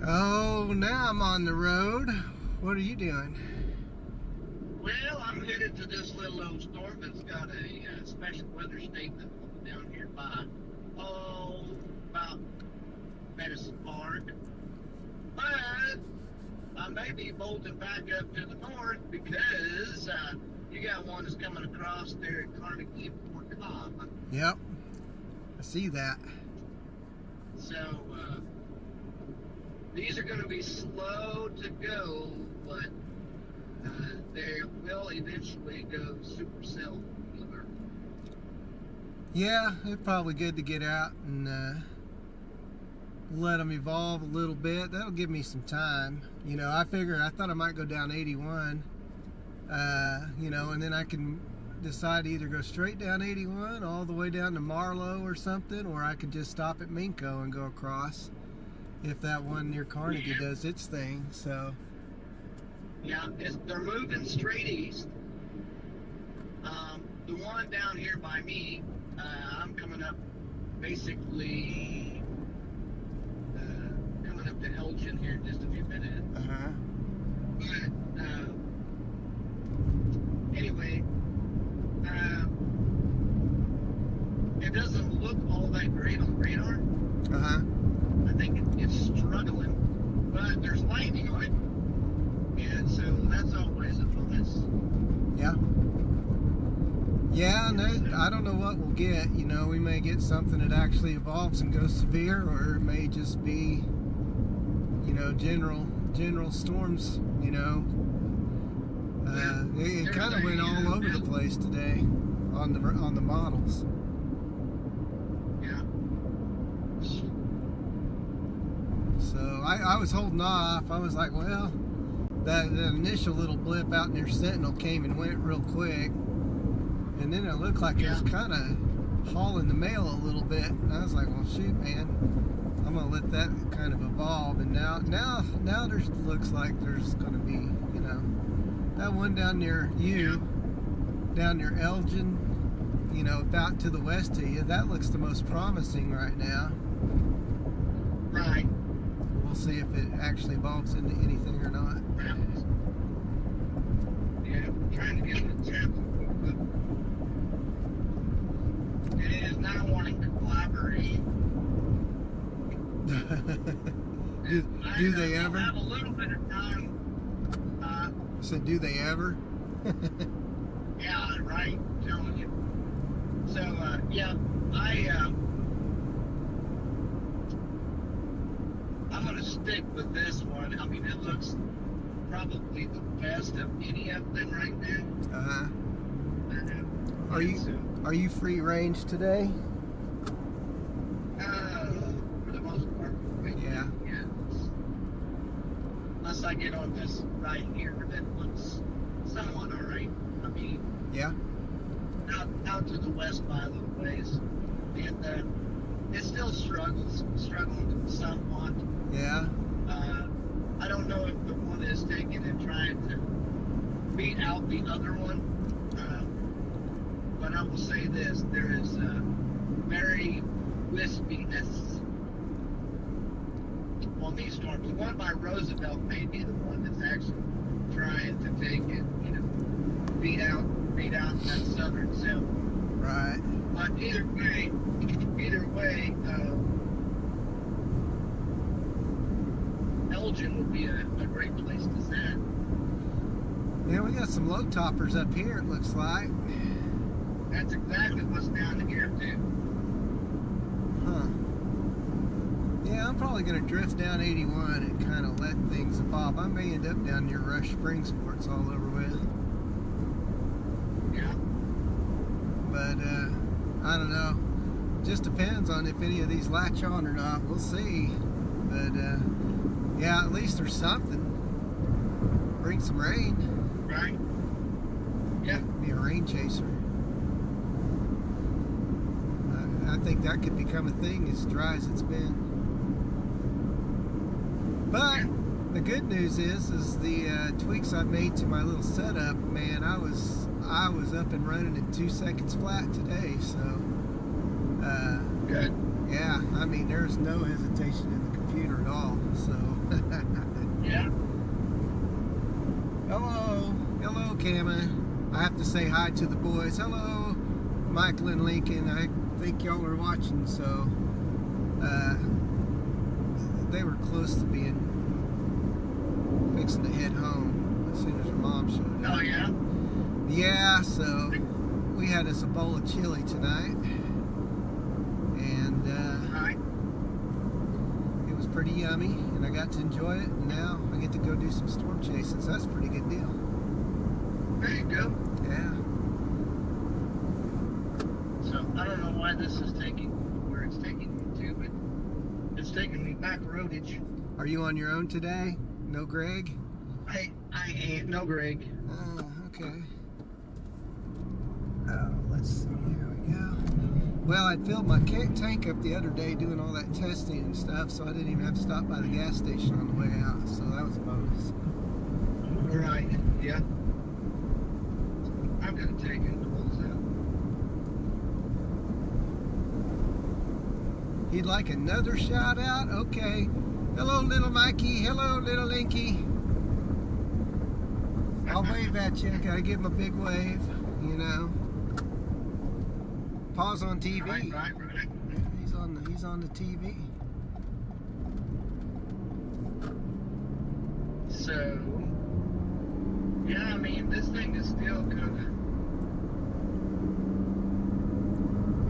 Oh, now I'm on the road. What are you doing? Well, I'm headed to this little old storm that's got a special weather statement down here by, about Medicine Park. But I may be bolting back up to the north because you got one that's coming across there at Carnegie and Fort Cobb. Yep, I see that. So these are going to be slow to go, but they will eventually go supercell. Yeah, it's probably good to get out and let them evolve a little bit. That'll give me some time. You know, I thought I might go down 81, you know, and then I can decide to either go straight down 81 all the way down to Marlow or something, or I could just stop at Minco and go across if that one near Carnegie does its thing. So yeah, they're moving straight east. The one down here by me, I'm coming up basically coming up to Elgin here in just a few minutes. But anyway, it doesn't look all that great on the radar. I think it's struggling, but there's lightning on it, and so that's always a bonus. yeah. Yeah, no, I don't know what we'll get. You know, we may get something that actually evolves and goes severe, or it may just be, you know, general storms. You know, it kind of went all over the place today on the models. Yeah. So I was holding off. I was like, well, that initial little blip out near Sentinel came and went real quick. And then it looked like it was kind of hauling the mail a little bit. And I was like, well, shoot, man, I'm going to let that kind of evolve. And now there's looks like there's going to be, you know, that one down near you, down near Elgin, you know, about to the west of you, that looks the most promising right now. Right. We'll see if it actually evolves into anything or not. Yeah, I'm trying to get it to tap. It is not wanting to collaborate. do they ever? I have a little bit of time. So do they ever? Yeah, right. I'm telling you. So yeah, I'm gonna stick with this one. I mean, it looks probably the best of any of them right now. Are you free range today? For the most part. Yeah. Yes. Unless I get on this right here that looks somewhat alright. I mean, yeah. Out to the west by a little ways, and it still struggling somewhat. Yeah. I don't know if the one is taking and trying to beat out the other one. But I will say this, there is very wispiness on these storms. The one by Roosevelt may be the one that's actually trying to take it, you know, beat out that southern zone. Right. But either way, Elgin would be a great place to set. Yeah, we got some low toppers up here, it looks like. That's exactly what's down here too. Huh. Yeah, I'm probably going to drift down 81 and kind of let things evolve. I may end up down near Rush Springs before it's all over with. Yeah. But, I don't know. Just depends on if any of these latch on or not. We'll see. But, yeah, at least there's something. Bring some rain. Right. Yeah. Be a rain chaser. I think that could become a thing as dry as it's been. But the good news is the tweaks I made to my little setup, man, I was up and running in 2 seconds flat today. So, Good. yeah, I mean, there's no hesitation in the computer at all. So, camera. I have to say hi to the boys. Hello, Michael and Lincoln. I think y'all are watching, so they were close to being fixing to head home as soon as her mom showed up. Oh, yeah? Yeah, so we had us a bowl of chili tonight, and Right. it was pretty yummy, and I got to enjoy it, and now I get to go do some storm chasing, so that's a pretty good deal. There you go. Yeah. So, I don't know why this is taking where it's taking me to, but it's taking me back roadage. Are you on your own today? No Greg? I ain't, no Greg. Oh, okay. Oh, let's see, here we go. Well, I filled my tank up the other day doing all that testing and stuff, so I didn't even have to stop by the gas station on the way out, so that was a bonus. Right, yeah. I'm gonna take it and close out. He'd like another shout out? Okay. Hello, little Mikey. Hello, little Linky. I'll wave at you. Gotta give him a big wave, you know. Paul's on TV. Right. He's on the TV. So, yeah, I mean, this thing is still kind of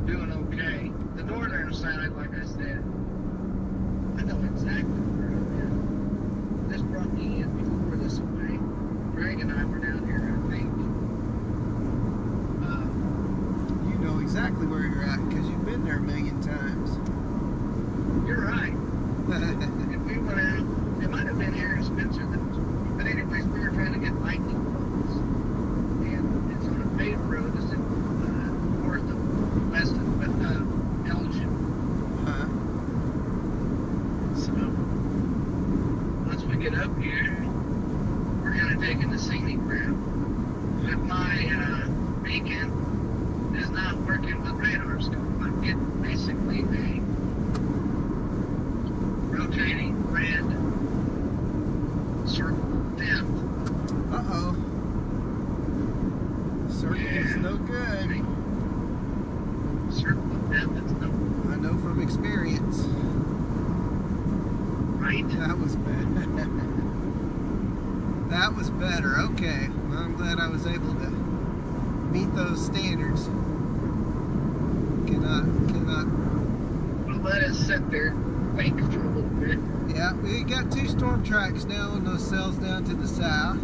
doing okay. The northern side, like I said, I know exactly where I'm at. This brought me in before this way. Greg and I were down here, I think. You know exactly where you're at because you've been there a million times. You're right. And we went out. It might have been here in Spencer that was. But anyways, we were trying to get lightning bolts. And it's on a paved road. It's in north of west of Elgin. Huh? So once we get up here, we're kind of taking the scenic route. But my beacon is not working with radar scope. I'm getting basically a rotating red circle of depth. Uh-oh. Circle is no good. Circle of depth, it's no I know from experience. right. That was bad. That was better. Okay. Well, I'm glad I was able to meet those standards. Cannot. We'll let it sit there, wait for a little bit. Yeah, we got two storm tracks now on those cells down to the south.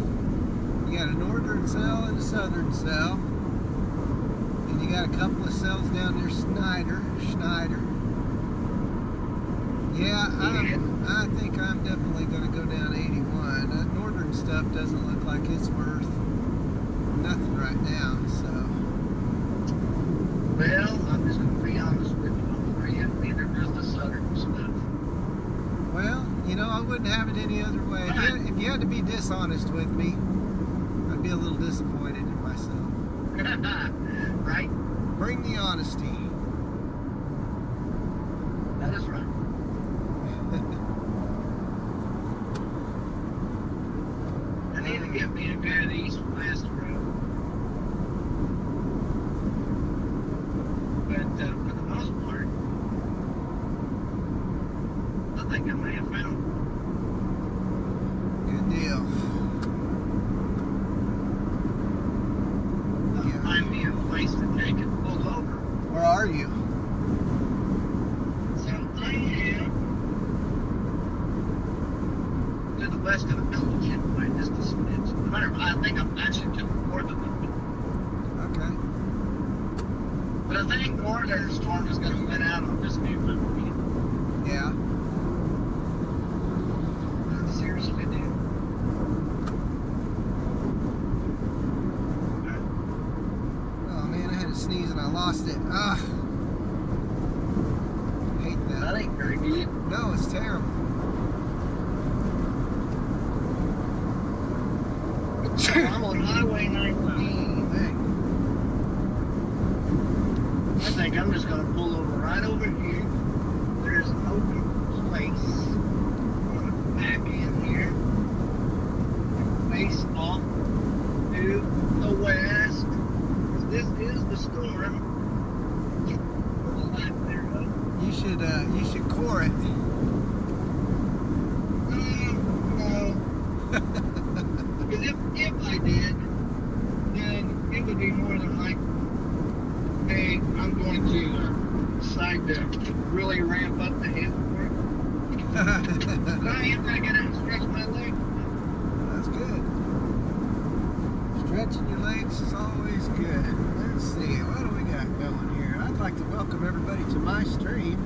You got a northern cell and a southern cell. And you got a couple of cells down near Schneider. Yeah, I think I'm definitely going to go down 81. That northern stuff doesn't look like it's worth nothing right now, so. Well, I'm just going to be honest with you. Neither does the southern stuff. Well, you know, I wouldn't have it any other way. If you had to be dishonest with me, I'd be a little disappointed in myself. Right? Bring the honesty. That is right. I need to get me a good east-west road. But for the most part, I think I may have found one. Good deal. Find me a place to take it pull over. Where are you? So I am to the west of Elgin by just a smidge. No matter what, I think I'm actually to the north of it. Okay. But I think northern storm is going to win out on this new one. Yeah. I seriously do. Oh man, I had to sneeze and I lost it. Ugh. Hate That that. ain't very good. No, it's terrible. I'm on Highway 19. Dang. I think I'm just going to pull over right over here. There's an open place. I'm going to back in here. Face off to storm. There You should core it. No. Because if I did, then it would be more than like, hey, I'm going to decide to really ramp up the hill for it. But I am going to get out and stretch my legs. That's good. Stretching your legs is always good. Let's see, what do we got going here? I'd like to welcome everybody to my stream.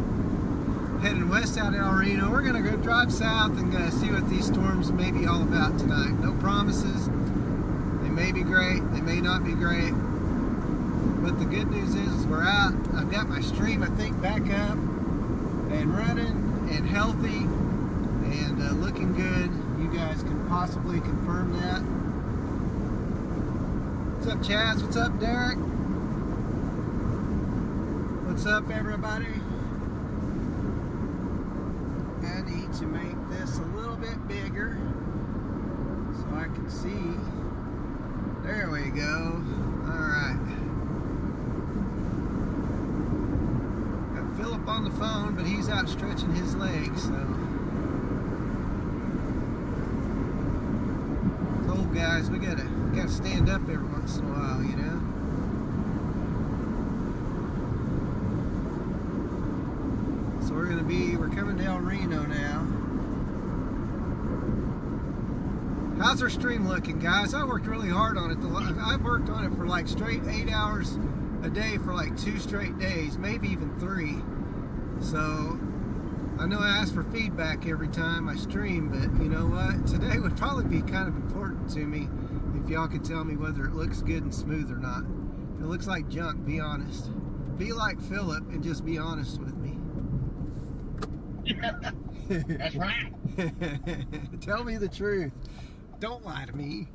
Heading west out of El Reno. We're going to go drive south and see what these storms may be all about tonight. No promises. They may be great. They may not be great. But the good news is we're out. I've got my stream, I think, back up and running and healthy and looking good. You guys can possibly confirm that. What's up, Chaz? What's up, Derek? What's up, everybody? I need to make this a little bit bigger so I can see. There we go. Alright. Got Philip on the phone, but he's out stretching his legs, so. Those old guys, we gotta stand up every once in a while, you know? So we're coming to El Reno now. How's our stream looking, guys? I worked really hard on it. I've worked on it for like straight 8 hours a day for like 2 straight days, maybe even 3. So I know I ask for feedback every time I stream, but you know what? Today would probably be kind of important to me if y'all could tell me whether it looks good and smooth or not. If it looks like junk, be honest. Be like Philip and just be honest with me. That's right. Tell me the truth. Don't lie to me.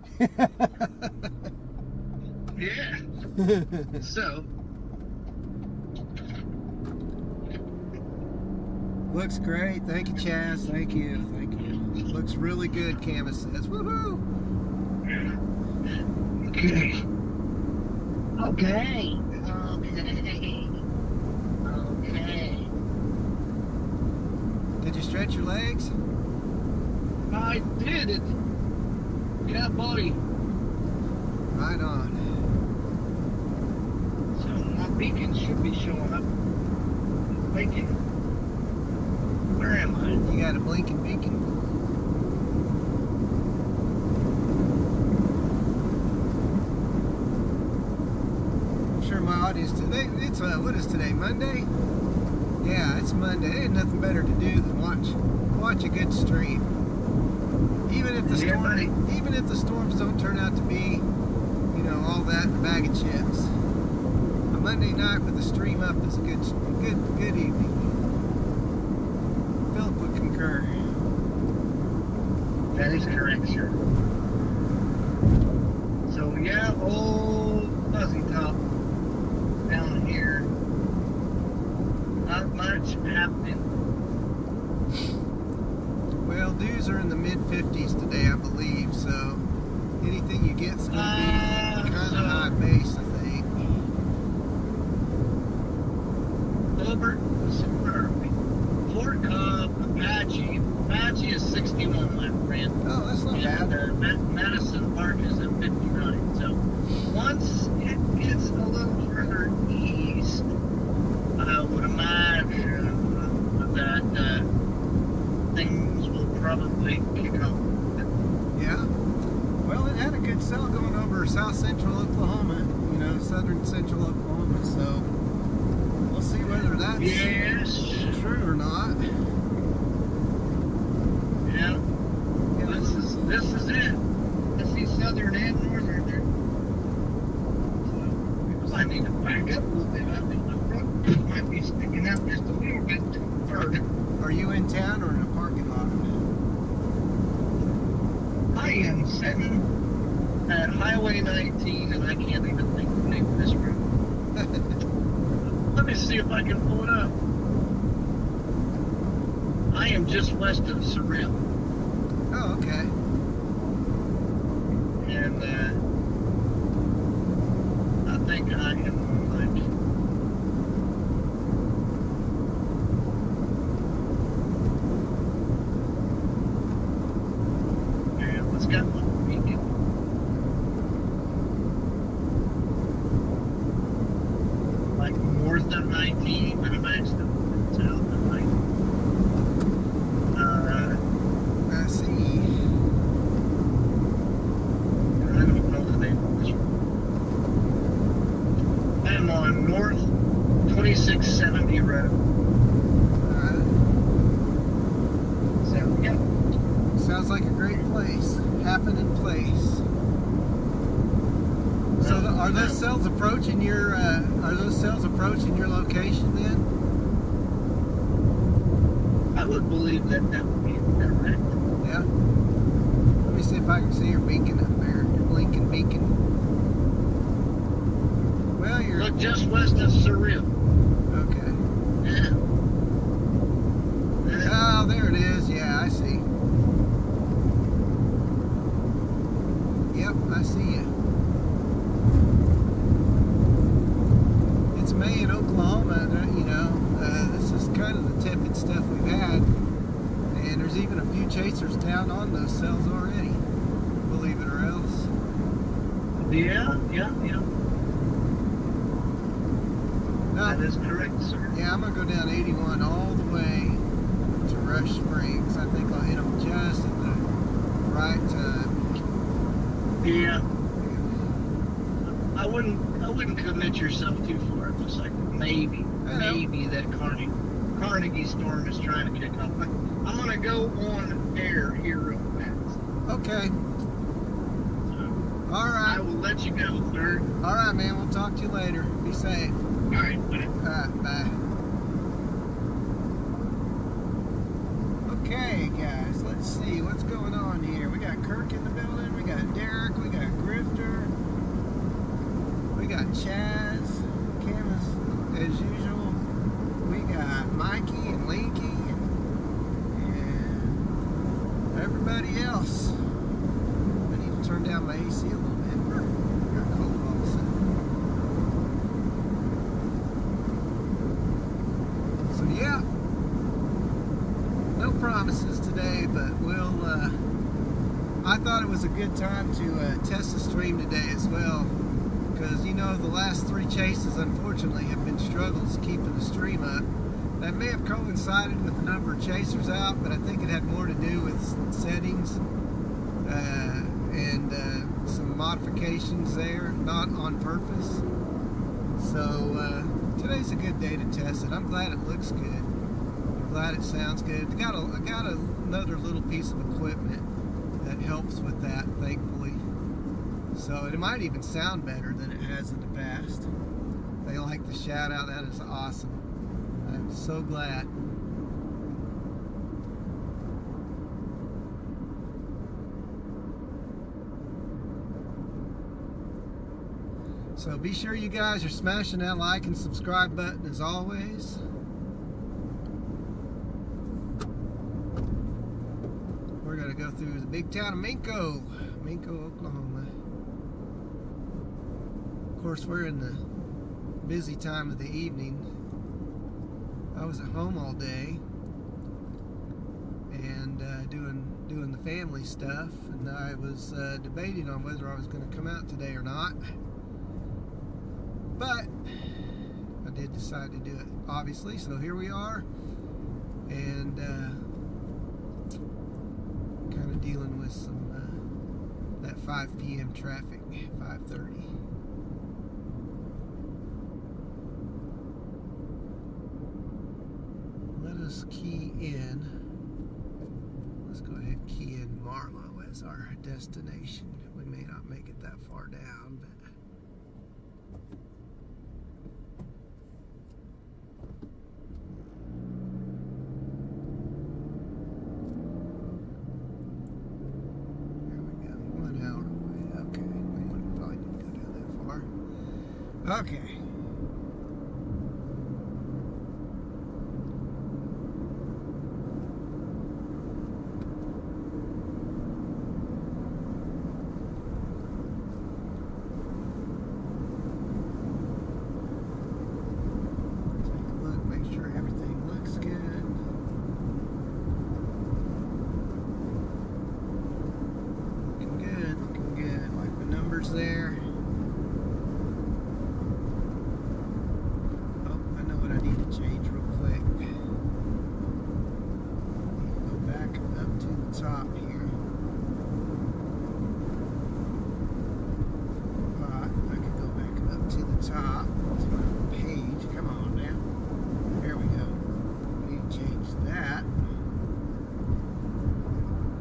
Yeah. So. Looks great. Thank you, Chaz. Thank you. Thank you. Looks really good, Camus says. Woohoo! Okay. Okay. Did you stretch your legs? I did it. Yeah, buddy. Right on. So my beacon should be showing up. Blinking. Where am I? You got a blinking beacon? I'm sure my audience today. It's what is today? Monday? Yeah, it's Monday. Ain't nothing better to do than watch a good stream. Even if the storms don't turn out to be, you know, all that in a bag of chips. A Monday night with the stream up is a good evening. Philip would concur. That is correct, sir. So yeah, old fuzzy top down here. Not much happening. Well, dews are in the mid-50s today, I believe, so anything you get's going to be kind of high base, I think. Over, Fort Cobb, Apache. Apache is 61, my friend. Oh, that's not bad. Madison Park is at 59. So once it gets a little further east, I would imagine that things will probably kick off. Yeah. Well, it had a good cell going over south central Oklahoma, you know, southern central Oklahoma, so we'll see whether that's true or not. Yeah. This is it. I see southern and northern there. So I need to back up a little bit. I think my front might be sticking out just a little bit too far. Are you in town or in a parking lot? I am sitting at Highway 19 and I can't even think the name of this road. Let me see if I can pull it up. I am just west of Surreal. Oh, okay. And think I am like. Yeah, let's get one weekend. Like north of 19, but I'm actually south of 19. I see. I don't know the name of this one. I'm on North 2670 Road. Alright. So, yeah. Sounds like a great place. Happening place. So are those cells approaching your location then? I would believe that that would be correct. Yeah. Let me see if I can see your beacon up there. Your blinking beacon. Well, you're Look just west of Surreal. okay. Yeah. Oh, there it is. Yeah, I see. Yep, I see you. It's May in Oklahoma, you know. This is kind of the tepid stuff we've had. And there's even a few chasers down on those cells already. Believe it or else. Yeah. No, That is correct, sir. yeah, I'm going to go down 81 all the way to Rush Springs. I think I'll hit them just at the right time. Yeah. I wouldn't commit yourself too far. It looks like maybe that Carnegie storm is trying to kick off. I'm gonna go on air here real fast. Okay. So, All I right. will let you go, sir. All right, man. We'll talk to you later. Be safe. All right, bye. All right, bye. Okay, guys. Let's see what's going on here. We got Kirk in the building. We got Derek. We got Grifter. We got Chaz. Camus, as usual. We got Mikey and Linky and everybody else. I need to turn down my AC a little bit. Got cold all of a sudden. So yeah, no promises today, but I thought it was a good time to test the stream today as well, because you know the last 3 chases unfortunately have been struggles keeping the stream up. That may have coincided with the number of chasers out, but I think it had more to do with settings and some modifications there, not on purpose. So today's a good day to test it. I'm glad it looks good. I'm glad it sounds good. I got another little piece of equipment that helps with that, thankfully. So it might even sound better than it has in the past. They like the shout out. That is awesome. I'm so glad. So be sure you guys are smashing that like and subscribe button as always. We're going to go through the big town of Minko, Oklahoma. Of course, we're in the busy time of the evening. I was at home all day and doing the family stuff, and I was debating on whether I was going to come out today or not. But I did decide to do it, obviously, so here we are, and kind of dealing with some that 5 p.m. traffic, 5:30. Let us key in. Let's go ahead and key in Marlow as our destination. We may not make it that far down, but okay. cars there. Oh, I know what I need to change real quick. Go back up to the top here. I could go back up to the top to my page. Come on now. There we go. We need to change that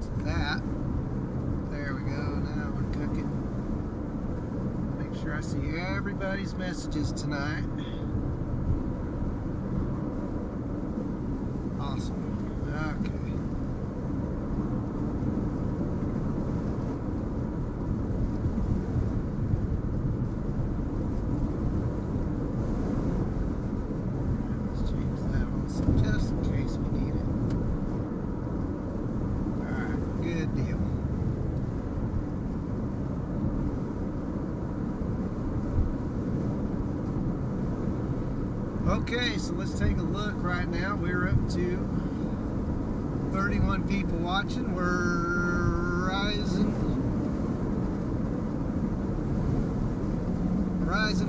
to that. There we go. Now we're cooking. Make sure I see everybody's messages tonight. Awesome. Okay. Let's change that also, just in case we need it. Alright, good deal. Okay, so let's take a look right now. We're up to 31 people watching. We're rising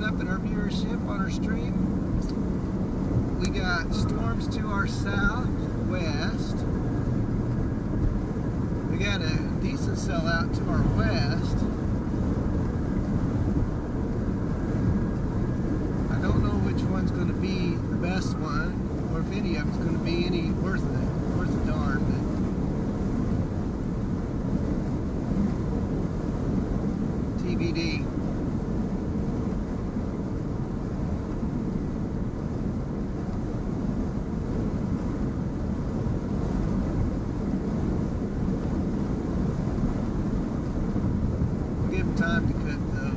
up in our viewership on our stream. We got storms to our southwest. We got a decent cell out to our west. I don't know which one's going to be the best one, or if any of it's going to be any worth a darn. But TBD. We'll give them time to cook though.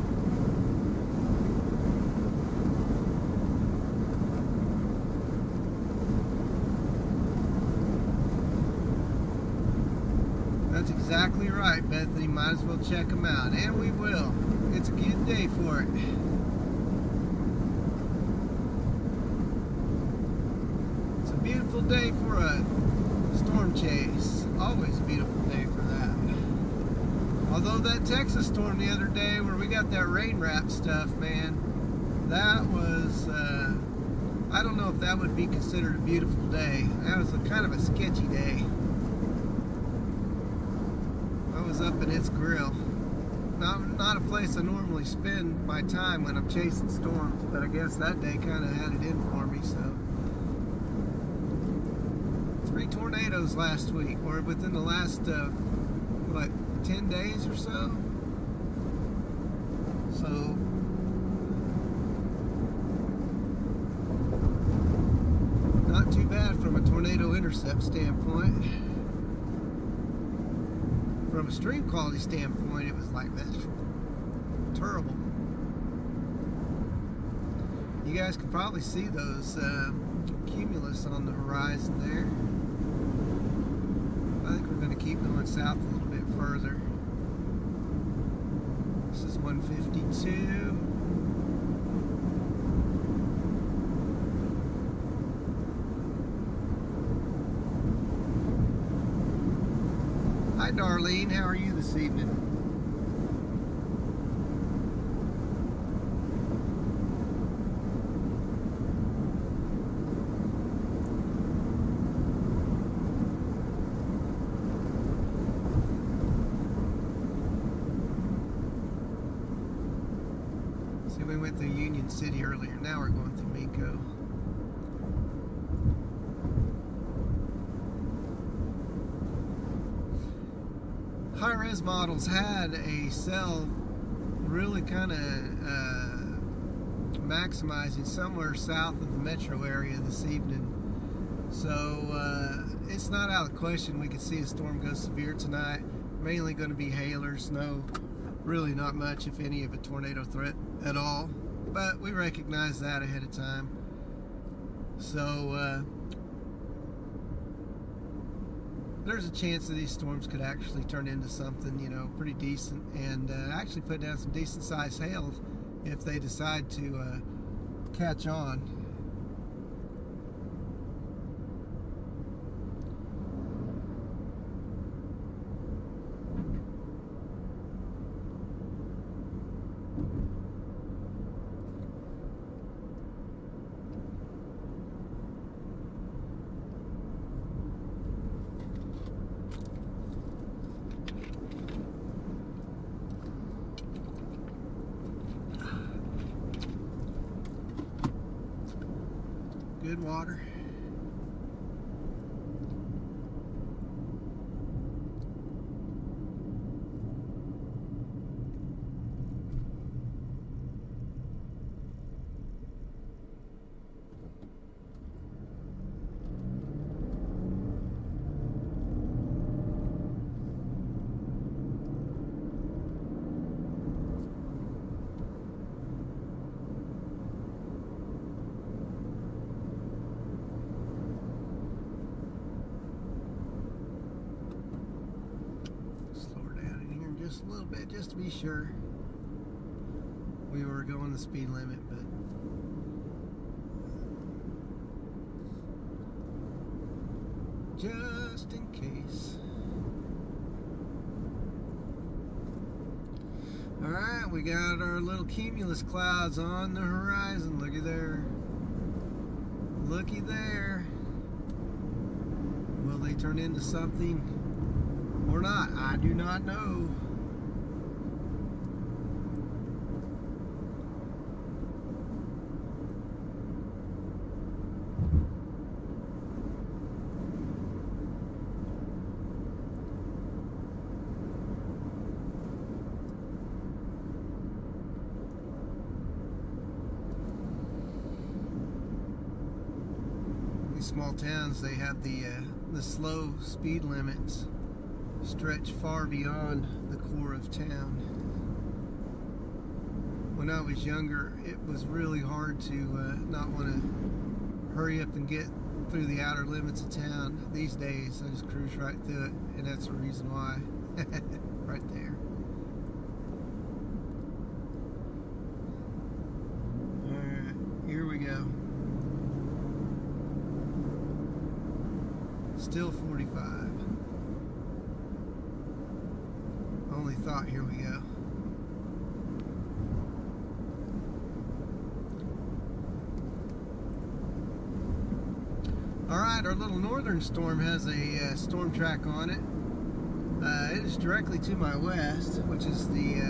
That's exactly right, Bethany. Might as well check them out. And we will. It's a good day for it. It's a beautiful day for a storm chase. Always a beautiful day for that. Although that Texas storm the other day where we got that rain wrap stuff, man, that was, I don't know if that would be considered a beautiful day. That was kind of a sketchy day. Was up in its grill. Not a place I normally spend my time when I'm chasing storms, but I guess that day kind of had it in for me. So 3 tornadoes last week, or within the last 10 days or so. So not too bad from a tornado intercept standpoint. From a stream quality standpoint, it was like that's terrible. You guys can probably see those cumulus on the horizon there. I think we're going to keep going south a little bit further. This is 152. Hi Darlene, how are you this evening? See, we went through Union City earlier, now we're going through Miko. High-res models had a cell really kind of maximizing somewhere south of the metro area this evening. So it's not out of the question we could see a storm go severe tonight. Mainly going to be hail or snow. Really not much, if any, of a tornado threat at all. But we recognize that ahead of time. So there's a chance that these storms could actually turn into something, you know, pretty decent, and actually put down some decent sized hail if they decide to catch on. good water. Just a little bit, just to be sure we were going the speed limit, but just in case. Alright, we got our little cumulus clouds on the horizon. Looky there. Looky there. Will they turn into something or not? I do not know. Small towns, they have the slow speed limits stretch far beyond the core of town. When I was younger, it was really hard to not want to hurry up and get through the outer limits of town. These days, I just cruise right through it, and that's the reason why. Right there. Alright, here we go. Still 45. Only thought, here we go. Alright, our little northern storm has a storm track on it. It is directly to my west, which is the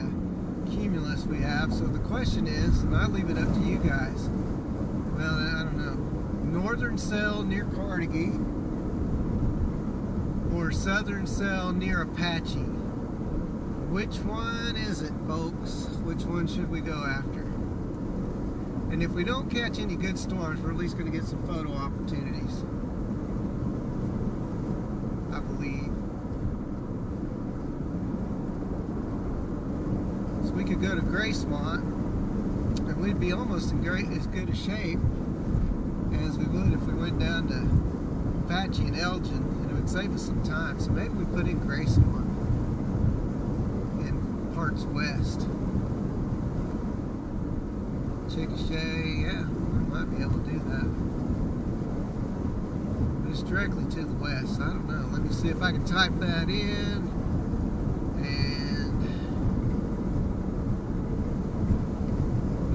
cumulus we have. So the question is, and I leave it up to you guys. Well, I don't know. Northern cell near Carnegie, or southern cell near Apache. Which one is it, folks? Which one should we go after? And if we don't catch any good storms, we're at least going to get some photo opportunities, I believe. So we could go to Gracemont, and we'd be almost in as good a shape as we would if we went down to Apache and Elgin. Save us some time, so maybe we put in Gracemont in parts west. Chickasha, yeah, we might be able to do that. But it's directly to the west. I don't know. Let me see if I can type that in. And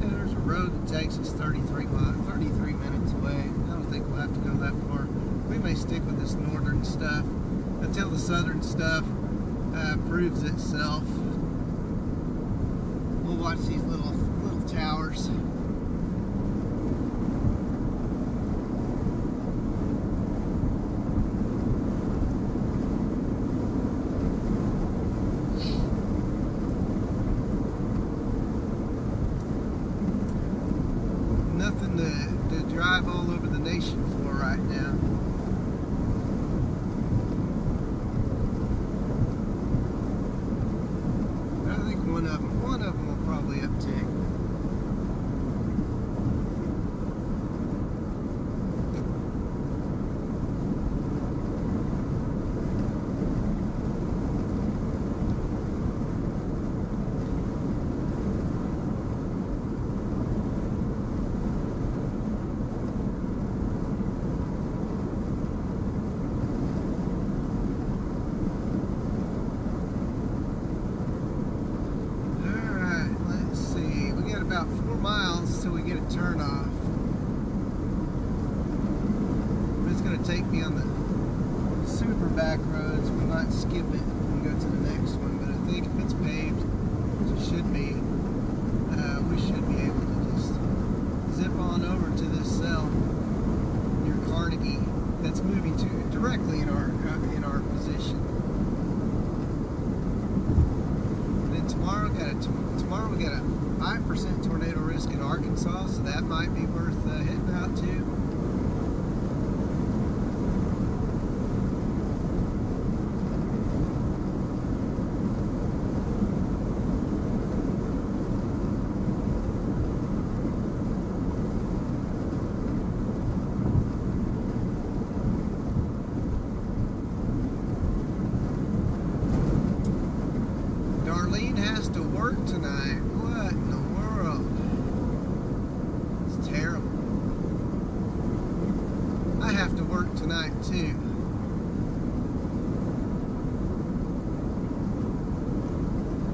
yeah, there's a road that takes us 33 minutes away. I don't think we'll have to go that far. We may stick with this northern stuff until the southern stuff proves itself. We'll watch these little towers. Nothing to drive all over the nation for right now. One of them will probably uptick. About 4 miles till we get a turn off. But it's going to take me on the super back roads. We might skip it and go to the next one, but I think if it's paved, which it should be, we should be able to just zip on over to this cell. tomorrow we got a 5% tornado risk in Arkansas, so that might be worth hitting out to. Darlene has to work tonight. What in the world? It's terrible. I have to work tonight too.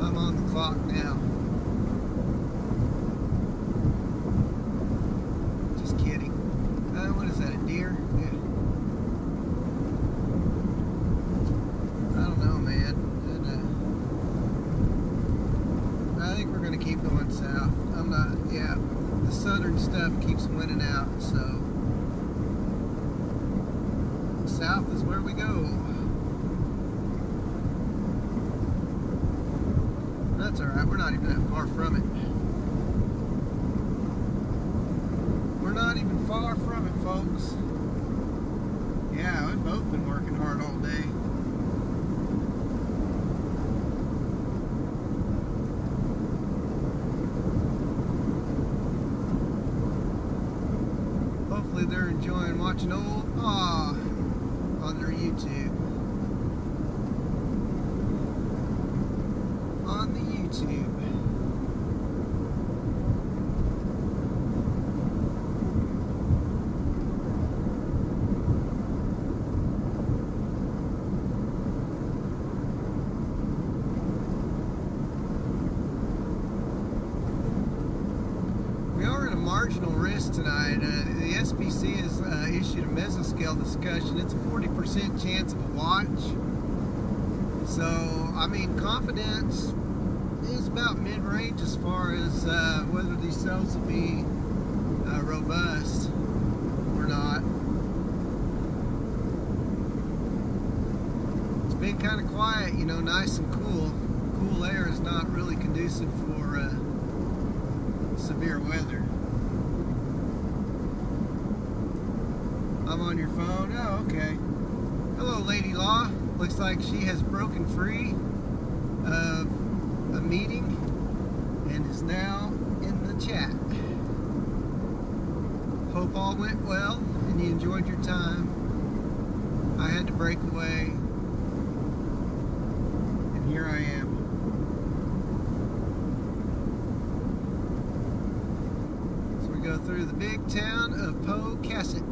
I'm on the clock now. Just kidding. What is that, a deer? Yeah. I don't know, man. I think we're going to keep going south. I'm not, yeah, the southern stuff keeps winning out, so south is where we go. That's alright, we're not even that far from it. We're not even far from it, folks. Yeah, we've both been working hard all day. Hopefully they're enjoying watching old Aw on their YouTube. On the YouTube. We are at a marginal risk tonight. The SPC has issued a mesoscale discussion. It's a 40% chance of a watch. So, I mean, confidence is about mid-range as far as whether these cells will be robust or not. It's been kind of quiet, you know, nice and cool. Cool air is not really conducive for severe weather. I'm on your phone. Oh, okay. Hello, Lady Law. Looks like she has broken free of a meeting and is now in the chat. Hope all went well and you enjoyed your time. I had to break away, and here I am. So we go through the big town of Pocasset.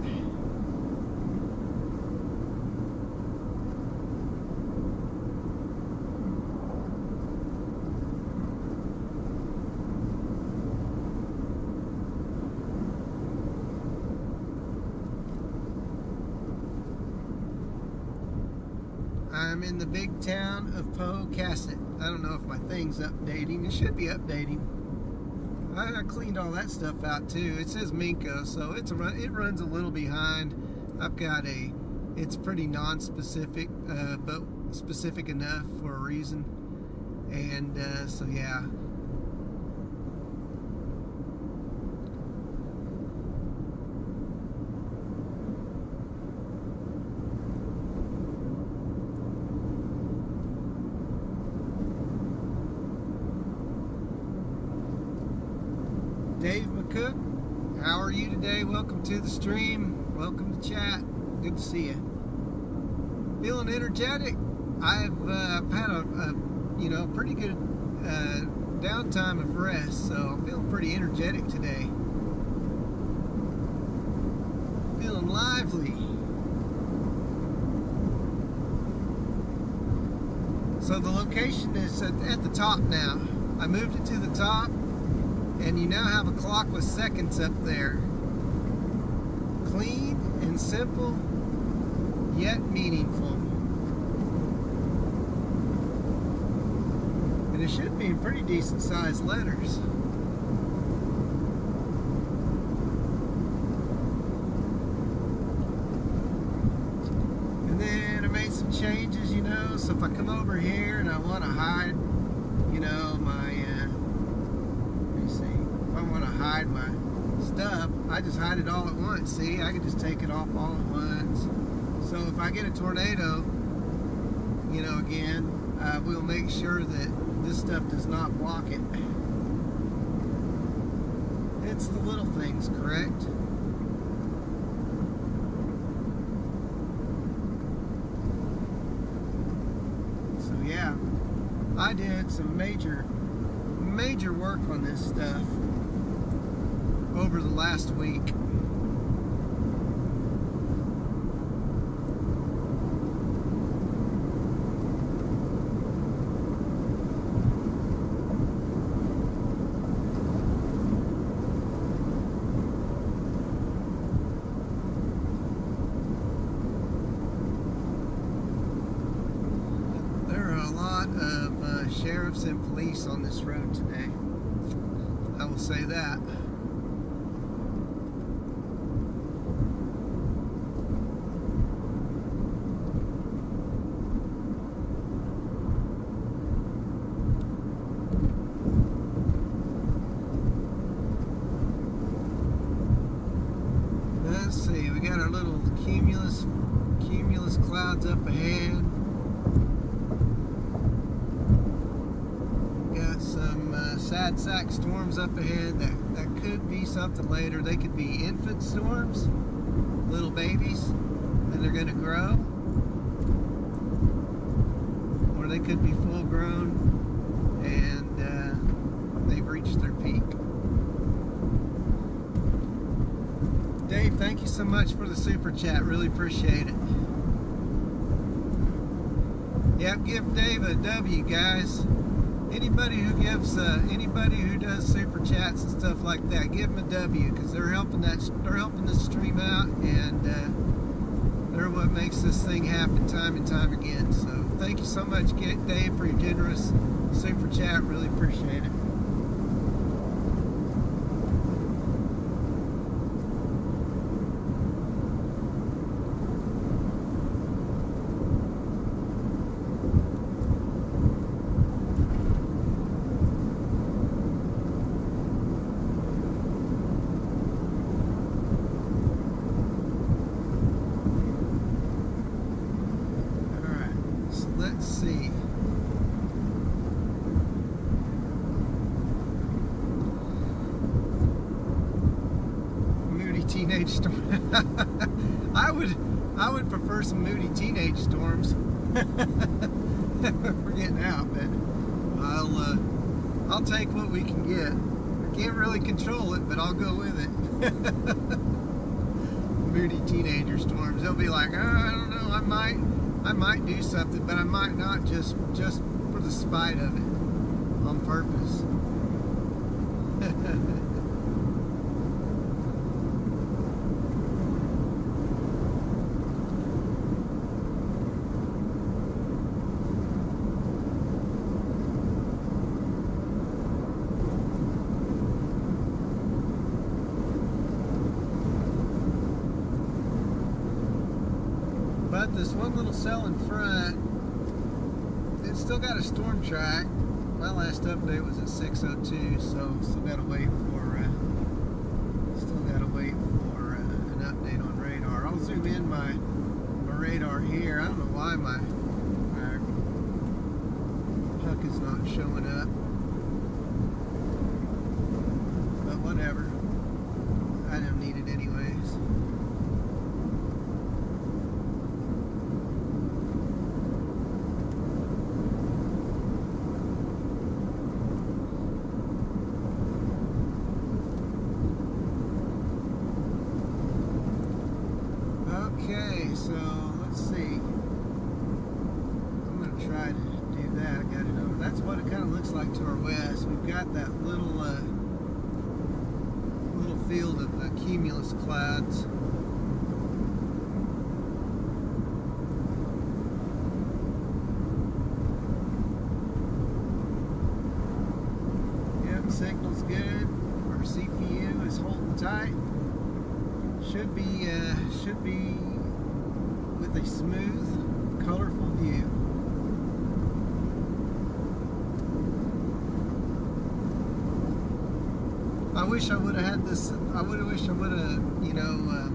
I'm in the big town of Pocasset. I don't know if my thing's updating. It should be updating. I cleaned all that stuff out too. It says Minko, so it runs a little behind. I've got it's pretty non-specific, but specific enough for a reason. And so yeah. Dave McCook, how are you today? Welcome to the stream. Welcome to chat. Good to see you. Feeling energetic. I've had a pretty good downtime of rest, so I'm feeling pretty energetic today. Feeling lively. So the location is at the top now. I moved it to the top. And you now have a clock with seconds up there. Clean and simple, yet meaningful. And it should be in pretty decent sized letters. And then I made some changes, you know, so if I come over here and I want to hide, you know, my You see, if I want to hide my stuff, I just hide it all at once. See, I can just take it off all at once. So if I get a tornado, you know, again, we'll make sure that this stuff does not block it. It's the little things, correct? So yeah, I did some major work on this stuff over the last week. Sheriffs and police on this road today. I will say that. Let's see, we got our little cumulus clouds up ahead. Sad sack storms up ahead that could be something later. They could be infant storms, little babies, and they're going to grow, or they could be full grown and they've reached their peak. Dave, thank you so much for the super chat. Really appreciate it. Yep, give Dave a W, guys. Anybody who gives, anybody who does super chats and stuff like that, give them a W, because they're helping this stream out, and they're what makes this thing happen time and time again. So thank you so much, Dave, for your generous super chat. Really appreciate it. Let's see. Moody teenage storm. I would prefer some moody teenage storms. We're getting out, but I'll take what we can get. I can't really control it, but I'll go with it. Moody teenager storms. They'll be like, oh, I don't know, I might do something, but I might not, just for the spite of it, on purpose. But this one little cell in front, it's still got a storm track. My last update was at 6:02, so still got to wait for an update on radar. I'll zoom in my radar here. I don't know why my puck is not showing up, but whatever. I don't need it anyways. Okay, so let's see. I'm going to try to do that. I got it over. That's what it kind of looks like to our west. We've got that little field of cumulus clouds. Yep, signal's good. Our CPU is holding tight. Should be with a smooth, colorful view. I wish I would have had this. I wish I would have, you know,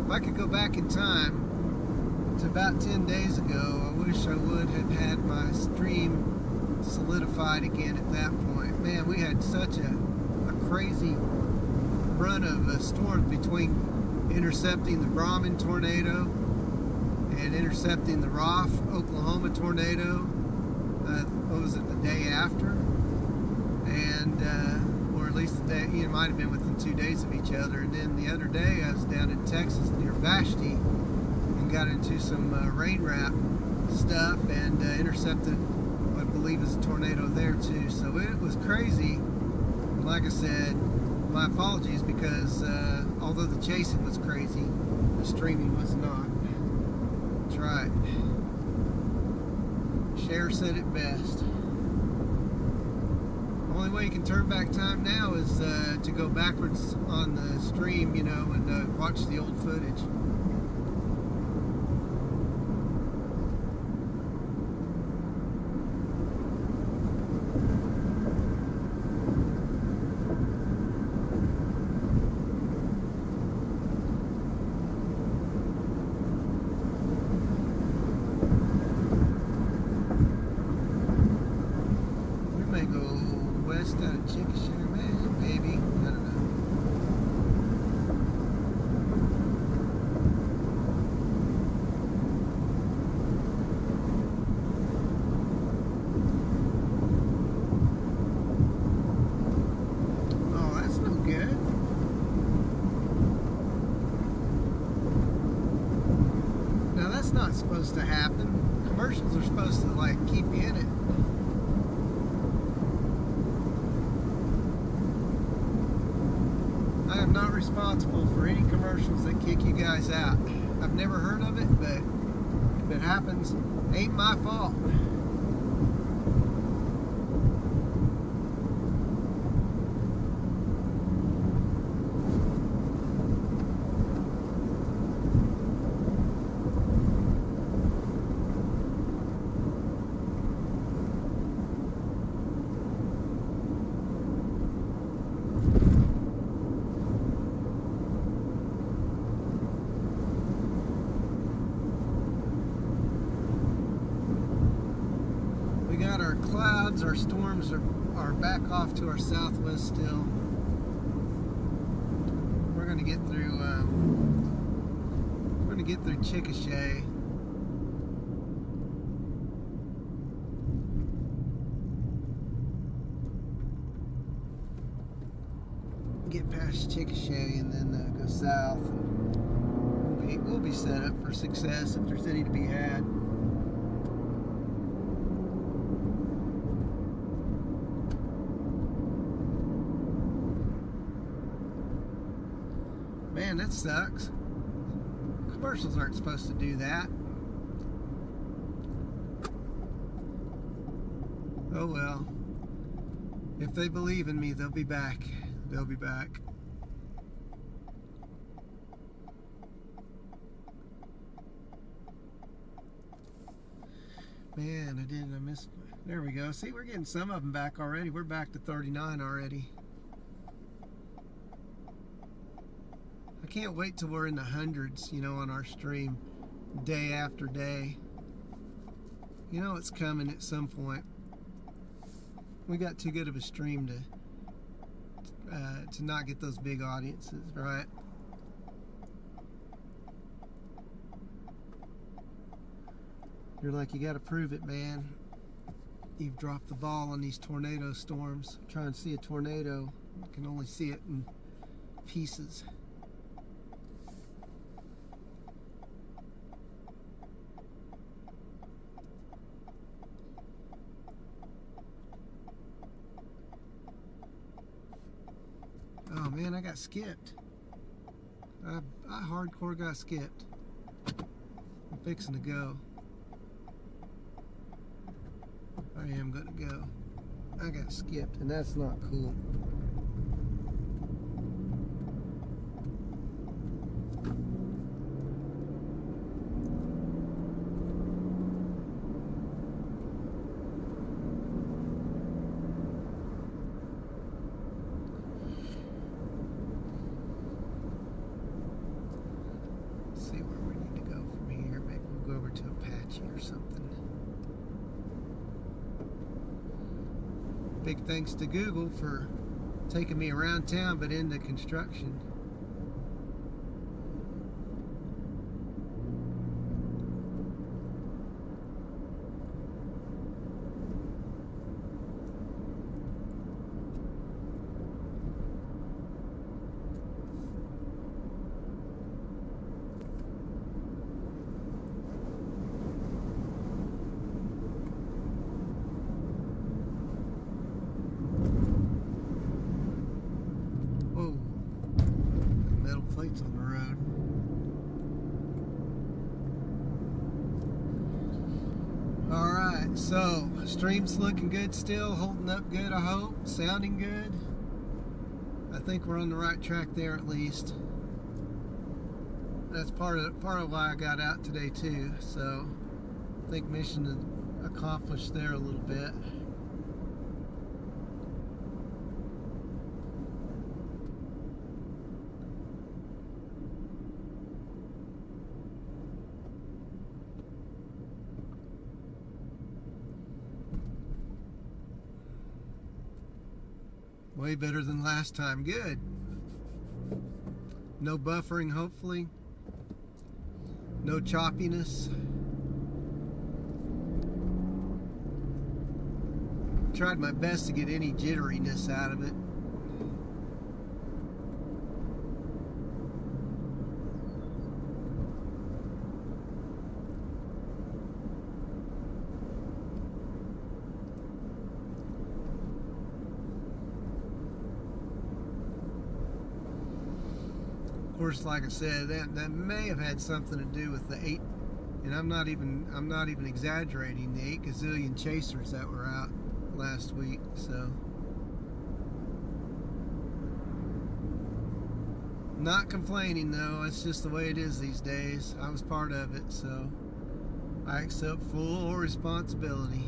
if I could go back in time to about 10 days ago, I wish I would have had my stream solidified again at that point. Man, we had such a crazy run of storms between intercepting the Brahman tornado and intercepting the Roth, Oklahoma tornado. What was it, the day after? And or at least the day, it might have been within 2 days of each other. And then the other day I was down in Texas near Vashti and got into some rain wrap stuff and intercepted what I believe is a tornado there too. So it was crazy. Like I said, my apologies, because although the chasing was crazy, the streaming was not. That's right. Cher said it best. The only way you can turn back time now is to go backwards on the stream, you know, and watch the old footage. Supposed to happen. Commercials are supposed to like keep you in it. I am not responsible for any commercials that kick you guys out. I've never heard of it, but if it happens, ain't my fault. Our clouds, our storms are back off to our southwest still. We're going to get through Chickasha. Get past Chickasha and then go south. We'll be set up for success if there's any to be had. Man, that sucks. Commercials aren't supposed to do that. Oh well. If they believe in me, they'll be back. They'll be back. Man, I missed. There we go. See, we're getting some of them back already. We're back to 39 already. I can't wait till we're in the hundreds, you know, on our stream, day after day. You know it's coming at some point. We got too good of a stream to not get those big audiences, right? You're like, you got to prove it, man. You've dropped the ball on these tornado storms. Try and see a tornado. You can only see it in pieces. Oh man, I got skipped. I hardcore got skipped. I'm fixing to go. I am gonna go. I got skipped, and that's not cool. Big thanks to Google for taking me around town but into construction. Plates on the road. Alright, so stream's looking good still, holding up good, I hope, sounding good. I think we're on the right track there at least. That's part of why I got out today too, so I think mission accomplished there a little bit. Way better than last time. Good. No buffering, hopefully. No choppiness. Tried my best to get any jitteriness out of it. Of course, like I said, that may have had something to do with the 8, and I'm not even exaggerating, the 8 gazillion chasers that were out last week. So not complaining though, it's just the way it is these days. I was part of it, so I accept full responsibility.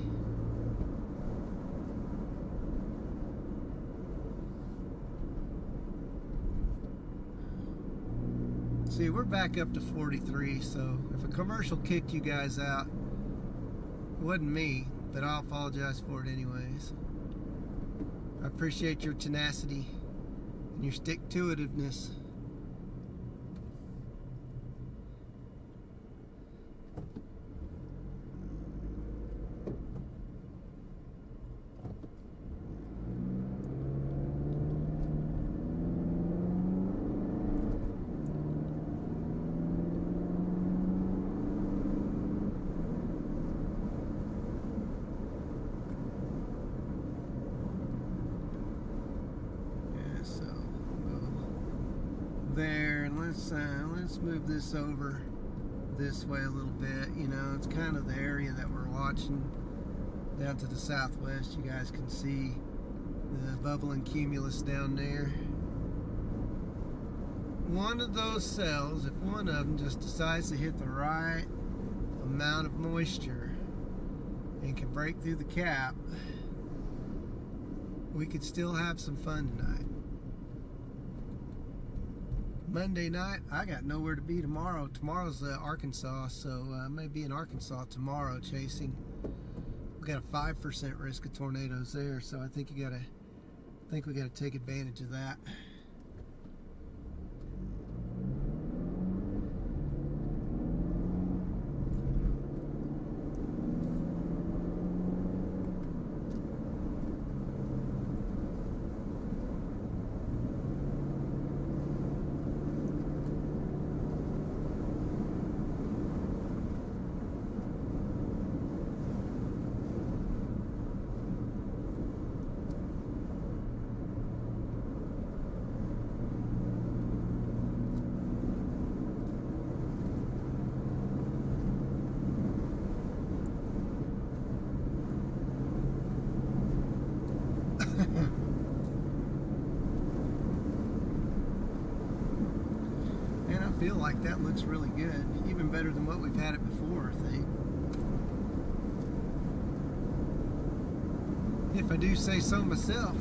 See, we're back up to 43, so if a commercial kicked you guys out, it wasn't me, but I'll apologize for it anyways. I appreciate your tenacity and your stick-to-itiveness. There, and let's move this over this way a little bit. You know, it's kind of the area that we're watching down to the southwest. You guys can see the bubbling cumulus down there. One of those cells, if one of them just decides to hit the right amount of moisture and can break through the cap, we could still have some fun tonight. Monday night, I got nowhere to be tomorrow. Tomorrow's Arkansas, so I may be in Arkansas tomorrow chasing. We got a 5% risk of tornadoes there, so I think we gotta take advantage of that. And I feel like that looks really good, even better than what we've had it before, I think. If I do say so myself.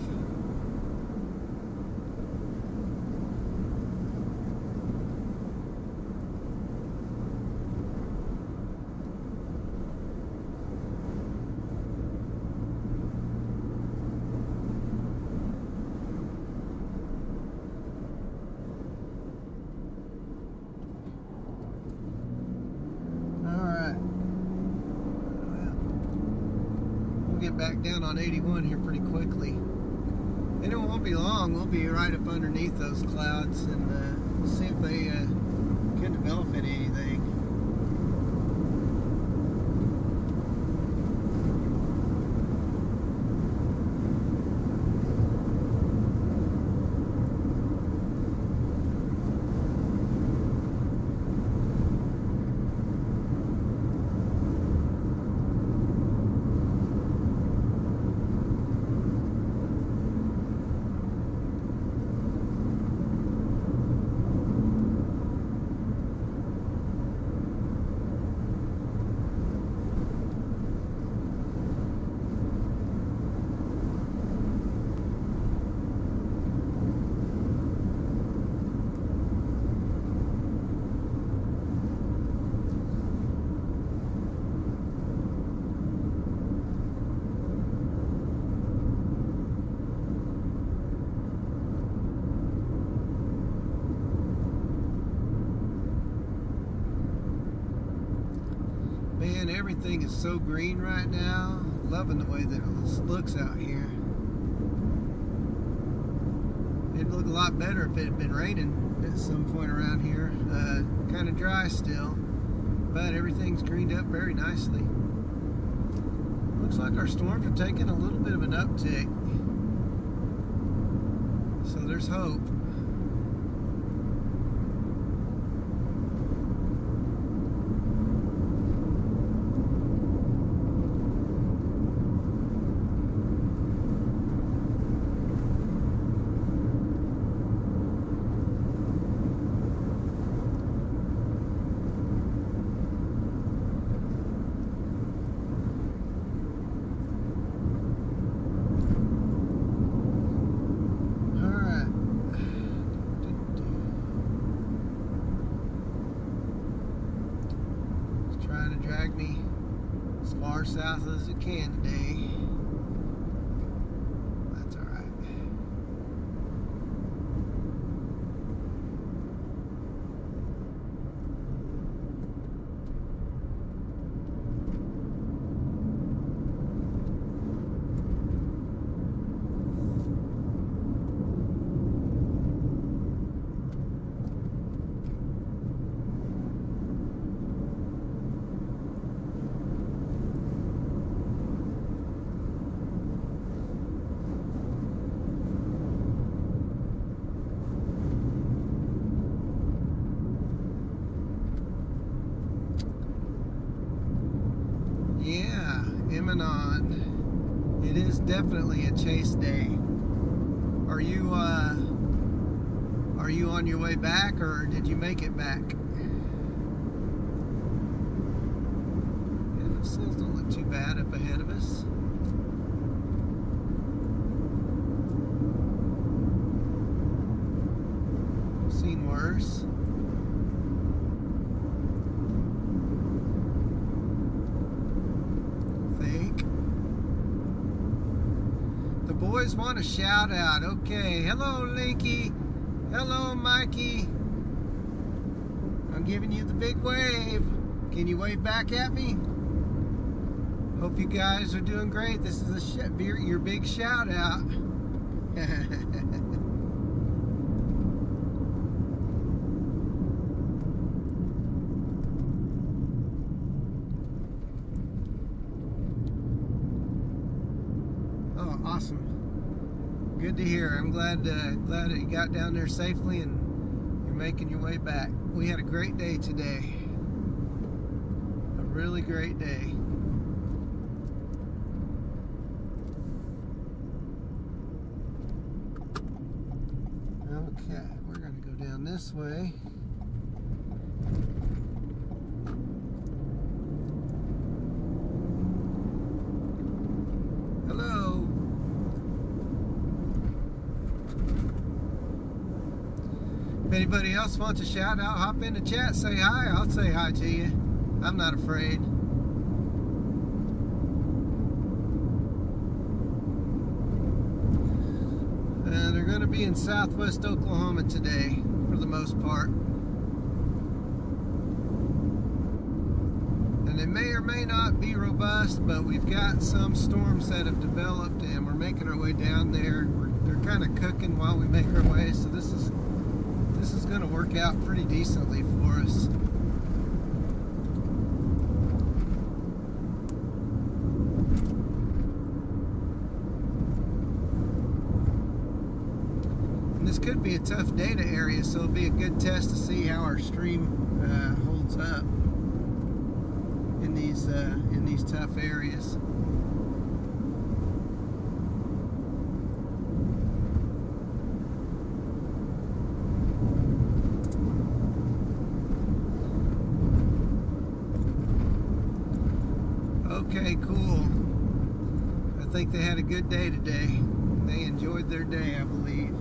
back down on 81 here pretty quickly. And it won't be long. We'll be right up underneath those clouds and see if they can develop into anything. Man, everything is so green right now. Loving the way that it looks out here. It'd look a lot better if it had been raining at some point around here. Kind of dry still, but everything's greened up very nicely. Looks like our storms are taking a little bit of an uptick. So there's hope. Drag me as far south as it can today. That's all right. Yeah, on. It is definitely a chase day. Are you on your way back, or did you make it back? Yeah, those hills don't look too bad up ahead of us. Seen worse. Boys want a shout out. Okay, hello Linky, hello Mikey. I'm giving you the big wave. Can you wave back at me? Hope you guys are doing great. This is your big shout out. Oh, awesome. Good to hear. I'm glad that you got down there safely and you're making your way back. We had a great day today. A really great day. Okay, we're going to go down this way. Hello. If anybody else wants a shout out, hop in the chat, say hi. I'll say hi to you. I'm not afraid. They're going to be in southwest Oklahoma today, for the most part. And they may or may not be robust, but we've got some storms that have developed, and we're making our way down there. They're kind of cooking while we make our way, so this is going to work out pretty decently for us. And this could be a tough data area, so it'll be a good test to see how our stream holds up in these tough areas. Okay, cool. I think they had a good day today. They enjoyed their day, I believe.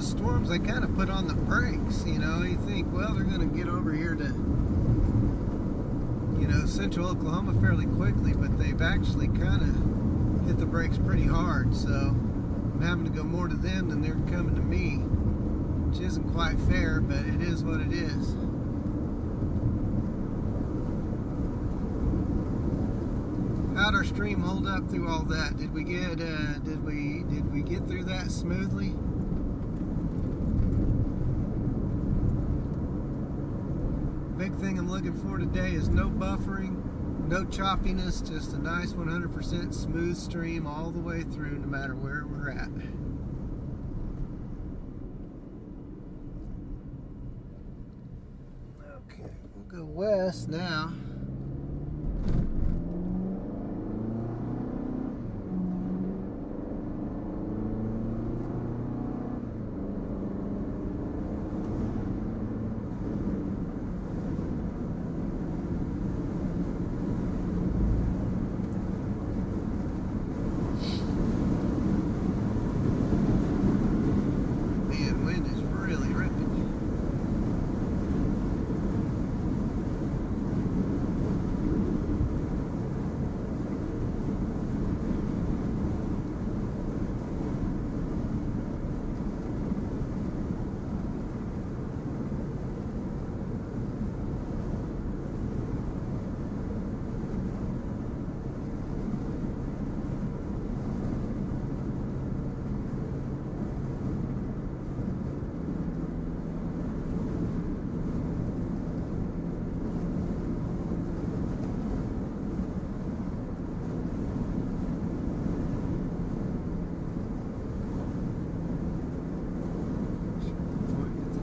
Storms, they kind of put on the brakes, you know. You think, well, they're going to get over here to, you know, central Oklahoma fairly quickly, but they've actually kind of hit the brakes pretty hard, so I'm having to go more to them than they're coming to me, which isn't quite fair, but it is what it is. How'd our stream hold up through all that? Did we get through that smoothly? Big thing I'm looking for today is no buffering, no choppiness, just a nice 100% smooth stream all the way through, no matter where we're at. Okay, we'll go west now.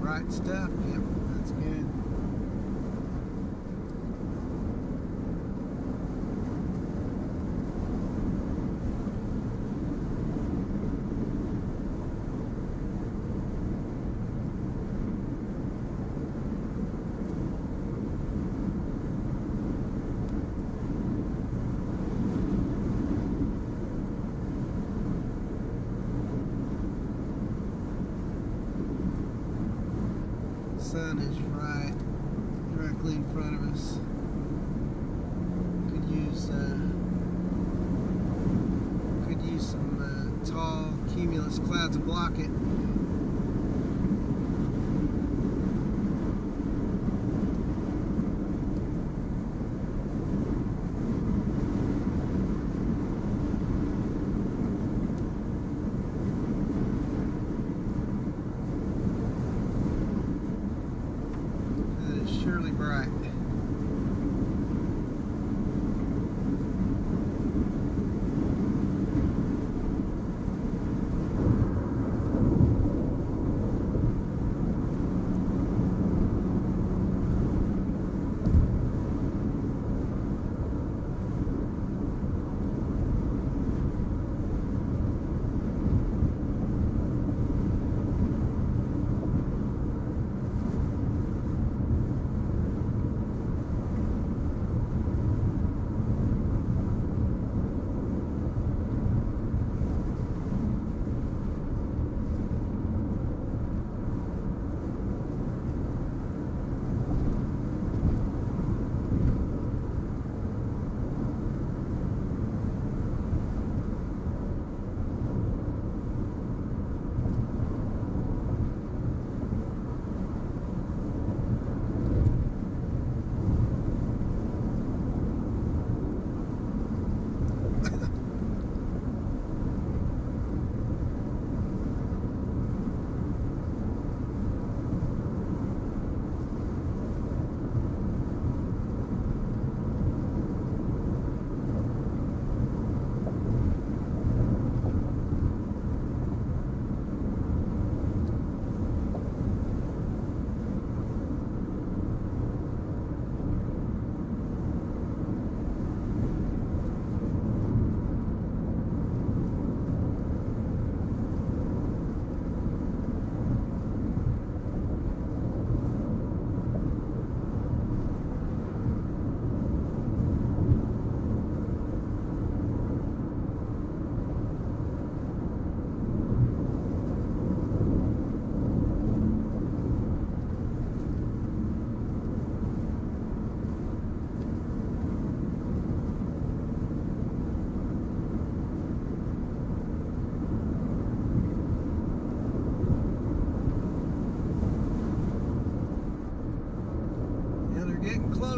Right stuff, yep, that's good. Sun is right directly in front of us. Could use some tall cumulus clouds to block it.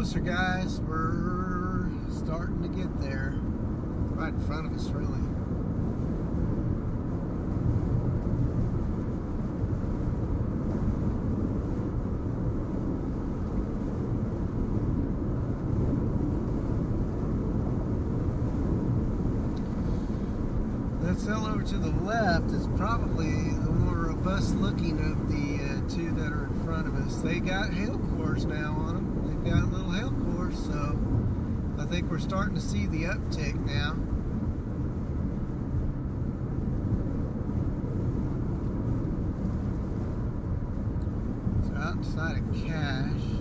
closer, guys. We're starting to get there. Right in front of us, really. That cell over to the left is probably the more robust looking of the two that are in front of us. They got hail cores now on them. They've got little hail cores, so I think we're starting to see the uptick now. So outside of Cache.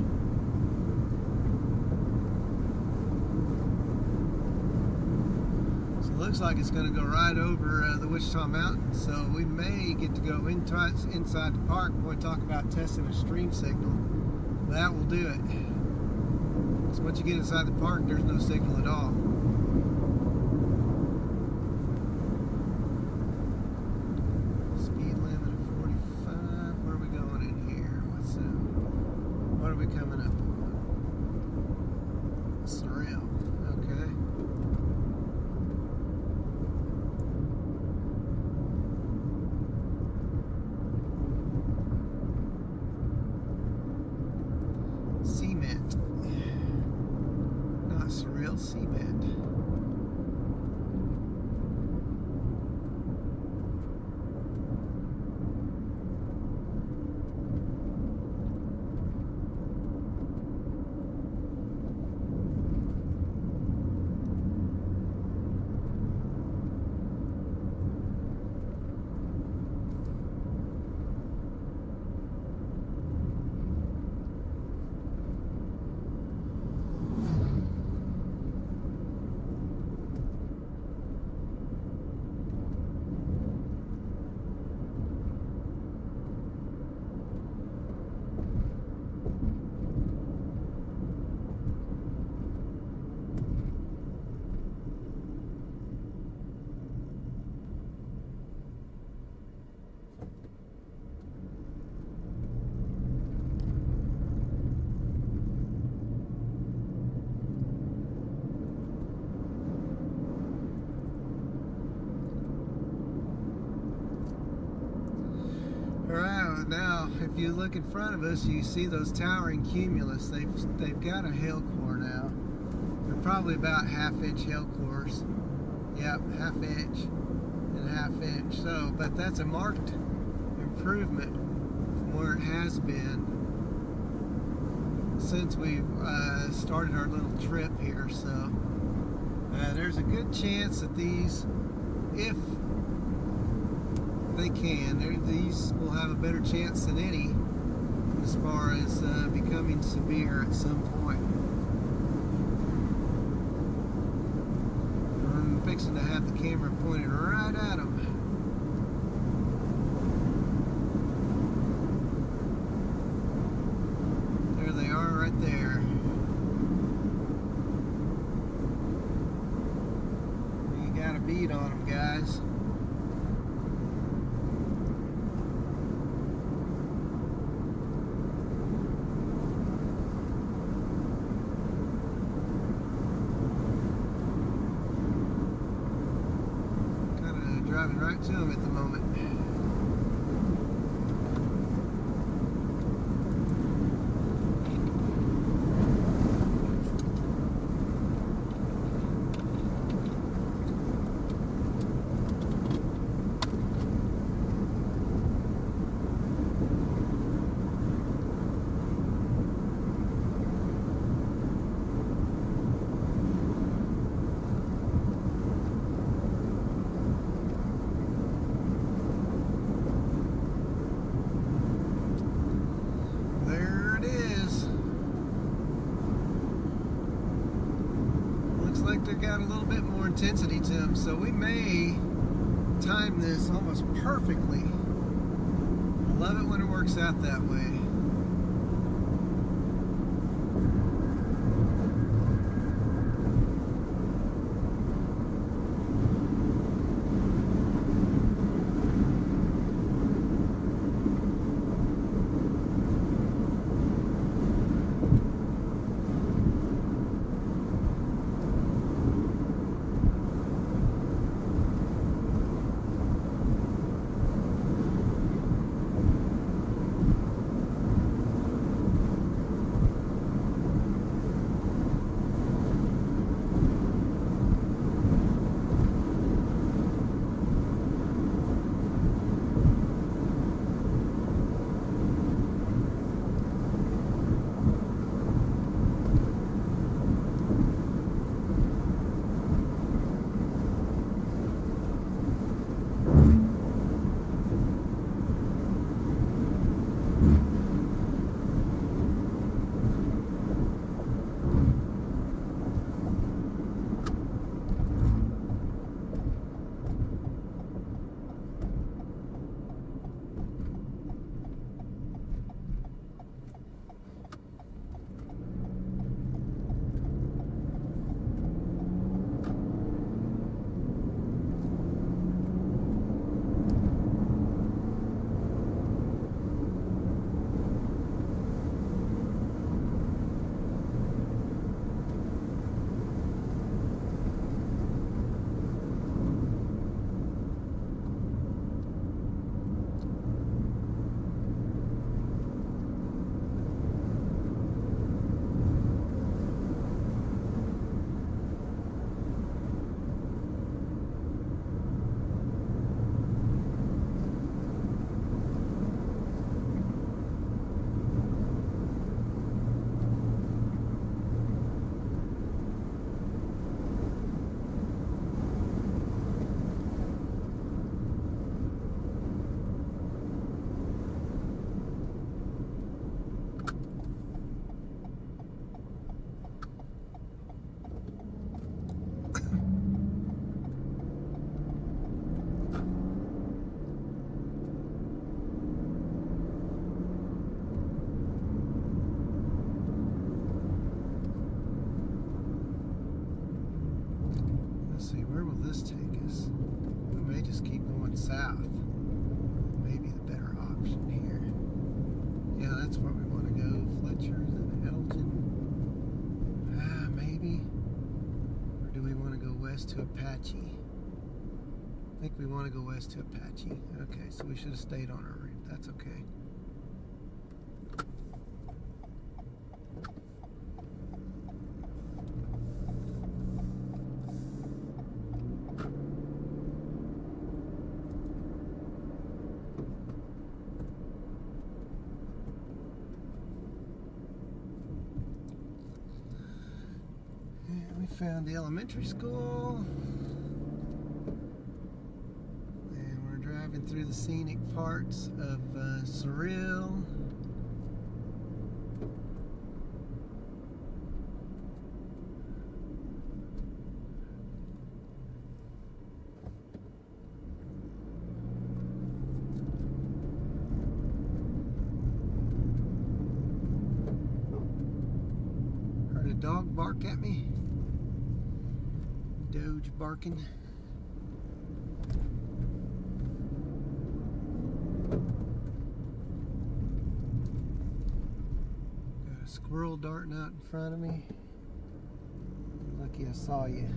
Looks like it's going to go right over the Wichita Mountains, so we may get to go inside the park when we talk about testing a stream signal. That will do it. So once you get inside the park, there's no signal at all. Speed limit of 45. Where are we going in here? What are we coming up on? Surreal. Okay. Cement. Not surreal, cement. Alright, now if you look in front of us, you see those towering cumulus. They've got a hail core now. They're probably about half-inch hail cores. Yep, half-inch and half-inch. So, but that's a marked improvement from where it has been since we've started our little trip here. So there's a good chance that these, if they can, these will have a better chance than any as far as becoming severe at some point. I'm fixing to have the camera pointed right at them. There they are right there. You got a bead on them, guys. Driving right to them at the moment. They got a little bit more intensity to them, so we may time this almost perfectly. I love it when it works out that way. south. Maybe the better option here. Yeah, that's where we want to go. Fletcher's and Elgin. Maybe. Or do we want to go west to Apache? I think we want to go west to Apache. Okay, so we should have stayed on our route. That's okay. We found the elementary school, and we're driving through the scenic parts of Surreal. Heard a dog bark at me. Doge barking. Got a squirrel darting out in front of me. Lucky I saw you.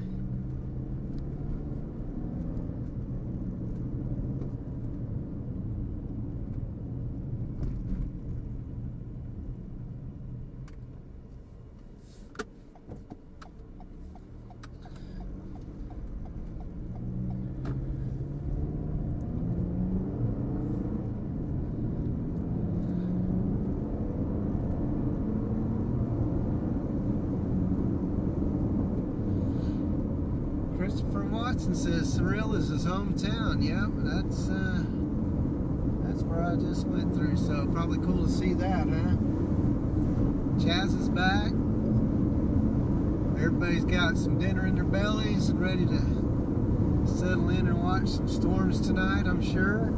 Christopher Watson says Surreal is his hometown. Yep, that's where I just went through. So probably cool to see that, huh? Chaz is back. Everybody's got some dinner in their bellies and ready to settle in and watch some storms tonight, I'm sure.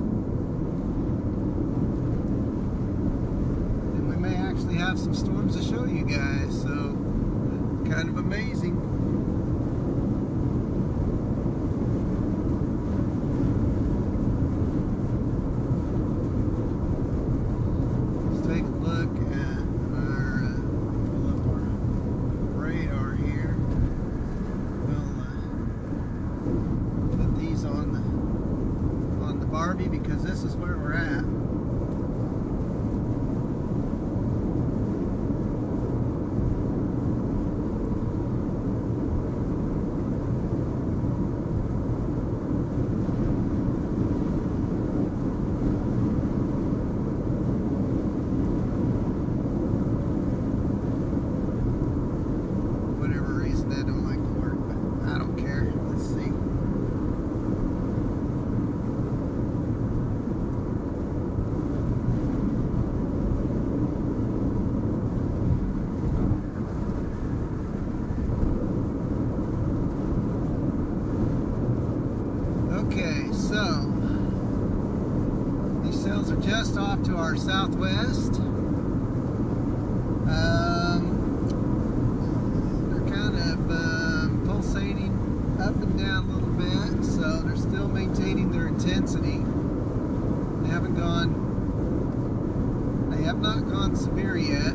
And we may actually have some storms to show you guys. So kind of amazing. Because this is where we're at. Whatever reason that don't like to work, but I don't care. Let's see. Okay, so these cells are just off to our southwest. They're kind of pulsating up and down a little bit, so they're still maintaining their intensity. They have not gone severe yet.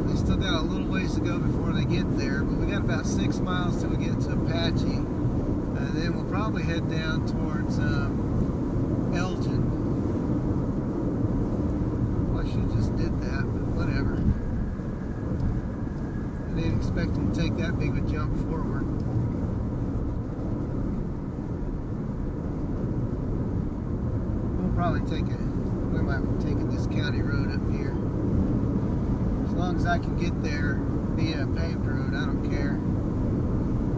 They still got a little ways to go before they get there, but we got about 6 miles till we get to Apache. And then we'll probably head down towards Elgin. Well, I should have just did that, but whatever. I didn't expect him to take that big of a jump forward. We might be taking this county road up here. As long as I can get there via a paved road, I don't care.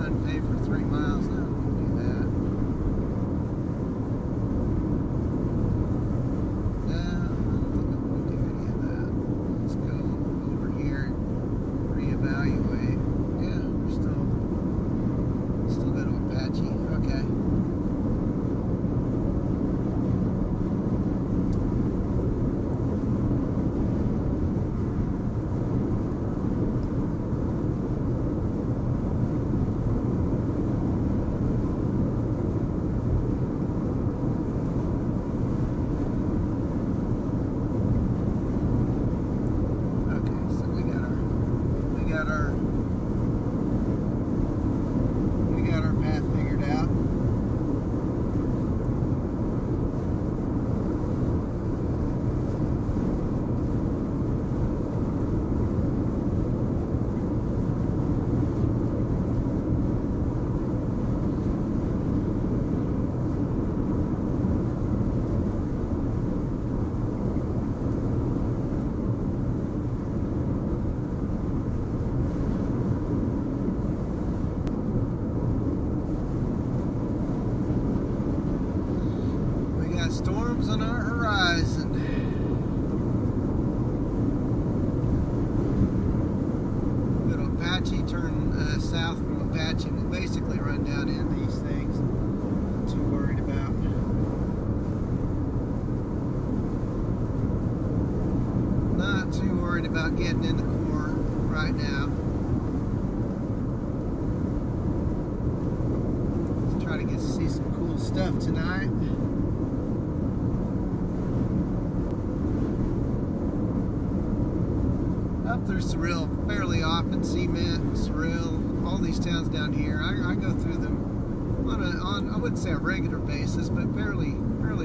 Unpaved for 3 miles, I don't want to do that. No, I don't think I'm going to do any of that. Let's go over here and reevaluate. Yeah, we're still go to Apache. Okay. Storms on our horizon. Go to Apache, turn south from Apache, and we'll basically run down into these things. Not too worried about. Not too worried about getting in the corner right now. Let's try to get to see some cool stuff tonight. Up through Surreal fairly often, Cement, Surreal, all these towns down here. I go through them on I wouldn't say a regular basis, but fairly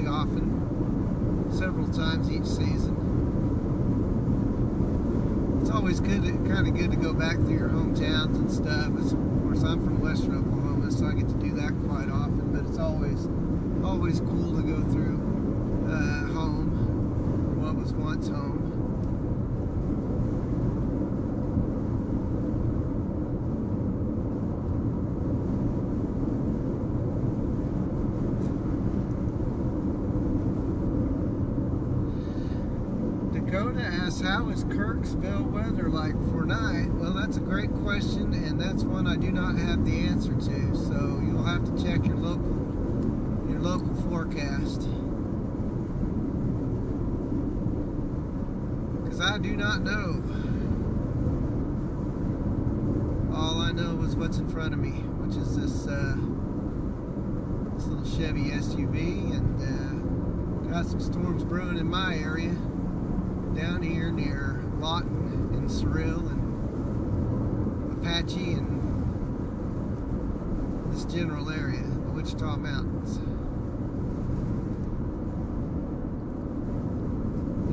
often, several times each season. It's always good, kind of good to go back through your hometowns and stuff. Of course, I'm from Western Oklahoma, so I get to do that quite often. But it's always cool to go through home, or what was once home. Dakota asks, how is Kirksville weather like for night? Well, that's a great question, and that's one I do not have the answer to. So you'll have to check your local forecast, because I do not know. All I know is what's in front of me, which is this little Chevy SUV, and got some storms brewing in my area. Down here near Lawton and Surreal and Apache and this general area, the Wichita Mountains.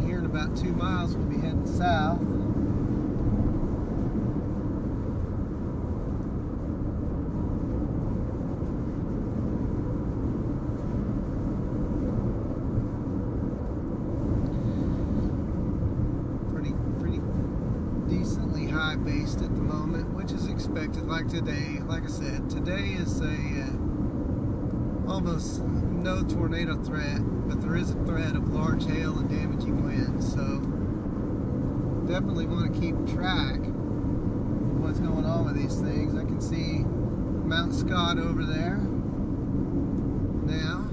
Here in about 2 miles we'll be heading south. Decently high based at the moment, which is expected. Like today, like I said, today is a almost no tornado threat, but there is a threat of large hail and damaging winds. So definitely want to keep track of what's going on with these things. I can see Mount Scott over there now.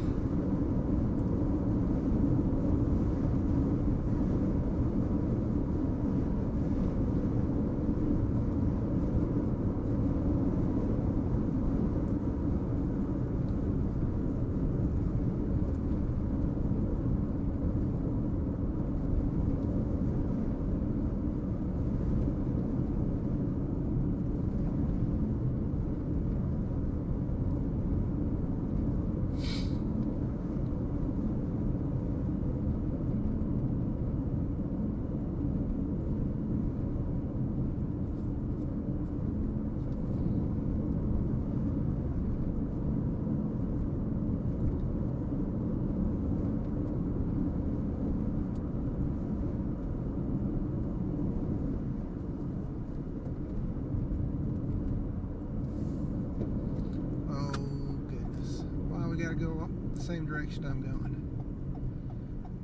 Go the same direction I'm going.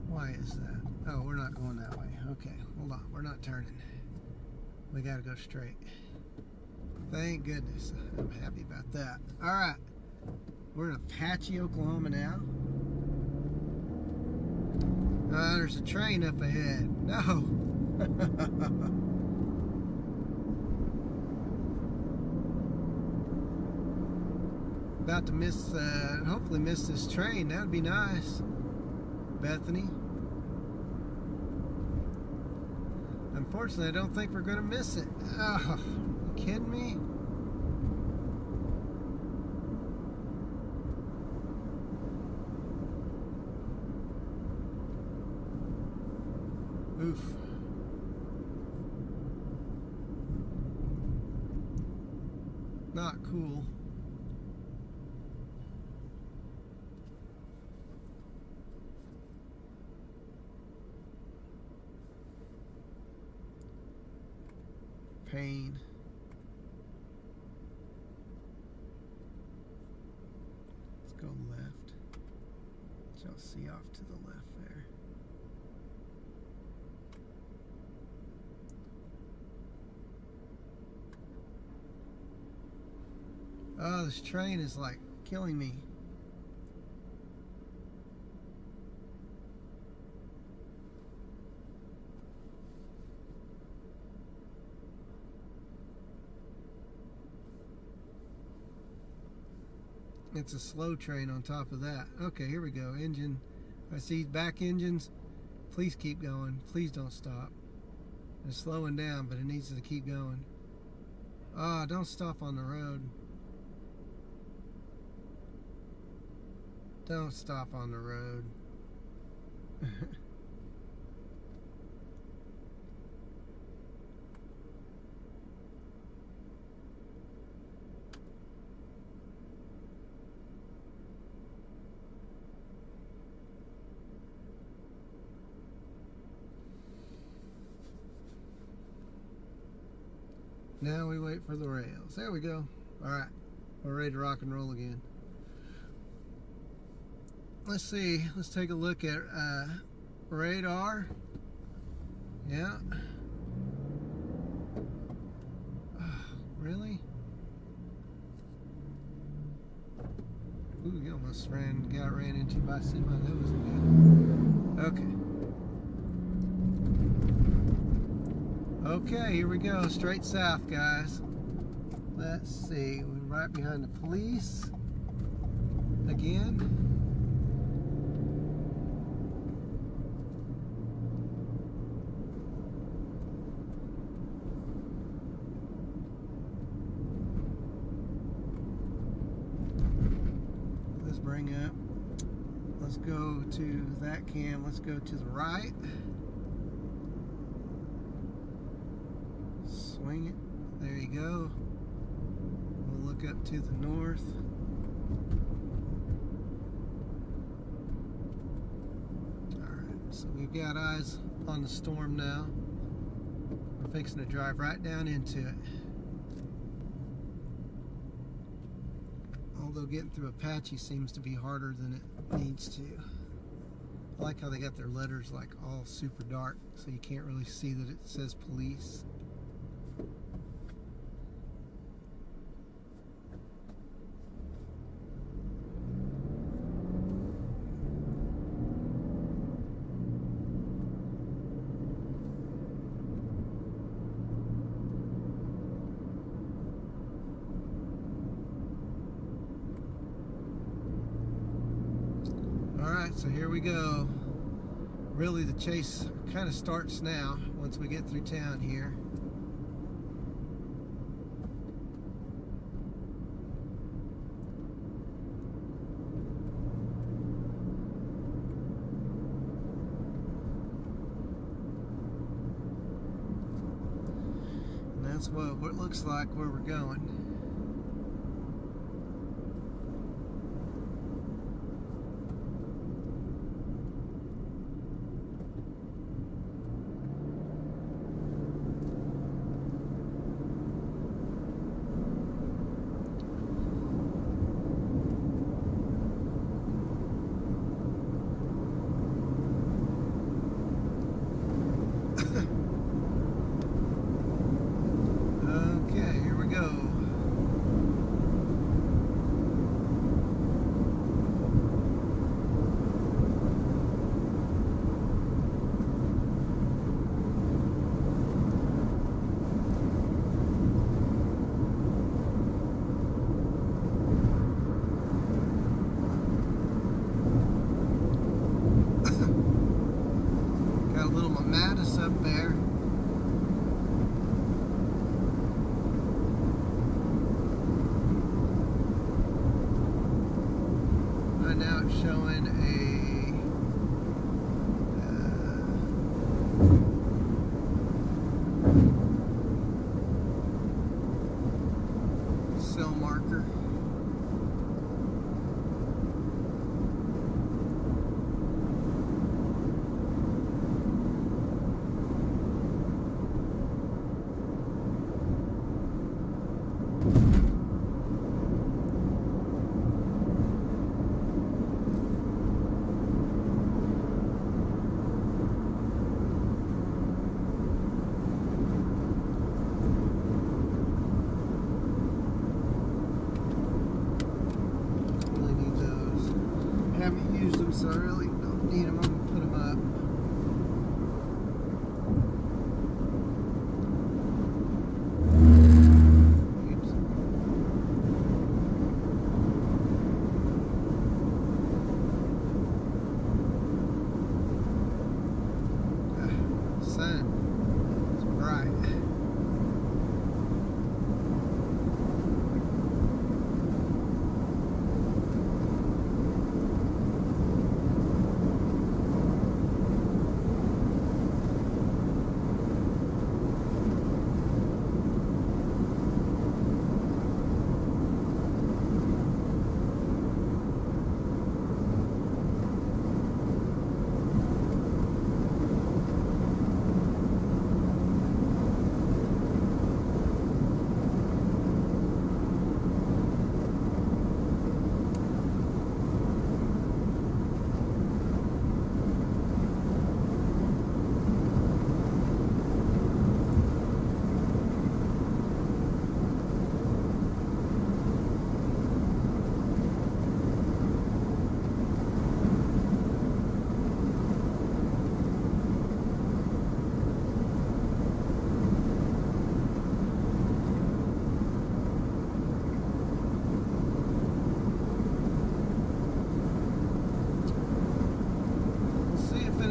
Why is that? Oh, we're not going that way. Okay, hold on. We're not turning. We gotta go straight. Thank goodness. I'm happy about that. Alright. We're in Apache, Oklahoma now. There's a train up ahead. No! About to miss, hopefully miss this train. That would be nice. Bethany. Unfortunately, I don't think we're going to miss it. Oh, you kidding me? Oof. Not cool. Pain. Let's go left. Y'all see off to the left there. Oh, this train is like killing me. It's a slow train on top of that. Okay, here we go. Engine. I see back engines. Please keep going. Please don't stop. It's slowing down, but it needs to keep going. Ah, don't stop on the road. Don't stop on the road. Now we wait for the rails. There we go. Alright, we're ready to rock and roll again. Let's see, let's take a look at radar. Yeah. Oh, really? Ooh, you almost got ran into by a semi. That wasn't good. Okay. Okay, here we go. Straight south, guys. Let's see. We're right behind the police. Again. Let's bring up. Let's go to that cam. Let's go to the right. Swing it. There you go. We'll look up to the north. Alright, so we've got eyes on the storm now. We're fixing to drive right down into it. Although getting through Apache seems to be harder than it needs to. I like how they got their letters like all super dark so you can't really see that it says police. Alright, so here we go. Really the chase kind of starts now once we get through town here. And that's what it looks like where we're going. Up there. Right now it's showing a cell marker. use them, so I really don't need them. I'm gonna put them up.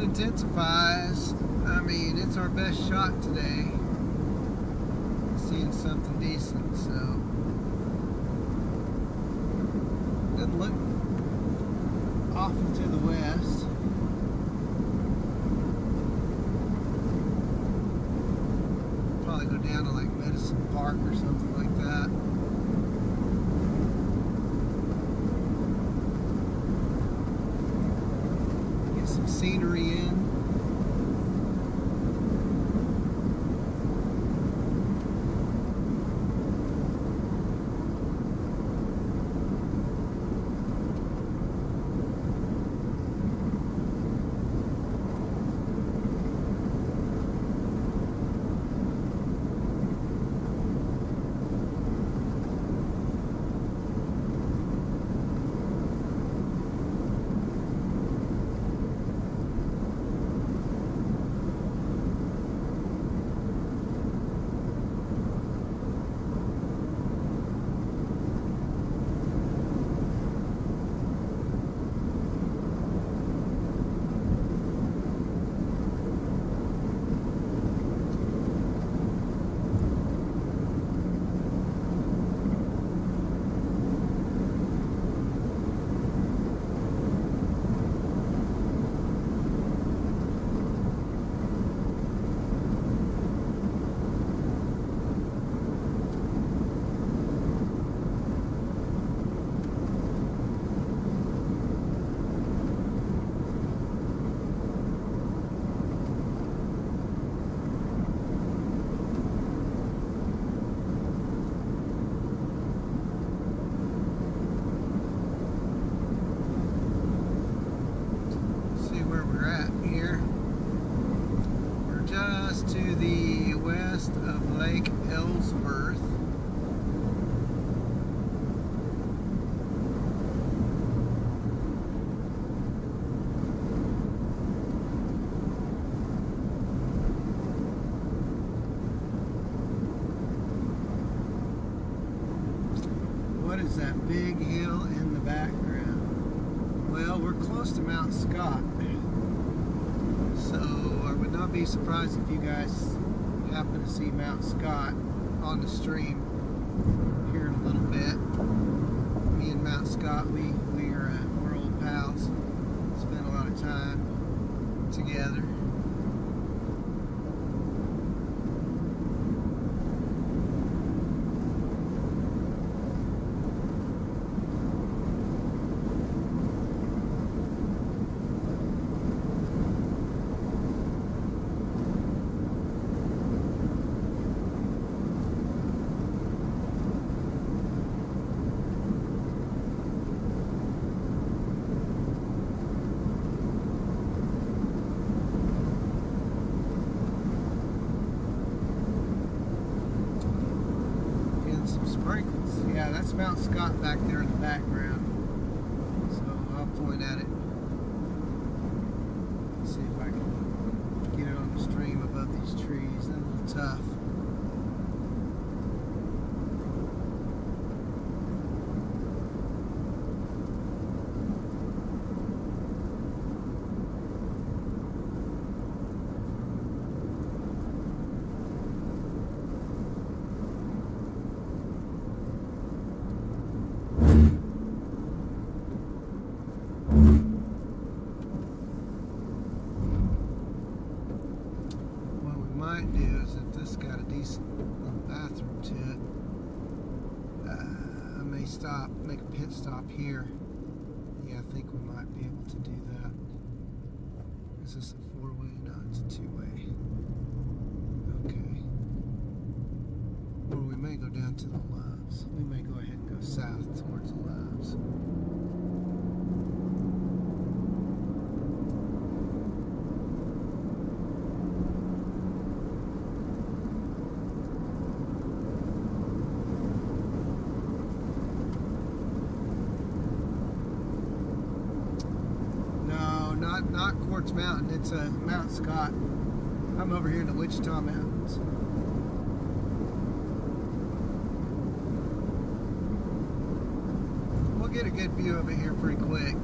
Intensifies. I mean, it's our best shot today. Seeing something decent, so doesn't look off into the west. Probably go down to like Medicine Park or something like that. Get some scenery in. To the west of Lake Ellsworth. What is that big hill in the background? Well, we're close to Mount Scott. So I would not be surprised if you guys happen to see Mount Scott on the stream here in a little bit. Me and Mount Scott, we're old pals. Spent a lot of time together. Yeah, that's Mount Scott back there in the background. So I'll point at it. a decent little bathroom to it. I may make a pit stop here. Yeah, I think we might be able to do that. Is this a four-way? No, it's a two-way. Okay. Or we may go down to the Loves. We may go ahead and go south towards the Loves. Not Quartz Mountain, it's Mount Scott. I'm over here in the Wichita Mountains. We'll get a good view of it here pretty quick.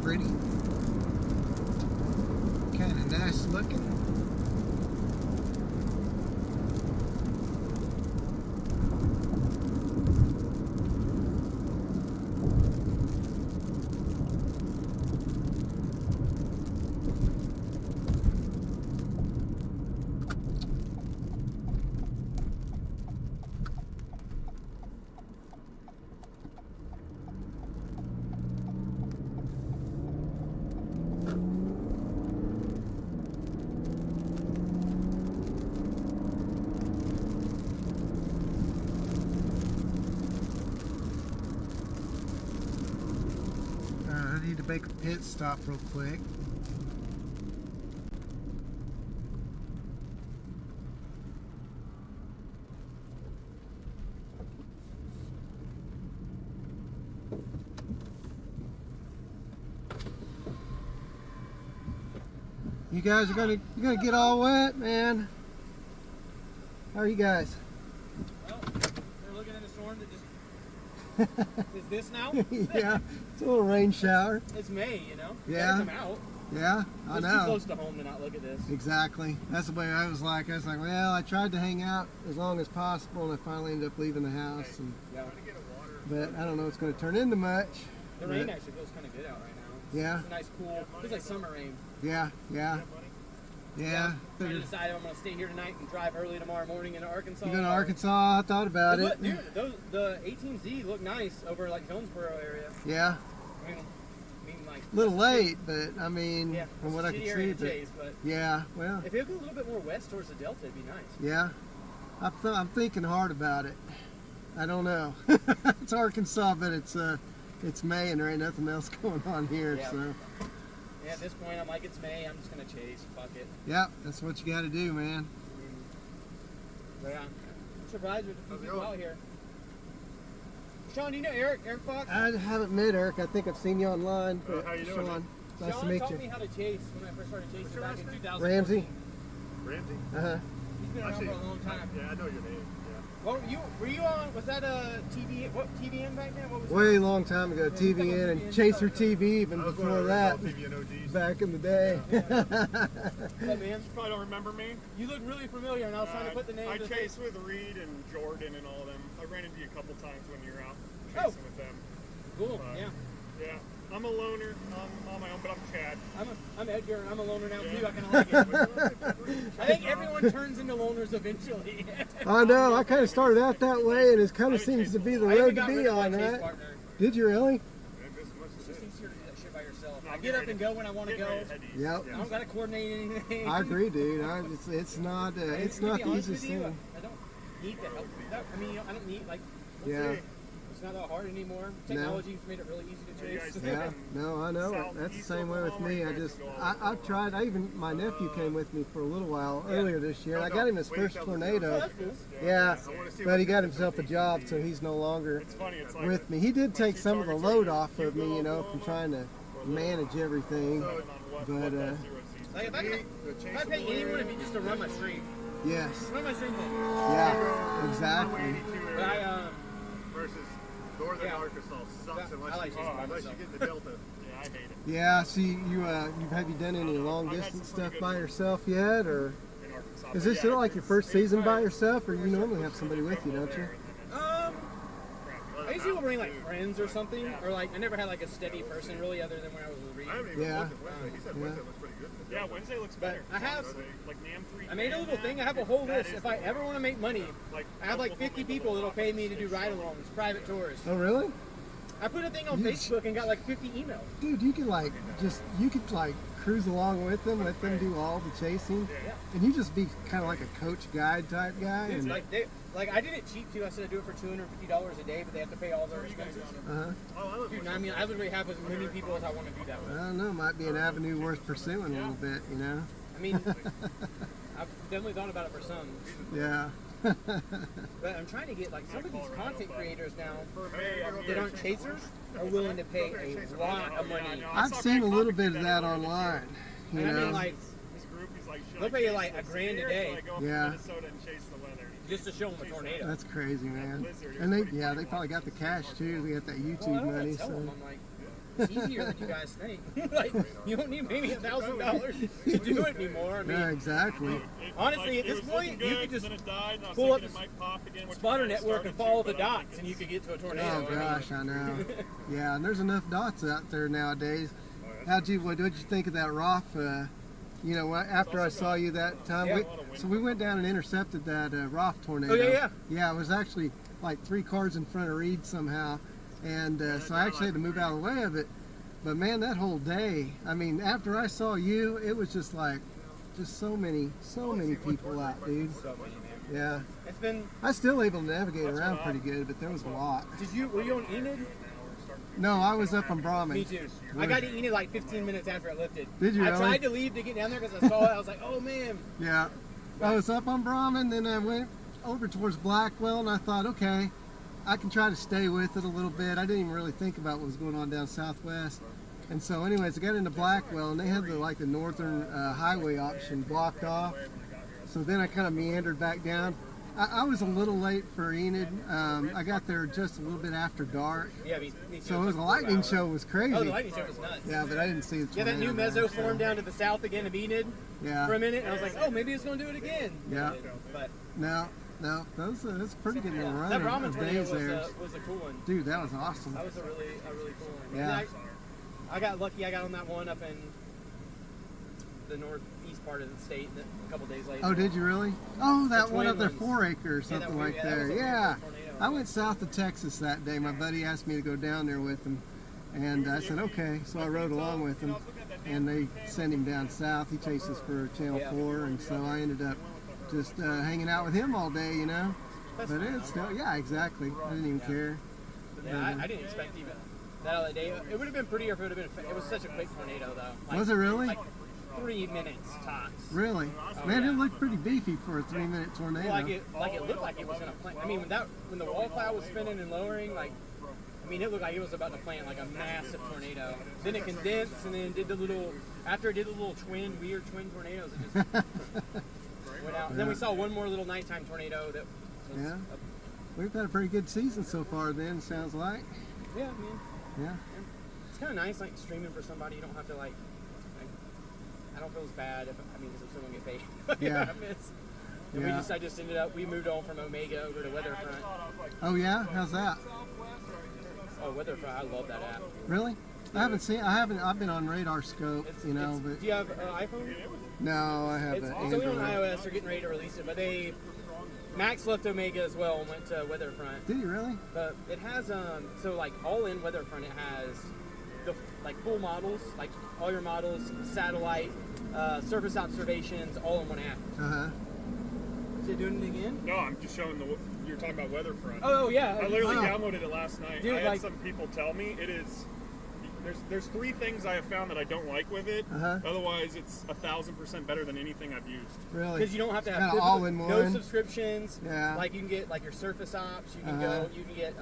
pretty. Kind of nice looking. I need to make a pit stop real quick. You guys are gonna get all wet, man. How are you guys? Well, we're looking at a storm that just is this now? Yeah, it's a little rain shower. It's May, you know. Yeah. Come out. Yeah, I It's know. too close to home to not look at this. Exactly. That's the way I was like, well, I tried to hang out as long as possible, and I finally ended up leaving the house. And, Yeah. but I don't know it's going to turn into much. The rain actually feels kind of good out right now. Yeah. It's a nice, cool. Feels like summer rain. Yeah. Trying to decide if I'm going to stay here tonight and drive early tomorrow morning into Arkansas. You going to Arkansas? I thought about it. Look, dude, the 18Z look nice over like Jonesboro area. Yeah. I mean like. A little late, but I mean, Yeah. from what I can see. But Yeah. Well. if it goes a little bit more west towards the Delta, it'd be nice. Yeah. I'm thinking hard about it. I don't know. It's Arkansas, but it's May and there ain't nothing else going on here. Yeah. So. Yeah, at this point, I'm like, it's May. I'm just gonna chase. Fuck it. Yeah, that's what you got to do, man. But yeah, I'm surprised there's a few people out here. Sean, do you know Eric Fox? I haven't met Eric. I think I've seen you online. But how you doing, Sean, nice Sean to meet taught you. me how to chase when I first started chasing back in 2014. Ramsey? Ramsey? Uh-huh. He's been around for a long time. Yeah, I know your name. What were you on? Was that a TV? What TVN back then? What was Way long time ago, TVN and Chaser TV even I was before one of that. the TV and OGs. Back in the day. What, man? You probably don't remember me. You look really familiar, and I was trying to put the name. I of the chased with Reed and Jordan and all of them. I ran into you a couple times when you were out Oh. chasing with them. Cool. But, Yeah. Yeah. I'm a loner. I'm on my own, but I'm Chad. I'm Edgar, and I'm a loner now Yeah. too. I kind of like it. I think everyone turns into loners eventually. I know. I kind of started out that way, and it kind of seems to be the I even road to got be rid of my on, chase right? partner. Did you really? It's just easier to do that shit by yourself. No, I I'm get up ready and to- go when I want to getting go. ready to head east. Yep. I don't gotta coordinate anything. I agree, dude. It's not To it's be not the honest easiest with you, thing. I don't need the help. I mean, I don't need like. Yeah. It's not that hard anymore. Technology's made it really easy to You chase. guys Yeah, no, I know it. That's the same way with me. I've tried. My nephew came with me for a little while earlier this year. I got him his first tornado. Yeah, but he got himself a job, so he's no longer It's funny. It's like with me. He did take some of the load off of me, you know, from trying to manage everything. But Like if I pay anyone of you just to run my stream, yes, run my stream home. yeah, exactly. But I versus northern Yeah. Arkansas sucks I unless like you chasing by unless you myself. get in the Delta. Yeah, I hate it. Yeah. See, have you done any long distance stuff by yourself yet, or In Arkansas. is But this yeah, like your first season by yourself, or you normally have somebody with you, don't you? I usually will bring like friends or something, or like I never had like a steady person really, other than when I was with Reed. I haven't even Yeah. looked at Wednesday. He said Yeah. Wednesday looks pretty good. Yeah, Wednesday looks But better. I have- like NAM 3. I made a little thing. I have a whole list. If I ever want to make money, I have like 50 people that'll pay me to do ride-alongs, private tours. Oh, really? I put a thing on Facebook and got like 50 emails. Dude, you could cruise along with them, let them do all the chasing, and you just be kind of like a coach guide type guy. It's And, like I did it cheap too. I said I do it for $250 a day, but they have to pay all their expenses. Dude, I mean, I literally have as many people as I want to do that I with. don't know, might be an avenue worth pursuing a little bit, you know? I mean, I've definitely thought about it for some, Yeah. but I'm trying to get like some of these content creators now that aren't chasers are willing to pay a lot of money. I've seen a little bit of that online, you And I mean, know? like, This group is like, should they'll I pay you chase like this $1,000 a deer, or day. should I go up to Yeah. Minnesota and chase the weather? just to show them a tornado. That's crazy, man. And they probably got the cash too. They got that Well, I YouTube don't want money, to tell them. so. I'm like, it's easier than you guys think. Like, you don't need maybe $1,000 to do it anymore. I mean, Yeah, exactly. honestly, at this point, you could just pull up the spotter network and follow the dots, and you could get to a tornado. Oh gosh, I know. Yeah, and there's enough dots out there nowadays. What did you think of that Roth? You know, after I saw you that time, Yeah. so we went down and intercepted that Roth tornado. Oh, yeah. Yeah, it was actually like 3 cars in front of Reed somehow, and so I actually had to move out of the way of it. But man, that whole day, I mean, after I saw you, it was just like, just so many people out, dude. Yeah. It's been. I was still able to navigate around pretty good, but there was a lot. Were you on Enid? No, I was up on Brahmin. Me too. I got to Enid like 15 minutes after it lifted. Did you I really? tried to leave to get down there because I saw it. I was like, oh man. Yeah. I was up on Brahmin, then I went over towards Blackwell, and I thought, okay, I can try to stay with it a little bit. I didn't even really think about what was going on down southwest. And so anyways, I got into Blackwell, and they had the northern highway option blocked off. So then I kind of meandered back down. I was a little late for Enid. I got there just a little bit after dark. Yeah, me too. So it was a lightning show. Was crazy. Oh, the lightning show was nuts. Yeah, but I didn't see it. Yeah, that new mezzo formed down to the south again of Enid for a minute, and I was like, oh, maybe it's going to do it again. Yeah. But No, that's pretty good little run. that Brahmin of tornado days there. was a cool one. Dude, that was awesome. That was a really cool one. Yeah. And I got lucky. I got on that one up in the northeast part of the state a couple days later. Oh, did you really? Oh, that The one up there, twin 4 acre or something like that there. was a Yeah. tornado. I went south to Texas that day. My buddy asked me to go down there with him, and I said okay. So I rode along with him, and they sent him down south. He chases for Channel 4, and so I ended up just hanging out with him all day, you know. But it's still, yeah, exactly. I didn't even care. Yeah, I didn't expect even that other day. It would have been prettier if it would have been. It was such a quick tornado, though. Like, Was it really? Like 3 minutes tops. Really? Oh, Man, yeah. it looked pretty beefy for a 3-minute tornado. Like it looked like it was gonna plant. I mean, when the wall cloud was spinning and lowering, like, I mean, it looked like it was about to plant like a massive tornado. Then it condensed, and then did the little. After it did the little weird twin tornadoes, it just went out. And then we saw one more little nighttime tornado that. Was Yeah. We've had a pretty good season so far. Then sounds like. Yeah, I mean. Yeah. It's kind of nice, like streaming for somebody. You don't have to like I don't feel as bad if someone get paid. Yeah. And Yeah. I just ended up. We moved on from Omega over to Weatherfront. Oh yeah, how's that? Oh, Weatherfront! I love that app. Really? I've been on Radar Scope, you know, but Do you have iPhone? no, I have an So we on Android. iOS. They're getting ready to release it, but Max left Omega as well and went to Weatherfront. Did you really? But it has so like all in Weatherfront, it has the like full models, like all your models, satellite, surface observations, all in one app. Uh-huh. Is it doing it again? No, I'm just showing you're talking about Weatherfront. Oh yeah. I literally downloaded it last night. Dude, I had like- some people tell me it is. There's 3 things I have found that I don't like with it. Uh-huh. Otherwise, it's 1,000% better than anything I've used. Really? Because you don't have to have Kinda all in no one. subscriptions. Yeah. Like you can get like your surface ops. You can Uh-huh. you can get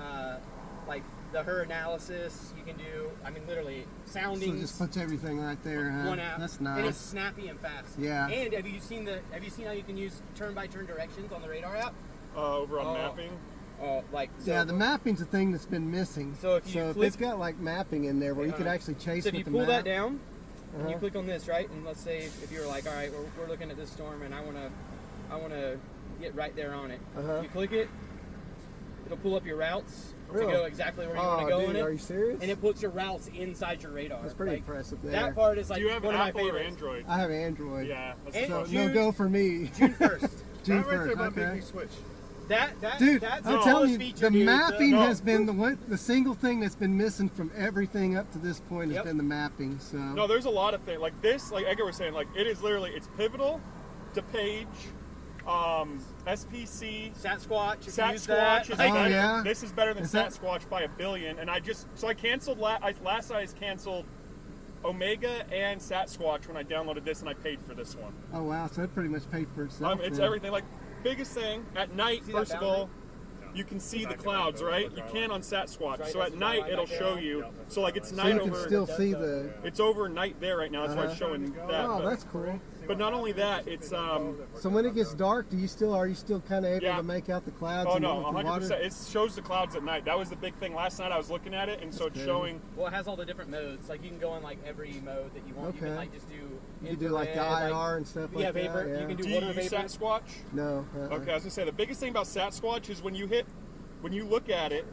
like the her analysis. You can do. I mean, literally So soundings. it just puts everything right there, huh? One app. That's And it's nice. snappy and fast. Yeah. And have you seen how you can use turn-by-turn directions on the Radar app? Over on Oh. mapping. Yeah, the mapping's a thing that's been missing. So if you it's got like mapping in there where you could Uh-huh. actually chase So if with you the pull map. that down, and you Uh-huh. click on this, right? And let's say if you're like, all right, we're looking at this storm, and I wanna get right there on it. Uh-huh. You click it, it'll pull up your routes Really? to go exactly where you want Oh, to go dude, in it. are you serious? And it puts your routes inside your radar. That's pretty Like, impressive there. That part is like Do you have one of my Apple or favorites. Android? I have Android. Yeah. That's And- So June- no go for me. June 1st. June That right there 1st, might make okay. me switch. Dude, that's I'm the telling you, coolest feature, the dude. mapping No. has been the single thing that's been missing from everything up to this point has Yep. been the mapping. So No, there's a lot of things like this. Like Edgar was saying, like it is literally it's pivotal to page, SPC. Sasquatch. If you Sat use that, Squatch is like, Oh, better. yeah? This is better than Is Sat that- Squatch by 1 billion. And I canceled last I canceled Omega and Sat Squatch when I downloaded this and I paid for this one. oh wow, so that pretty much paid for itself. It's then. everything. Like biggest thing at night. See that First of boundary? all, you can see the clouds, right? You can on Sat Squatch. Right, So that's at the night line it'll right show there. you. So like it's So night you can over. still see the. It's over night there right now. That's why it's Uh-huh. showing that. Oh, but, that's cool. but not only that, it's So when it gets dark, are you still kind of able Yeah. to make out the clouds? Oh and no, with the 100%. water? It shows the clouds at night. That was the big thing. Last night I was looking at it, and so it's That's showing. Well, it has all the different modes. Like you can go in like every mode that you want. You Okay. can like just do. You can do like the infrared, IR and stuff yeah, like vapor. that. Yeah. You can do Do you water use vapor. Sat Squatch? No. Okay, I was gonna say the biggest thing about Sat Squatch is when you look at it,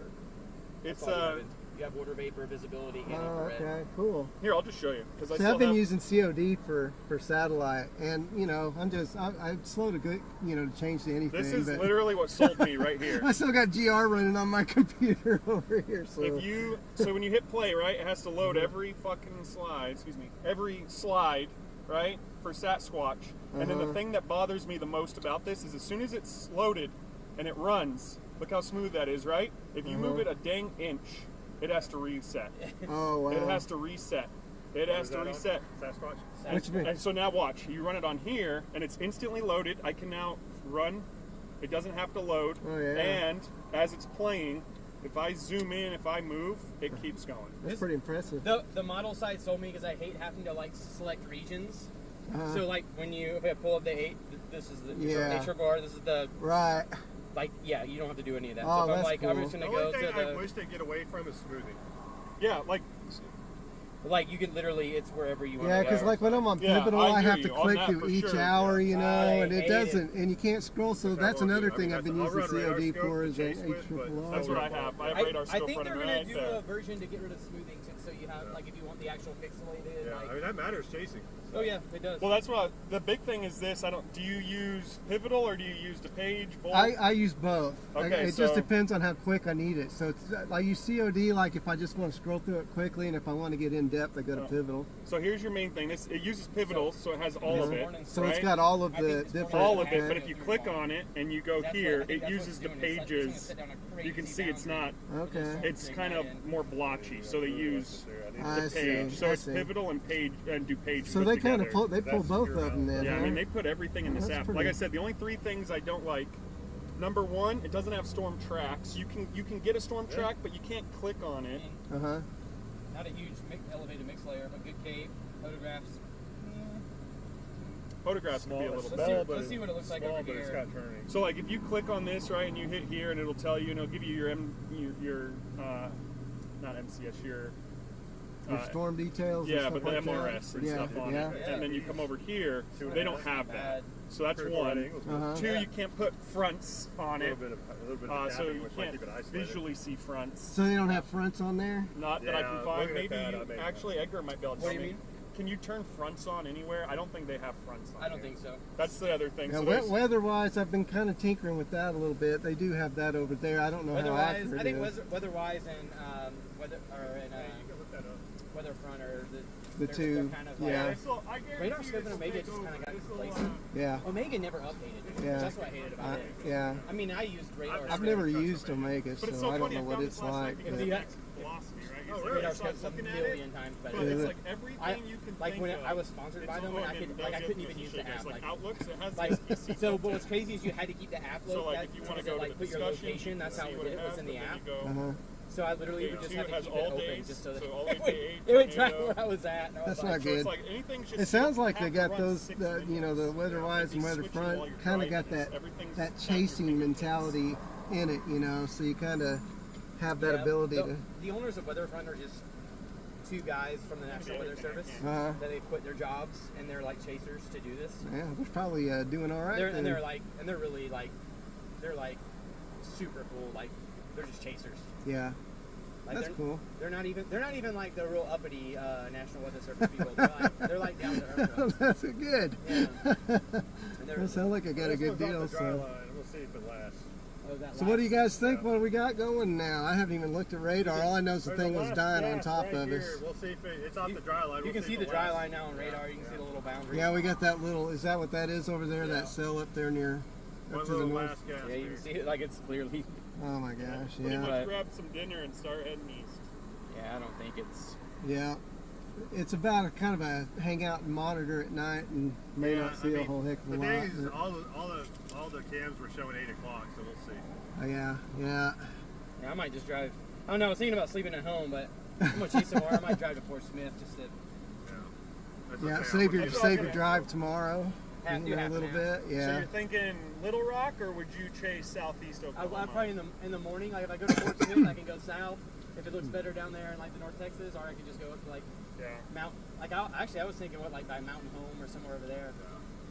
it's That's all you have water vapor, visibility, and Oh, infrared. okay, cool. Here I'll just show you because I See, still I've been have. using COD for satellite, and I'm slow to go, to change to anything. This is but literally what sold me right here. I still got GR running on my computer over here. So So when you hit play, right, it has to load every fucking slide. Every slide, right, for Sat Squatch. And then the Uh-huh. thing that bothers me the most about this is as soon as it's loaded and it runs, look how smooth that is, right? If you move it a dang inch, it has to reset. Oh wow. It has to reset. It has to reset. Sasquatch? What you mean? And so now watch. You run it on here, and it's instantly loaded. I can now run. It doesn't have to load. Oh, yeah. And as it's playing, if I zoom in, if I move, it keeps going. That's pretty impressive. The model site sold me because I hate having to like select regions. Uh-huh. So like when if I pull up the 8, this is the Yeah. nature bar. This is the Right. like you don't have to do any of that. Oh, so if I'm that's like I'm cool. just The gonna only go thing to I the wish they get away from is smoothing. Yeah, like you can literally it's wherever you want Yeah, to because go. like when I'm on Yeah, Pivotal, I I hear have to you on click that through for each sure, hour, yeah. you know, I and it hate doesn't, and you can't scroll. So Which I that's will another do. I thing mean, I've been I'll using run radar COD scope for to is chase a with, but triple that's what I have. I have radar I scope think they're running gonna right do there. a version to get rid of smoothing so you have like if you want the actual pixelated. Yeah, like, I mean, that matters chasing. oh yeah, it does. Well, that's what the big thing is. This do you use Pivotal or do you use DePage? Both? I use both. Okay, it so- just depends on how quick I need it. So it's, I use COD like if I just want to scroll through it quickly, and if I want to get in depth, I go to Pivotal. So here's your main thing. It uses Pivotal, so it has all of it. So right? it's got all of I the think this different. morning- all of it, Yeah. but if you click on it and you go That's what- here, I think it that's what uses it's the doing. It's like- it's gonna pages. sit down a You can crazy see it's not. Okay. It's kind of more blotchy, so they use I the see. page. So I it's see. Pivotal and page and DuPage. So put they kind of together. pull. They pull That's both your of them then. Yeah, I huh? mean they put everything in this That's app. pretty- Like I said, the only 3 things I don't like. Number 1, it doesn't have storm tracks. You can get a storm track, but you can't click on it. Uh-huh. Not a huge elevated mix layer, but good cape, photographs. Photographs can be a little Let's better. let's see what it looks like small, over but it's here. got turning. So like if you click on this right and you hit here and it'll tell you and it'll give you your not MCS your Storm details. and yeah, stuff but the like that? MRS and yeah. stuff on yeah. it, and then you come over here, they don't have that. So that's Critical one. right angles. Uh-huh. 2, you can't put fronts on A it, little bit of so tapping, you which might can't keep it isolated. visually see fronts. So they don't have fronts on there. Not that I Yeah, can find. looking at Maybe that, you, I may- actually Edgar might be able to What tell do you me. mean? Can you turn fronts on anywhere? I don't think they have fronts on. I don't here. think so. That's the other thing. Yeah, So there's- weather-wise, I've been kind of tinkering with that a little bit. They do have that over there. I don't know how Weather-wise, accurate I think it is. weather-wise and Weatherfront are The they're two, kind of yeah. like, So I guarantee Radar you Scope and it'll Omega take just kind of got over. complacent. Yeah. Omega never updated. Yeah. That's what I hated about it. Yeah. I mean, I used Radar I've Scope. never used Omega, But it's so so I don't funny. know I what found it's this last night like. because but- of the velocity, right? You Oh, see really? it, Radar so I was Scope's a looking at it, million times better. but Is it's it? like everything I, you can like think when of. I was sponsored by It's them, all and I in could like I those couldn't even use the infrastructures, app. like Like, Outlooks, it has like the SPC so, but filter. what's crazy is you had to keep the app So load. like that, if you want to so, go like to put the your discussion, location. That's how see it what did. It was has, in and the then app. you go. Uh-huh. So I literally Day would just 2 have to has keep all it open days, just so that so all the way day 8 it would track tornado. where I was at. And I was That's like, not So good. it's like anything's just It sounds like have they to got run those, 6 you know, the minutes. weather-wise and Be switching while weatherfront you're kind of driving. got that Everything's that at your chasing fingertips. mentality in it, you know. So you kind of have that yeah, ability the, to. The owners of Weatherfront are just 2 guys from the National Weather Service Uh-huh. that they quit their jobs and they're like chasers to do this. Yeah, they're probably doing all right. They're, then. and they're like, and they're really like, they're like super cool. Like they're just chasers. Yeah, Like that's they're, cool. They're not even like the real uppity National Weather Service people. They're like down to earth. That's good. Yeah. And they're, That sounds like I got a This good one's off deal. the dry So. line. We'll see if it lasts. So what do you guys think? What do we got going now? I haven't even looked at radar. All I know is the There's thing a was last dying on gas top right of us. here. We'll see if it's off the dry line. You We'll can see if the it dry lasts. line now on radar. You can see the little boundary. Yeah, we got that little. Is that what that is over there? Yeah. That cell up there near, One up to the little north. last gas. Yeah, you can see it like it's clearly. Oh my gosh, Pretty yeah, much But- grab some dinner and start heading east. Yeah, I don't think it's. yeah. It's about a kind of a hang out and monitor at night, and may Yeah, not see I a mean, whole heck of a the lot. thing is, but- all the cams were showing 8 o'clock, so we'll see. yeah, yeah. Yeah, I might just drive. I don't know. I was thinking about sleeping at home, but I'm gonna chase some more. I might drive to Fort Smith just to. Yeah. That's what Yeah, I'm saying. save your That's what save I'm your gonna drive tomorrow. Half- do You know, a half little an bit, hour. So yeah. you're thinking Little Rock, or would you chase southeast Oklahoma? I'm probably in the morning. Like if I go to Fort Smith, I can go south. If it looks better down there in like the North Texas, or I can just go up to like Yeah. Mount. Like I was thinking what like by Mountain Home or somewhere over there.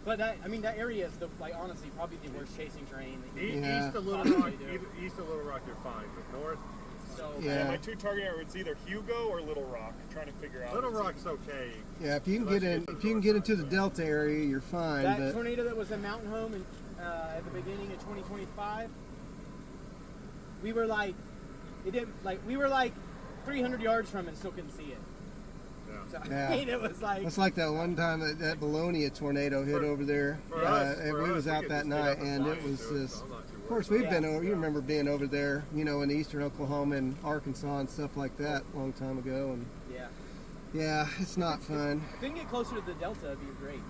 But that that area is like honestly probably the worst chasing terrain. That you Yeah. East of Little Possibly Rock, do. east of Little Rock, you're fine, but north, so Yeah. Yeah, my 2 target areas, it's either Hugo or Little Rock. Trying to figure out. Little Rock's okay. Yeah, if you can get in, if you can get into the Delta area, you're fine. that But tornado that was in Mountain Home in, at the beginning of 2025, we were like, we were like 300 yards from it and still couldn't see it. Yeah. So Yeah. I mean, it was like. it's like that one time that Bologna tornado hit over there. For us, and for we us, was we out could that just stay night, up and it flying was to just so I'm not too Of course, we've been over. You remember being over there, you know, in eastern Oklahoma and Arkansas and stuff like that a long time ago. And yeah, it's not fun. If we can get closer to the Delta, it'd be great.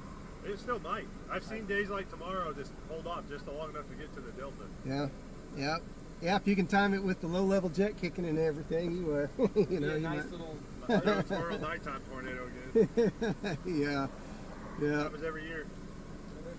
It still might. I've seen days like tomorrow just hold off just long enough to get to the Delta. Yeah. If you can time it with the low-level jet kicking and everything, you you know, Yeah, you nice might. little. Tomorrow nighttime tornado again. Yeah. Happens every year.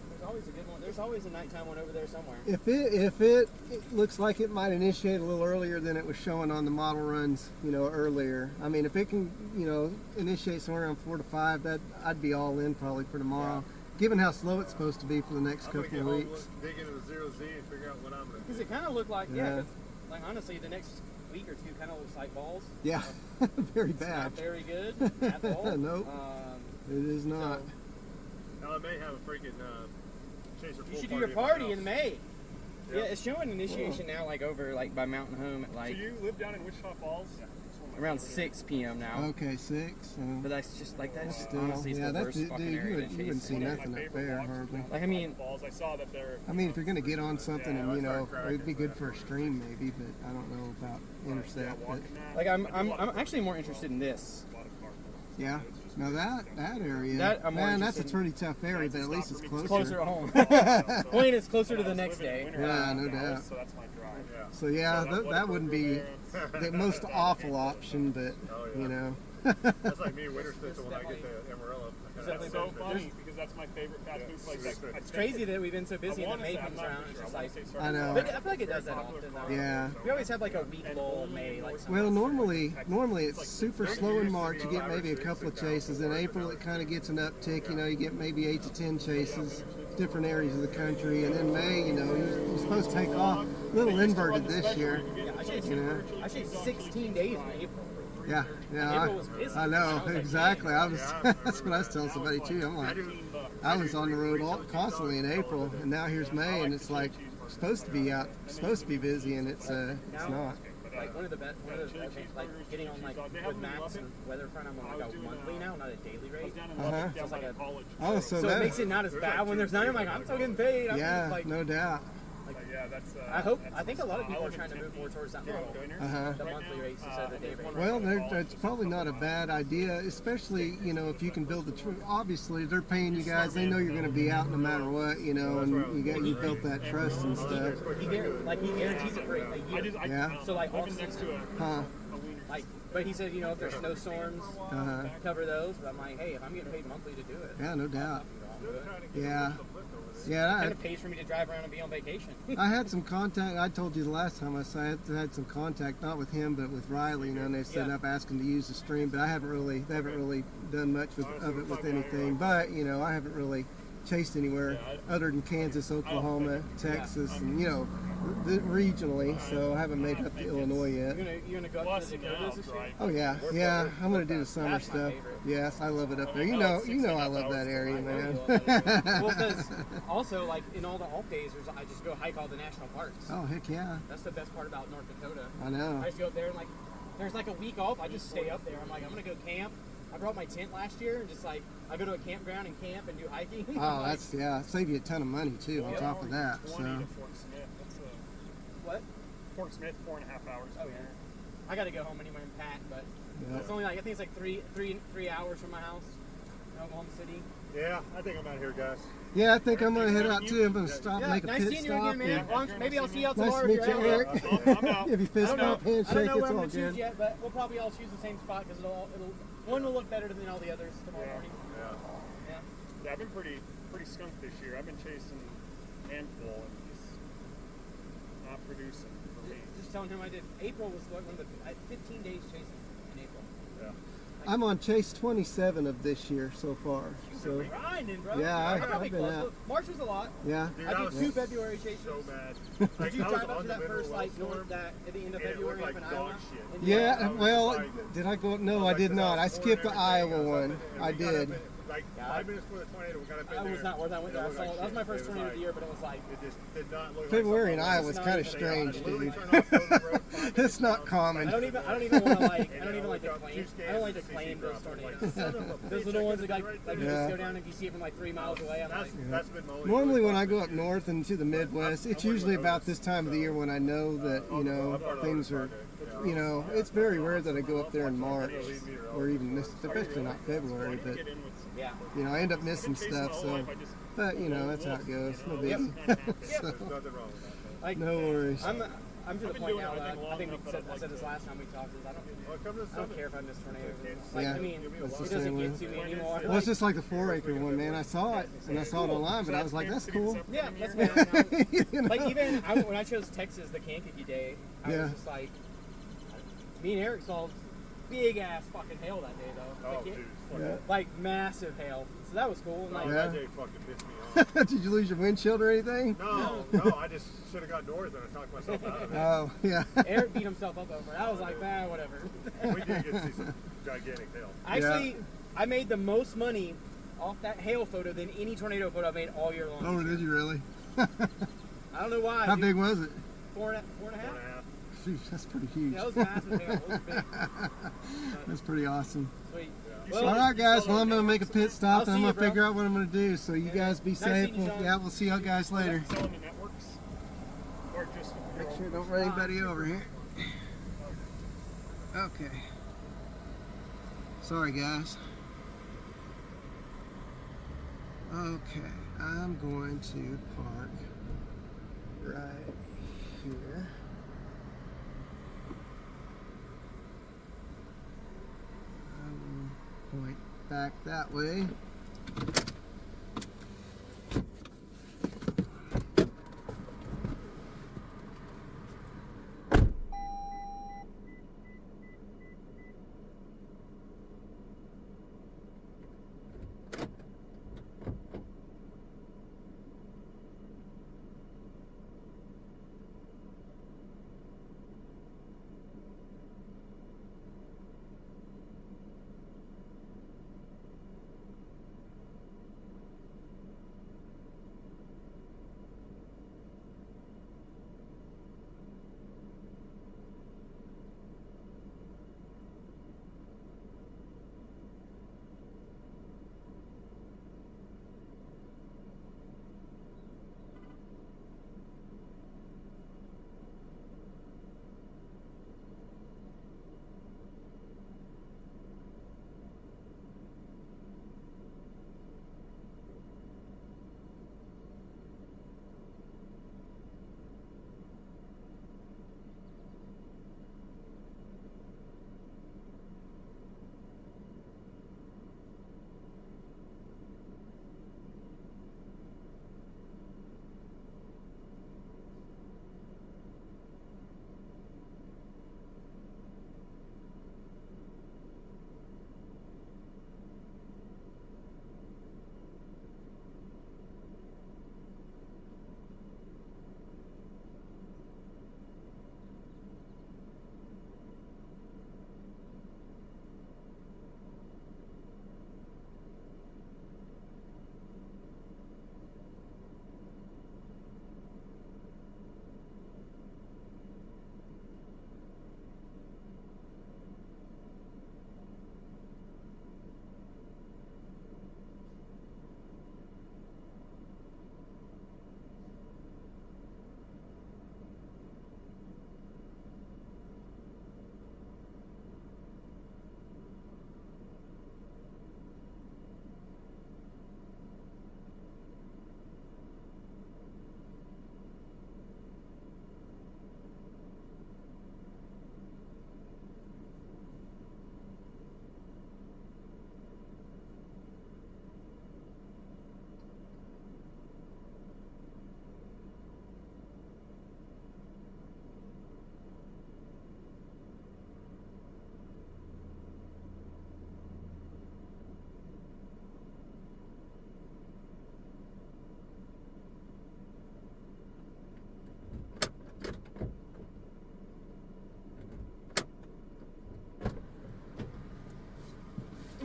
There's always a good one. There's always a nighttime one over there somewhere. If it looks like it might initiate a little earlier than it was showing on the model runs, you know, earlier. I mean, if it can, you know, initiate somewhere around 4 to 5, that I'd be all in probably for tomorrow. Given how slow it's supposed to be for the next I'm gonna couple get of home, weeks. dig into the 0Z and figure out what I'm gonna Because do. it kind of looked like, Yeah. 'cause, like honestly, the next week or two kind of looks like balls. Yeah, very It's bad. not very good at all. Nope. It is not. Now I may have a freaking chaser You pool should do your at my party house. in May. Yeah. Yeah, it's showing initiation now, like over like by Mountain Home at So like you live down in Wichita Falls? around 6 p.m. now. Okay, 6. But that's just like that's Still, honestly yeah, the that's worst dude. fucking You area to chase. wouldn't see One of my nothing up favorite there walks is hardly. down Like, I mean- Falls. I saw that there. I mean, if you're gonna get on something Yeah, and you I know, start it'd be cracking good for a stream maybe, but I don't know about Intercept. But Like I'm actually more interested in this. yeah, now that area, That I'm more man, that's a interested pretty tough area, but at least it's closer. Closer at home. Well, and it's closer to the next day. Yeah, no doubt. So that's my drive. Yeah. So yeah, that wouldn't be the most awful option, but Oh, yeah. you know. That's like me winter special when I get to Amarillo. That's so funny because that's my favorite fast food place. It's crazy that we've been so busy and then May comes around. It's just like, I know. but I feel like it does that often. Though. Yeah. We always have like a week lull in May, like. Well, normally it's super slow in March. You get maybe a couple of chases. In April, it kind of gets an uptick. You know, you get maybe 8 to 10 chases, different areas of the country. And then May, you know, you're supposed to take off. A little inverted this year. Yeah, You know. I chased 16 days in April. Yeah, April was busy. I know I was like, exactly. That's what I was telling somebody too. I'm like, I was on the road constantly in April, and now here's May, and it's like supposed to be out, supposed to be busy, and it's not. Like one of the best, like getting on like with maps and weather front. I'm on like a monthly now, not a daily rate. Uh-huh. So it's like a, Oh, so so it that, makes it not as bad when there's none. I'm like, I'm still getting paid. I'm yeah, like, no doubt. I think a lot of people are trying to move more towards that model. Uh-huh. The monthly rates instead of the day rate. Well, it's probably not a bad idea, especially, you know, if you can build the trust. Obviously, they're paying you guys. They know you're going to be out no matter what, you know, and you built that trust and stuff. He guarantees it for a year. Yeah. So like all Huh. like, but he said, you know, if there's snowstorms, Uh-huh. cover those. But I'm like, hey, if I'm getting paid monthly to do it, Yeah, no doubt. I'll do it. Yeah. It Yeah, kind of pays for me to drive around and be on vacation. I had some contact. I told you the last time I had some contact, not with him, but with Riley. You know, and they set up asking to use the stream, but they haven't really done much of it with anything. But you know, I haven't really chased anywhere other than Kansas, Oklahoma, Texas, and you know, regionally. So I haven't made it up to Illinois yet. You're gonna go up to the Dakotas this year? Oh yeah, I'm gonna do the summer That's my stuff. favorite. Yes, I love it up there. You know, I love that area, man. Well, because also like in all the off days, I just go hike all the national parks. Oh heck yeah, That's the best part about North Dakota. I know. I just go up there and like, there's like a week off. I just stay up there. I'm like, I'm gonna go camp. I brought my tent last year and just like I go to a campground and camp and do hiking. Oh, that's save you a ton of money too. On top of that, so. What? Fort Smith, 4.5 hours. Oh yeah. I gotta go home anyway and pack, but Yeah. it's only like I think it's like three hours from my house in Oklahoma City. Yeah, I think I'm out here, guys. Yeah, I think I'm gonna head out too. I'm gonna stop, Yeah, make a nice pit seeing you stop. again, man. and- Well, maybe I'll see you out Nice tomorrow. to if meet you, you're out. Eric. I'm out. If you fist bump, I don't handshake, know it's where I'm all gonna choose good. yet, but we'll probably all choose the same spot because one will look better than all the others tomorrow morning. Yeah, I've been pretty skunked this year. I've been chasing handful and just not producing for me. Just telling him I did. April was one of the I had 15 days chasing in April. Yeah. I'm on chase 27 of this year so far. So Grinding, bro. Yeah, I I've got me been close. out. March was a lot. yeah. Dude, I I did was 2 February chases. so bad. Did you I was drive up on to the that middle first of like Storm, north that at the end of and it February looked up in like Iowa? dog shit. And Yeah, I was well, just like- did I go? No, I did not. I skipped the Iowa one. I did. I like Yeah, 5 minutes before the tornado, we got up in That there. was not worth. I went there. I It saw, looked like that was my shit. first It was tornado of like- the year, but it was like. It just did not look February like in something Iowa is It's kind of not- strange, I literally dude. turned off the road 5 minutes It's not down. common. I don't even want to like. I don't even like to claim. I don't like to claim those tornadoes. Those little ones that like you Yeah. just go down and you see it from like 3 miles away. I'm like, That's been Molly. Normally when I go up north into the Midwest, it's usually about this time of the year when I know that, you know, things are, you know, it's very rare that I go up there in March or even this, especially not February, but, yeah. you know, I end up missing stuff, so, but, you know, that's how it goes. No biggie. There's So, nothing wrong with that. Like, no worries. I'm to the point now that I think I said this last time we talked. Is I don't care if I miss tornadoes. Like, Yeah, I mean, that's the it same doesn't way. get to me anymore. Well, it's just like the 4-acre one, man. I saw it, and I saw it online, but I was like, that's cool. Yeah, that's what You know? like even when I chose Texas, the Kankakee day, I Yeah. was just like, me and Eric saw big ass fucking hail that day though. Oh, Like, dude. Yeah. like massive hail, so that was cool. And, like, Oh, Yeah. that day fucking pissed me off. Did you lose your windshield or anything? No, I just should have got north and I talked myself out of it. Oh, yeah. Eric beat himself up over it. I was like, whatever. We did get to see some gigantic hail. Actually, I made the most money off that hail photo than any tornado photo I've made all year long. Oh, did you really? I don't know why. How dude. big was it? Four and a half? 4.5. Shoot, that's pretty huge. Yeah, it was massive hail. It was big. That's pretty awesome. Sweet. All right, guys. Well, I'm going to make a pit stop, and I'm see going you, to bro. figure out what I'm going to do. So you guys be Nice safe. meeting you, Sean. Yeah, we'll see you guys later. Selling the networks? Or just Make sure don't run anybody over here. Okay. Sorry, guys. Okay, I'm going to park right here. I will point back that way.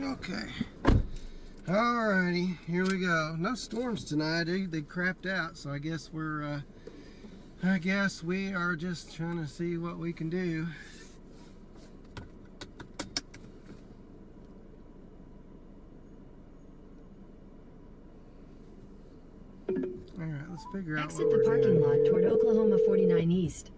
Okay. Alrighty, here we go. No storms tonight. They crapped out, so I guess we are just trying to see what we can do. Alright, let's figure out Exit what the we're parking doing. lot toward Oklahoma 49 East.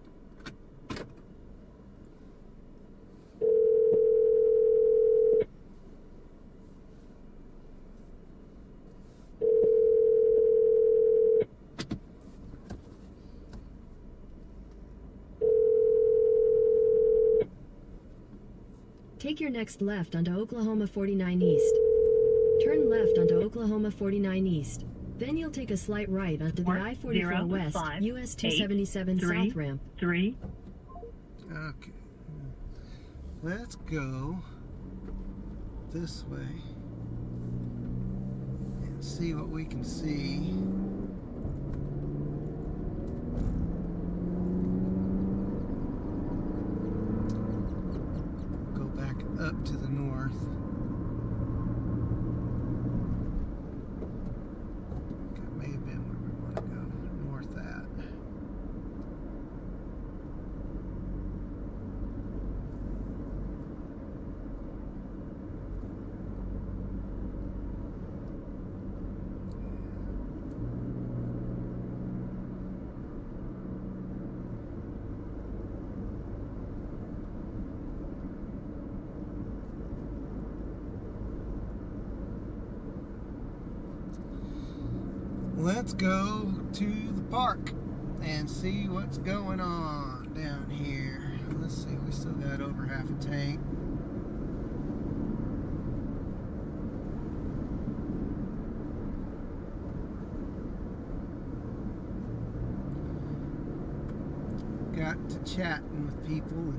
Take your next left onto Oklahoma 49 East. Turn left onto Oklahoma 49 East. Then you'll take a slight right onto the I-44 West, US 277 South ramp. Okay. Let's go this way and see what we can see. Go back up to the north. That may have been where we want to go, north at. Let's go to the park and see what's going on down here. Let's see, we still got over half a tank. Got to chatting with people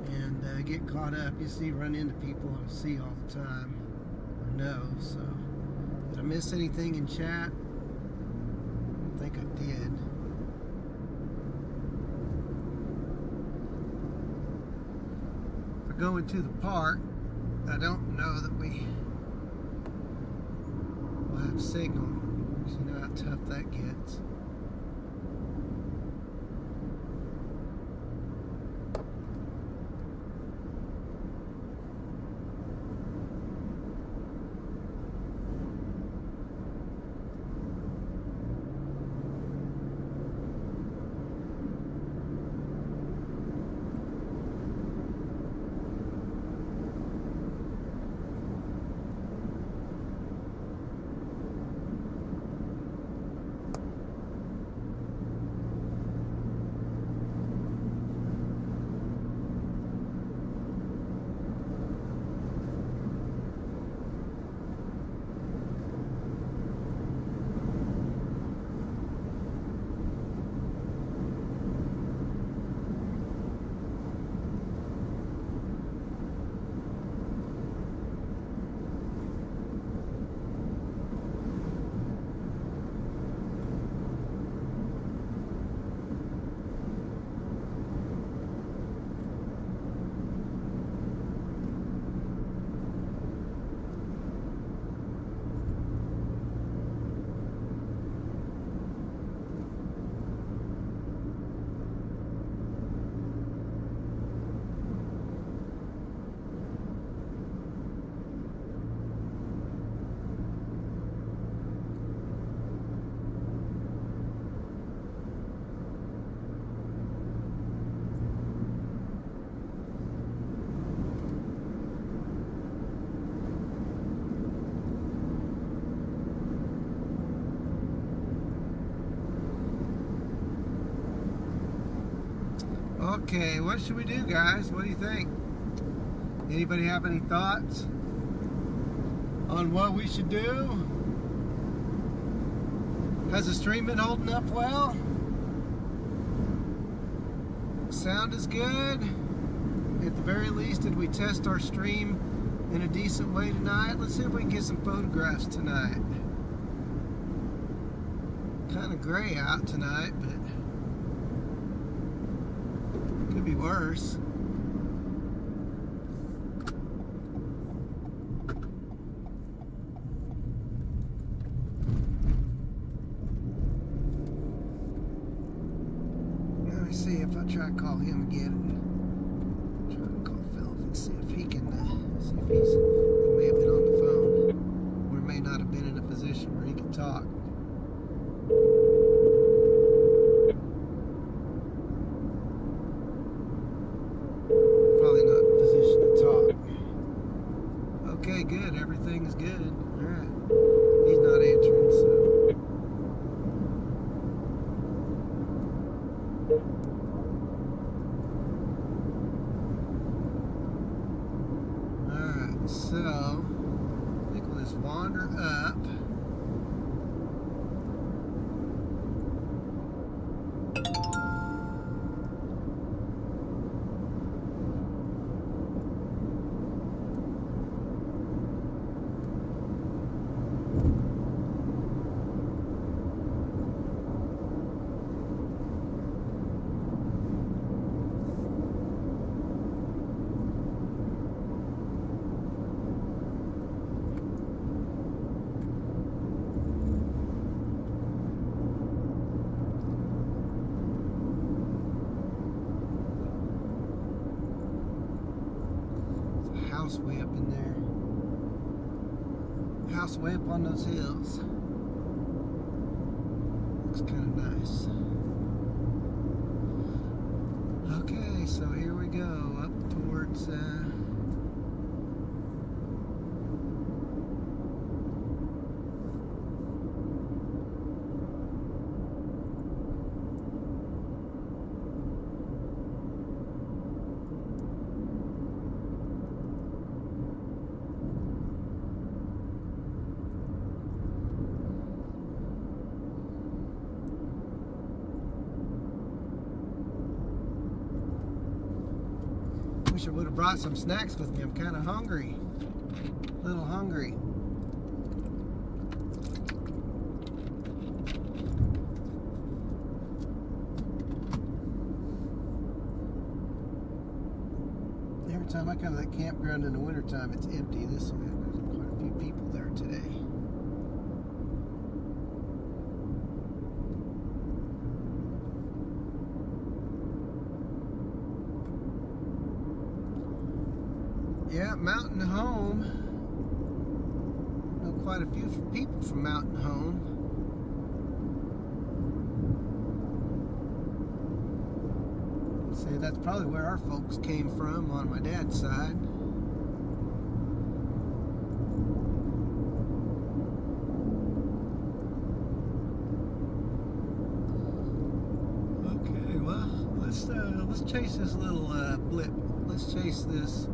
and get caught up. You see, run into people I see all the time, or know, so. Did I miss anything in chat? I don't think I did. We're going to the park. I don't know that we will have signal, because you know how tough that gets. Okay, what should we do, guys? What do you think? Anybody have any thoughts on what we should do? Has the stream been holding up well? Sound is good? At the very least, did we test our stream in a decent way tonight? Let's see if we can get some photographs tonight. Kind of gray out tonight, but could be worse. I'll try to call him again. Try to call Philip and see if he can, see if he may have been on the phone, or may not have been in a position where he could talk. Probably not in a position to talk. Okay, good. Everything's good. All right. He's not answering, so. Alright, so I think we'll just wander up. House way up in there. House way up on those hills. Looks kind of nice. Okay, so here we go up towards wish I would have brought some snacks with me. I'm kind of hungry. A little hungry. Every time I come to that campground in the wintertime, it's empty. This way, there's quite a few people there today. Yeah, Mountain Home. Know quite a few people from Mountain Home. Say that's probably where our folks came from on my dad's side. Okay, well, let's chase this little blip. Let's chase this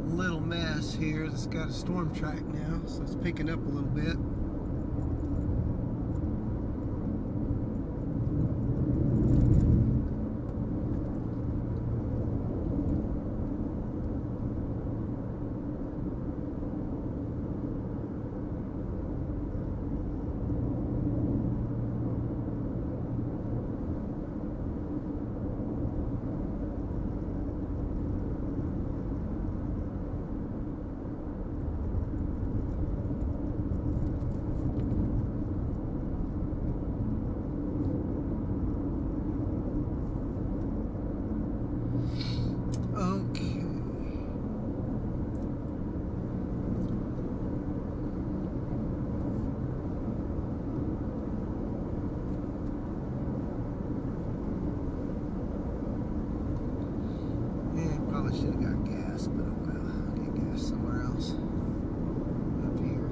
little mess here that's got a storm track now, so it's picking up a little bit. Probably should have got gas, but oh well, I'll get gas somewhere else. Up here.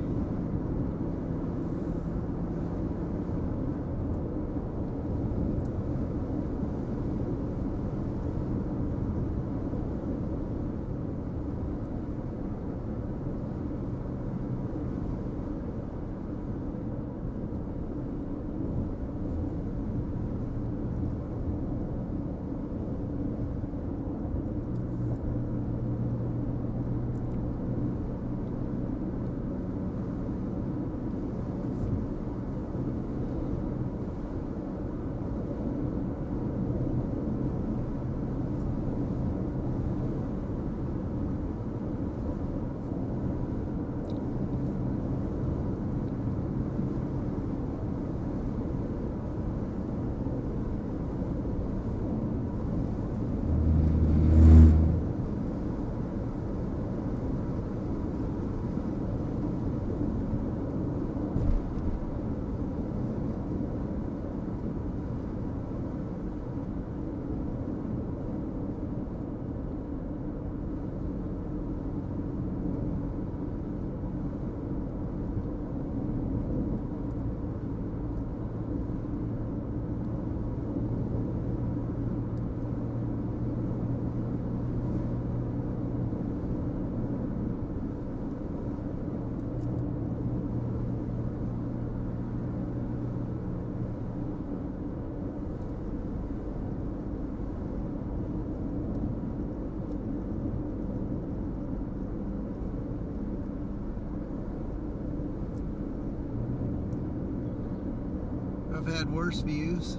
I've had worse views.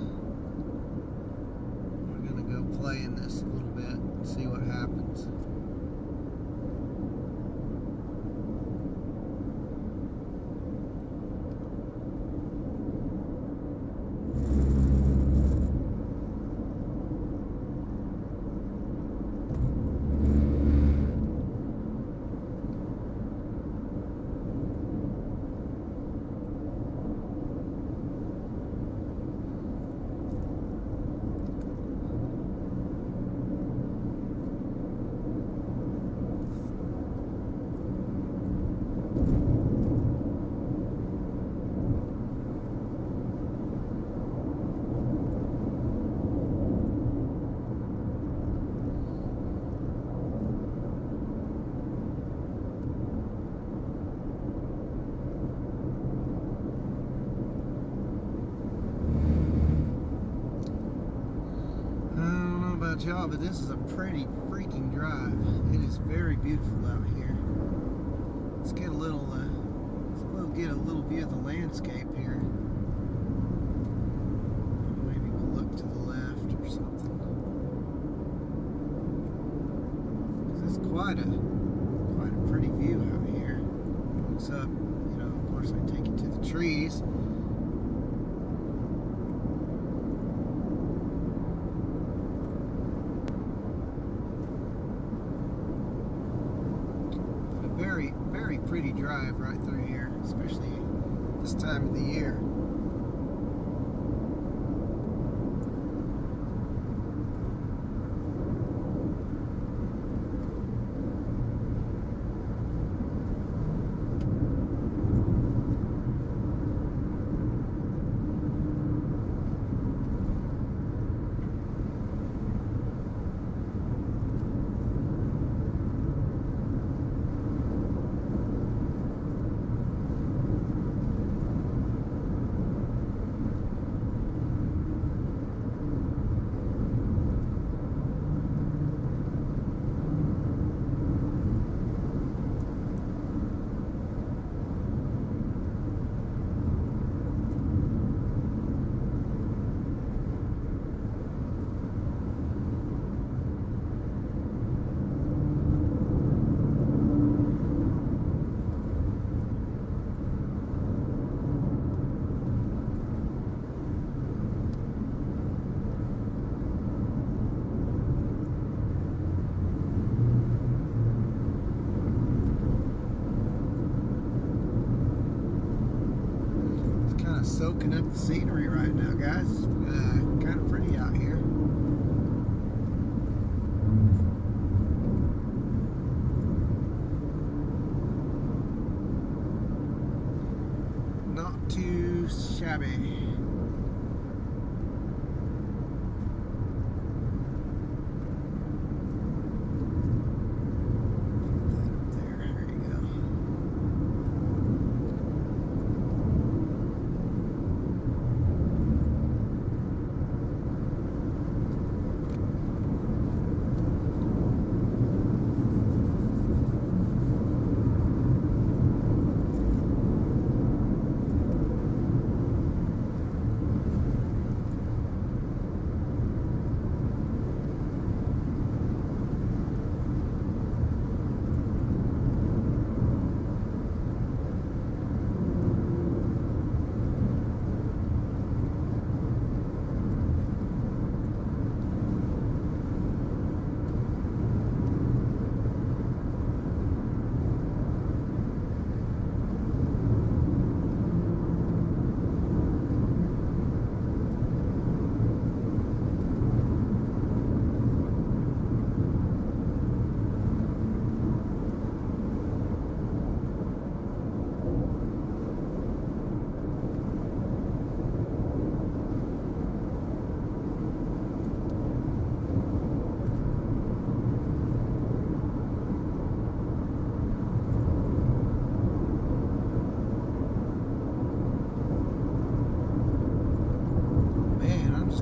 We're gonna go play in this a little bit and see what happens. Y'all, but this is a pretty freaking drive. It is very beautiful out here. Let's get a little view of the landscape here. Maybe we'll look to the left or something. This is quite a pretty view out here. Looks up, you know, of course I take you to the trees. Very pretty drive right through here, especially this time of the year. Soaking up the scenery right now, guys. Kind of pretty out here. Not too shabby.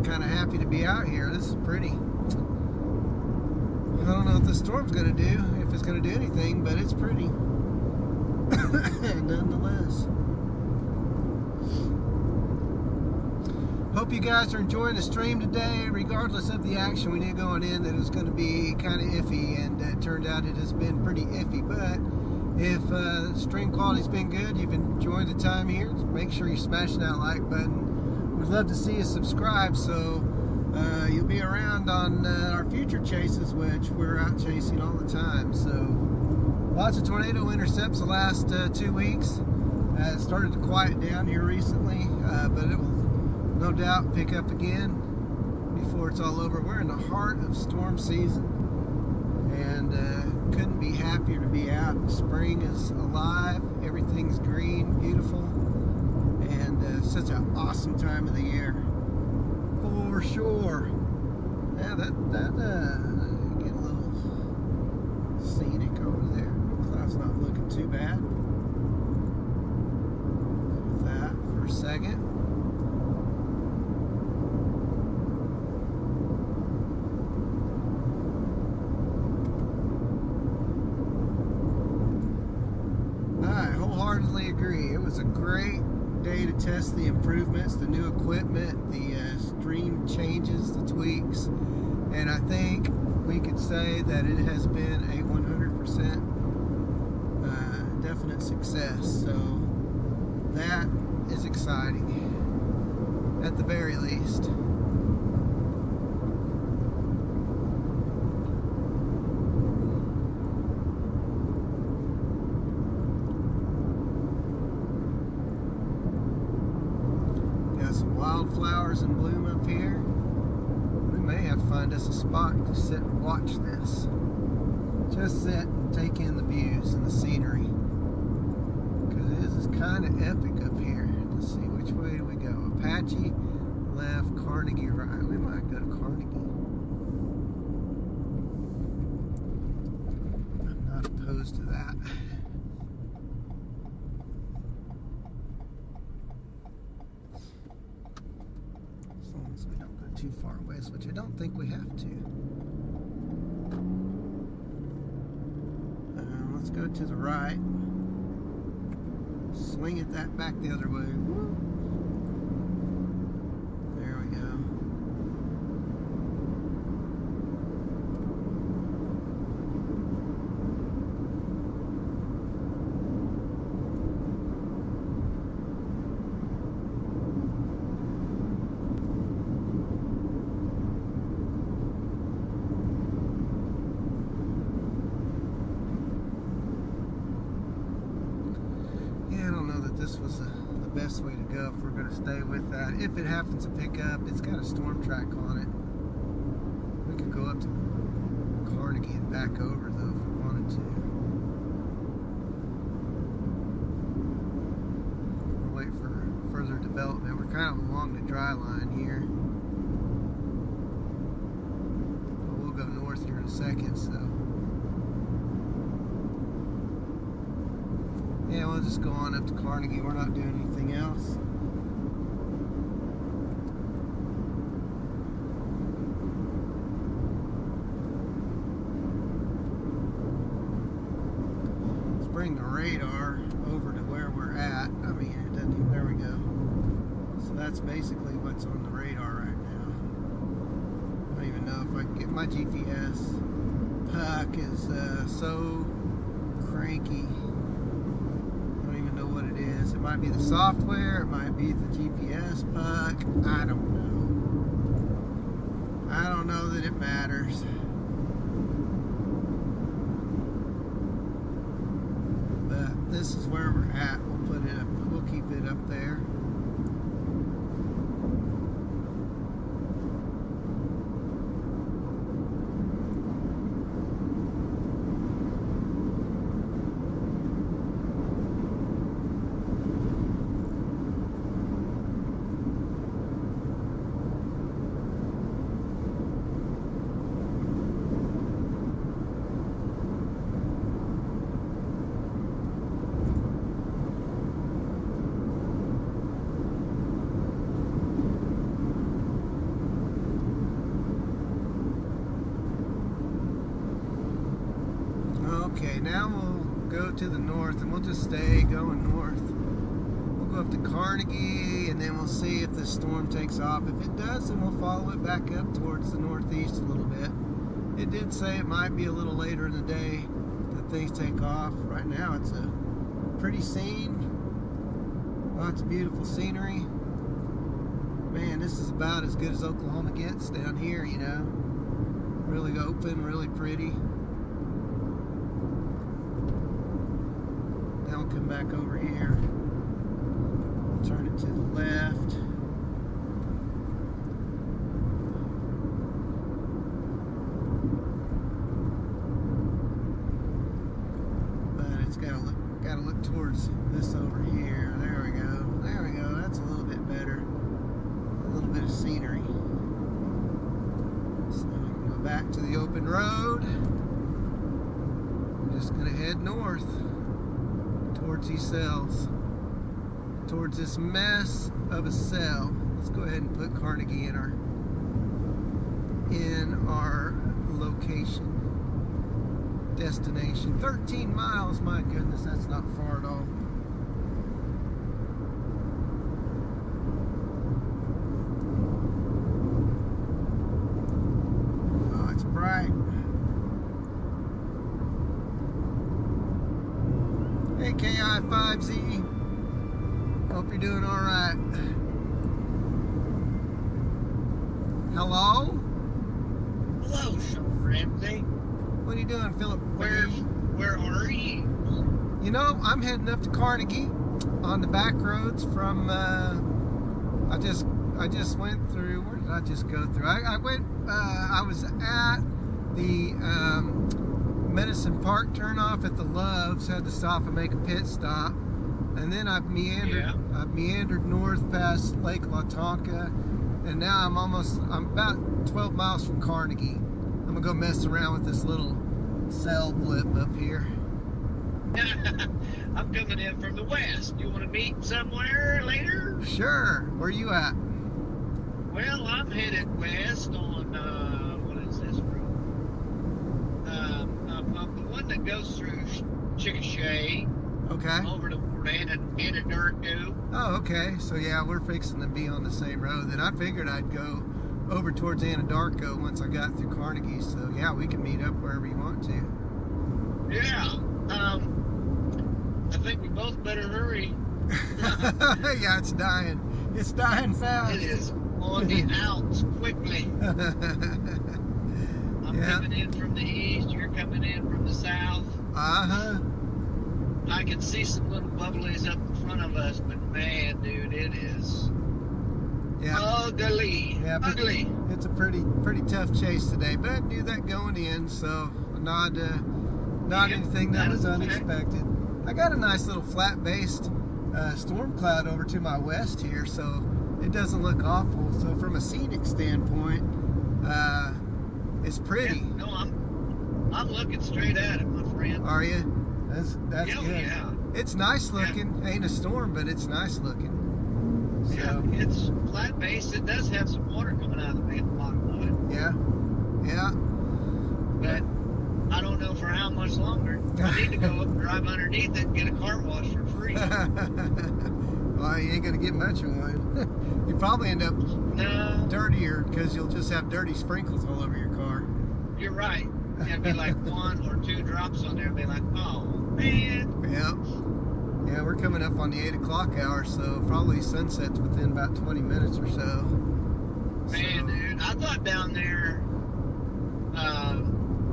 Kind of happy to be out here. This is pretty. I don't know what the storm's gonna do, if it's gonna do anything, but it's pretty nonetheless. hope you guys are enjoying the stream today, regardless of the action. We knew going in that it was going to be kind of iffy, and it turned out it has been pretty iffy. But if stream quality's been good, you've enjoyed the time here, make sure you're smashing that like button. We'd love to see you subscribe, so you'll be around on our future chases, which we're out chasing all the time. So lots of tornado intercepts the last 2 weeks. It started to quiet down here recently, but it will no doubt pick up again before it's all over. We're in the heart of storm season, and couldn't be happier to be out. Spring is alive, everything's green, beautiful, and such an awesome time of the year, for sure. Yeah, that get a little scenic over there. Cloud's not looking too bad. With that for a second. Wholeheartedly agree. It was a great day to test the improvements, the new equipment, the stream changes, the tweaks, and I think we could say that it has been a 100% definite success. So that is exciting, at the very least. Wildflowers in bloom up here. We may have to find us a spot to sit and watch this. Just sit and take in the views and the scenery, because it is kind of epic up here. Let's see, which way do we go? Apache left, Carnegie right. We might go to Carnegie. I'm not opposed to that. So we don't go too far west, which I don't think we have to. Let's go to the right. Swing it that back the other way. There we go. This was the best way to go if we're going to stay with that. If it happens to pick up, it's got a storm track on it. We could go up to Carnegie and back over, though, if we wanted to. We'll wait for further development. We're kind of along the dry line here, but we'll go north here in a second. So yeah, we'll just go on up to Carnegie. We're not doing anything else. Let's bring the radar over to where we're at. I mean, it doesn't even, there we go. So that's basically what's on the radar right now. I don't even know if I can get my GPS. Puck is so cranky. What it is. It might be the software, it might be the GPS puck. I don't know. I don't know that it matters. But this is where we're at. We'll put it up, we'll keep it up there. Okay, now we'll go to the north, and we'll just stay going north. We'll go up to Carnegie, and then we'll see if the storm takes off. If it does, then we'll follow it back up towards the northeast a little bit. It did say it might be a little later in the day that things take off. Right now, it's a pretty scene. Lots of beautiful scenery. Man, this is about as good as Oklahoma gets down here, you know. Really open, really pretty. Now we'll come back over here. We'll turn it to the left. But it's gotta look towards this over here. There we go. There we go. That's a little bit better. A little bit of scenery. So we can go back to the open road. We're just gonna head north towards these cells, towards this mess of a cell. Let's go ahead and put Carnegie in our location destination. 13 miles, my goodness, that's not far at all. Oh, it's bright. Hey, KI5Z. Hope you're doing all right. Hello? Hello, Sean Ramsey. What are you doing, Philip? Where are you? You know, I'm heading up to Carnegie on the back roads from, I just went through, where did I just go through? I was at the Medicine Park turnoff at the Loves, had to stop and make a pit stop. And then I've meandered north past Lake Latonka, and now I'm about 12 miles from Carnegie. I'm gonna go mess around with this little cell blip up here. I'm coming in from the west. You want to meet somewhere later? Sure. Where you at? Well, I'm headed west on, what is this road? The one that goes through Chickasha. Okay. Over to Anadarko. Oh, okay. So yeah, we're fixing to be on the same road. Then I figured I'd go over towards Anadarko once I got through Carnegie. So yeah, we can meet up wherever you want to. Yeah. I think we both better hurry. Yeah, it's dying. It's dying fast. It is on the outs quickly. I'm coming in from the east. You're coming in from the south. Uh-huh. I can see some little bubblies up in front of us, but man, dude, it is ugly. Yeah, ugly. It's a pretty tough chase today, but I knew that going in, so not anything that was unexpected. I got a nice little flat-based storm cloud over to my west here, so it doesn't look awful. So from a scenic standpoint, it's pretty. Yeah, no, I'm looking straight at it, my friend. Are you? That's good. Yeah. It's nice looking. Yeah. Ain't a storm, but it's nice looking. So. Yeah, it's flat based. It does have some water coming out of the bottom of it. Yeah. Yeah. But I don't know for how much longer. I need to go up and drive underneath it and get a car wash for free. Well, you ain't gonna get much of one. You probably end up dirtier because you'll just have dirty sprinkles all over your car. You're right. It'd be like 1 or 2 drops on there and be like, oh man. Yeah. Yeah, we're coming up on the 8 o'clock hour, so probably sunset's within about 20 minutes or so. Man, dude, I thought down there,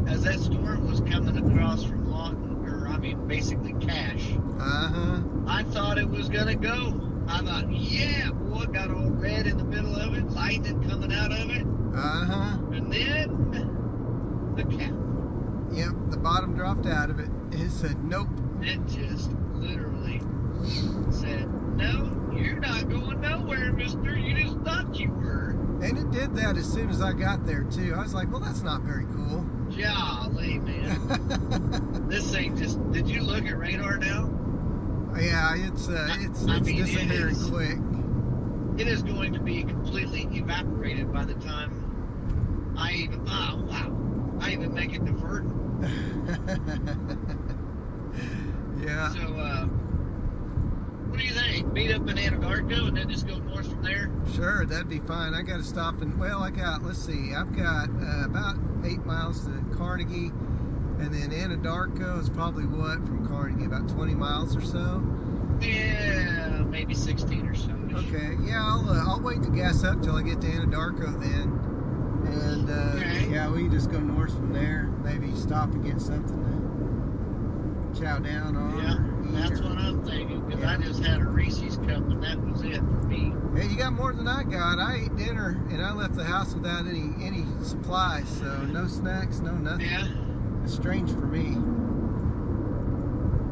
as that storm was coming across from Lawton, basically Cache. Uh-huh. I thought it was gonna go. I thought, yeah, boy, got all red in the middle of it, lightning coming out of it. Uh-huh. And then the cap. Yep, the bottom dropped out of it. It said, nope. It just literally said, no, you're not going nowhere, mister. You just thought you were. And it did that as soon as I got there, too. I was like, well, that's not very cool. Golly, man. This thing just, did you look at radar now? Yeah, it's disappearing quick. It is going to be completely evaporated by the time I even make it to Verdon. Yeah. So, what do you think? meet up in Anadarko and then just go north from there? Sure, that'd be fine. I got to stop and, well, let's see, I've got about 8 miles to Carnegie, and then Anadarko is probably what from Carnegie, about 20 miles or so. Yeah, maybe 16 or so. Okay, yeah, I'll wait to gas up till I get to Anadarko then, and Okay. yeah, we can just go north from there. Maybe stop and get something to chow down on. Yeah, or eat that's or- what I'm thinking, because Yeah. I just had a Reese's cup and that was it for me. Hey, you got more than I got. I ate dinner and I left the house without any supplies, so no snacks, no nothing. Yeah, It's strange for me.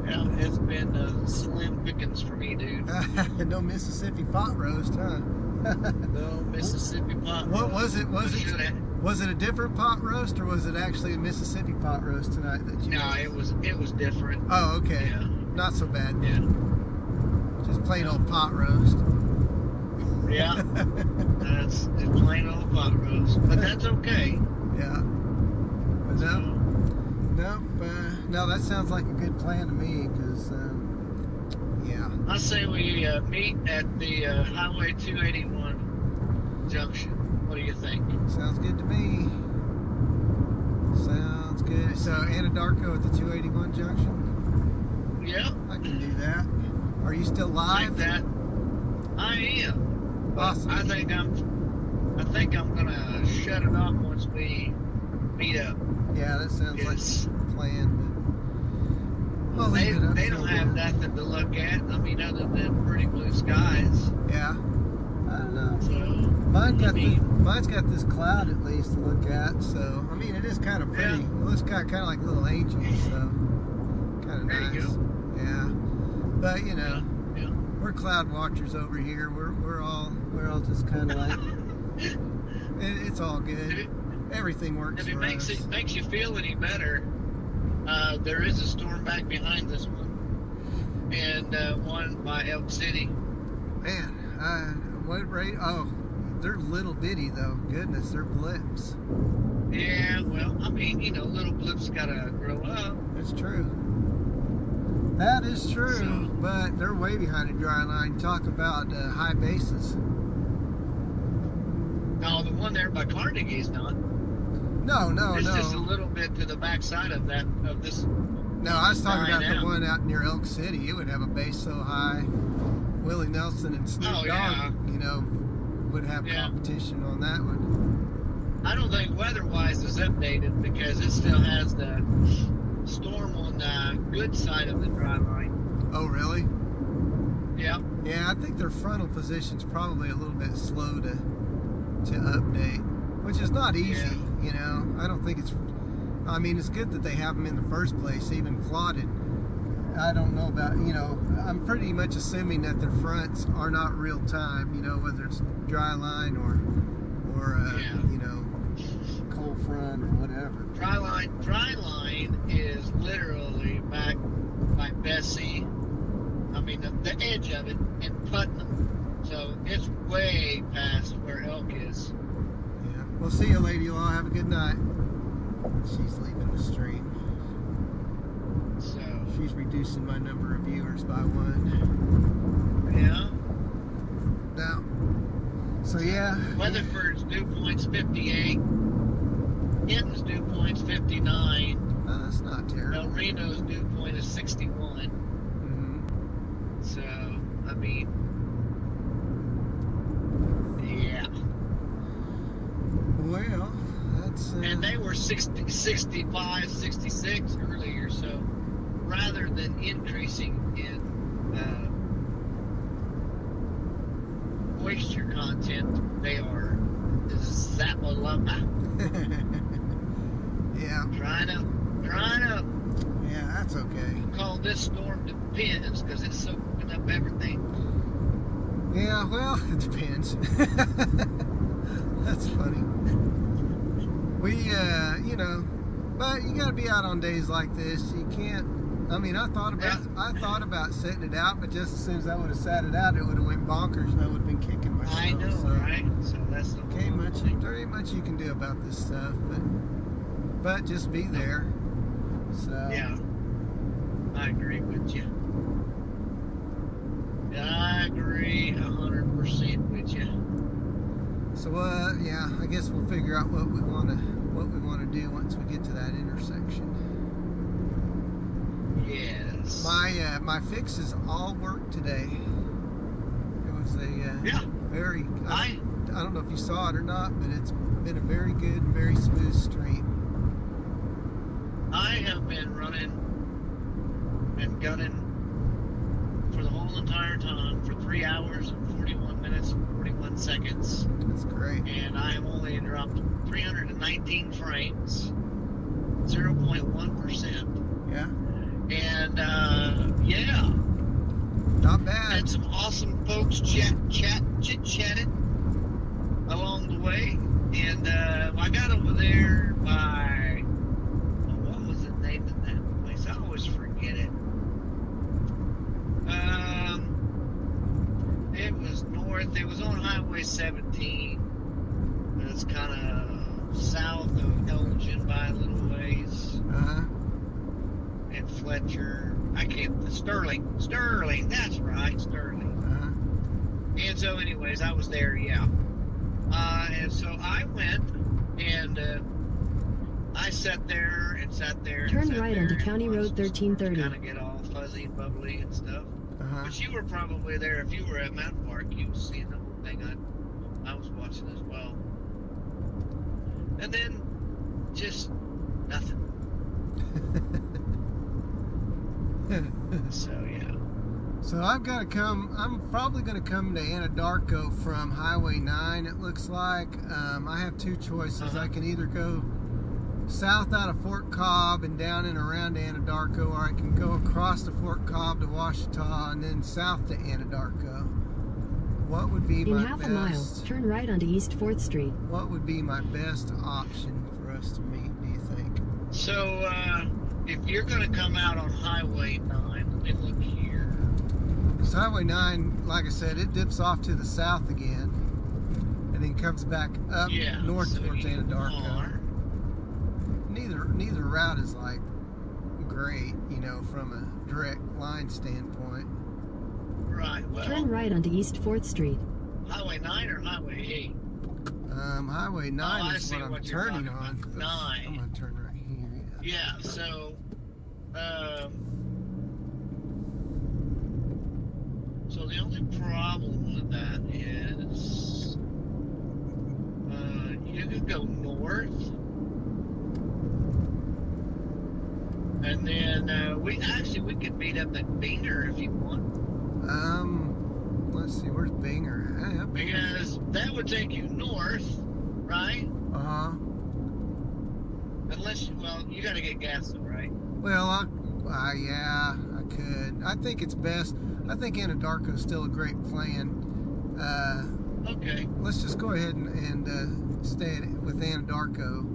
yeah, it's been slim pickings for me, dude. No Mississippi pot roast, huh? No Mississippi pot What roast. was it? Was it a different pot roast, or was it actually a Mississippi pot roast tonight that you? No, ate? it was different. Oh, okay. Yeah. Not so bad. Yeah. Just plain old pot roast. Yeah. That's just plain old pot roast. But that's okay. Yeah. But no, that sounds like a good plan to me, because, yeah. I say we meet at the Highway 281 junction. What do you think? Sounds good to me. Sounds good. So, Anadarko at the 281 junction? Yeah. I can do that. Are you still live? Like that. I am. But Awesome. I think I'm gonna shut it off once we meet up. Yeah, that sounds like Yes. a plan. But I'll leave it up They to don't you. have nothing to look at. I mean, other than pretty blue skies. Yeah. I don't know. So Mine's got this cloud at least to look at, so I mean it is kind of pretty. Yeah. It looks kind of like little angels, so kind of There nice. you go. Yeah, but you know, yeah. we're cloud watchers over here. We're all just kind of like it's all good. Everything works If it for makes us. it makes you feel any better, there is a storm back behind this one, and one by Elk City. Man, what rate? Oh, they're little bitty though. Goodness, they're blips. Yeah, well, I mean, little blips gotta grow up. That's true. That is true, So- but they're way behind a dry line. Talk about high bases. No, the one there by Carnegie's not. No, It's just a no. little bit to the backside of this. No, I was talking about Dry the now. one out near Elk City. It would have a base so high. Willie Nelson and Snoop Oh, Dogg, yeah. would have Yeah. competition on that one. I don't think weather-wise is updated because it still has the storm on the good side of the dry line. Oh, really? Yep. Yeah, I think their frontal position's probably a little bit slow to update, which is not easy. I don't think it's. I mean, it's good that they have them in the first place, even plotted. I don't know about, I'm pretty much assuming that their fronts are not real time, whether it's dry line or Yeah. cold front or whatever. Dry line is literally back by Bessie. I mean, the edge of it in Putnam. So it's way past where Elk is. Yeah. Well, see you, lady law. Have a good night. She's leaving the stream. So, She's reducing my number of viewers by 1. yeah. Now, so yeah. Weatherford's dew point's 58. Hinton's dew point's 59. That's not terrible. El Reno's dew point is 61. Mhm. So, I mean, yeah. Well, that's. And they were 60, 65, 66 earlier. So, rather than increasing in moisture content, they are Zapalapa. Yeah. Drying up. Yeah, that's okay. Call this storm depends because it's soaking up everything. Yeah, well, it depends. That's funny. We, but you gotta be out on days like this. You can't. I mean, I thought about setting it out, but just as soon as I would have sat it out, it would have went bonkers, and I would have been kicking myself. I know, so. right? So that's the Okay, whole thing. there ain't much you can do about this stuff, but just be there. So Yeah, I agree with you. I agree 100% with you. So yeah, I guess we'll figure out what we want to do once we get to that intersection. Yes. My fixes all worked today. It was a very I don't know if you saw it or not, but it's been a very good, very smooth stream. I have been running and gunning for the whole entire time for 3 hours and 41 minutes and 41 seconds. That's great. And I have only dropped 319 frames, 0.1%. Yeah. And yeah, not bad. Had some awesome folks chit-chatted along the way. And I got over there by, what was the name of that place? I always forget it. It was north. It was on Highway 17. It's kind of south of Elgin by a little ways. And Fletcher. Sterling. That's right, Sterling. And so, anyways, I was there. Yeah. And so I went and I sat there. Turn right onto County Road 1330. Kind of get all fuzzy and bubbly and stuff. But you were probably there. If you were at Mountain Park, you was seeing the whole thing. I was watching as well. And then just nothing. So yeah. So I'm probably gonna come to Anadarko from Highway 9. It looks like I have two choices. I can either go south out of Fort Cobb and down and around Anadarko, or I can go across to Fort Cobb to Washita and then south to Anadarko. What would be in half a mile, turn right onto East 4th Street. What would be my best option for us to meet, do you think? So if you're going to come out on Highway 9, let me look here. Because Highway 9, like I said, it dips off to the south again and then comes back up north towards Anadarko. Neither route is like great, you know, from a direct line standpoint. Right. Well, turn right onto East 4th Street. Highway 9 or Highway 8? Highway 9 is what I'm turning on. 9. I'm gonna turn right here. Yeah. So, so the only problem with that is, you could go north. And then we could meet up at Binger if you want. Let's see, where's Binger? Because that would take you north, right? Unless, you gotta get gas though, right? Well, yeah, I could. I think it's best. I think Anadarko's still a great plan. Okay. Let's just go ahead and stay with Anadarko,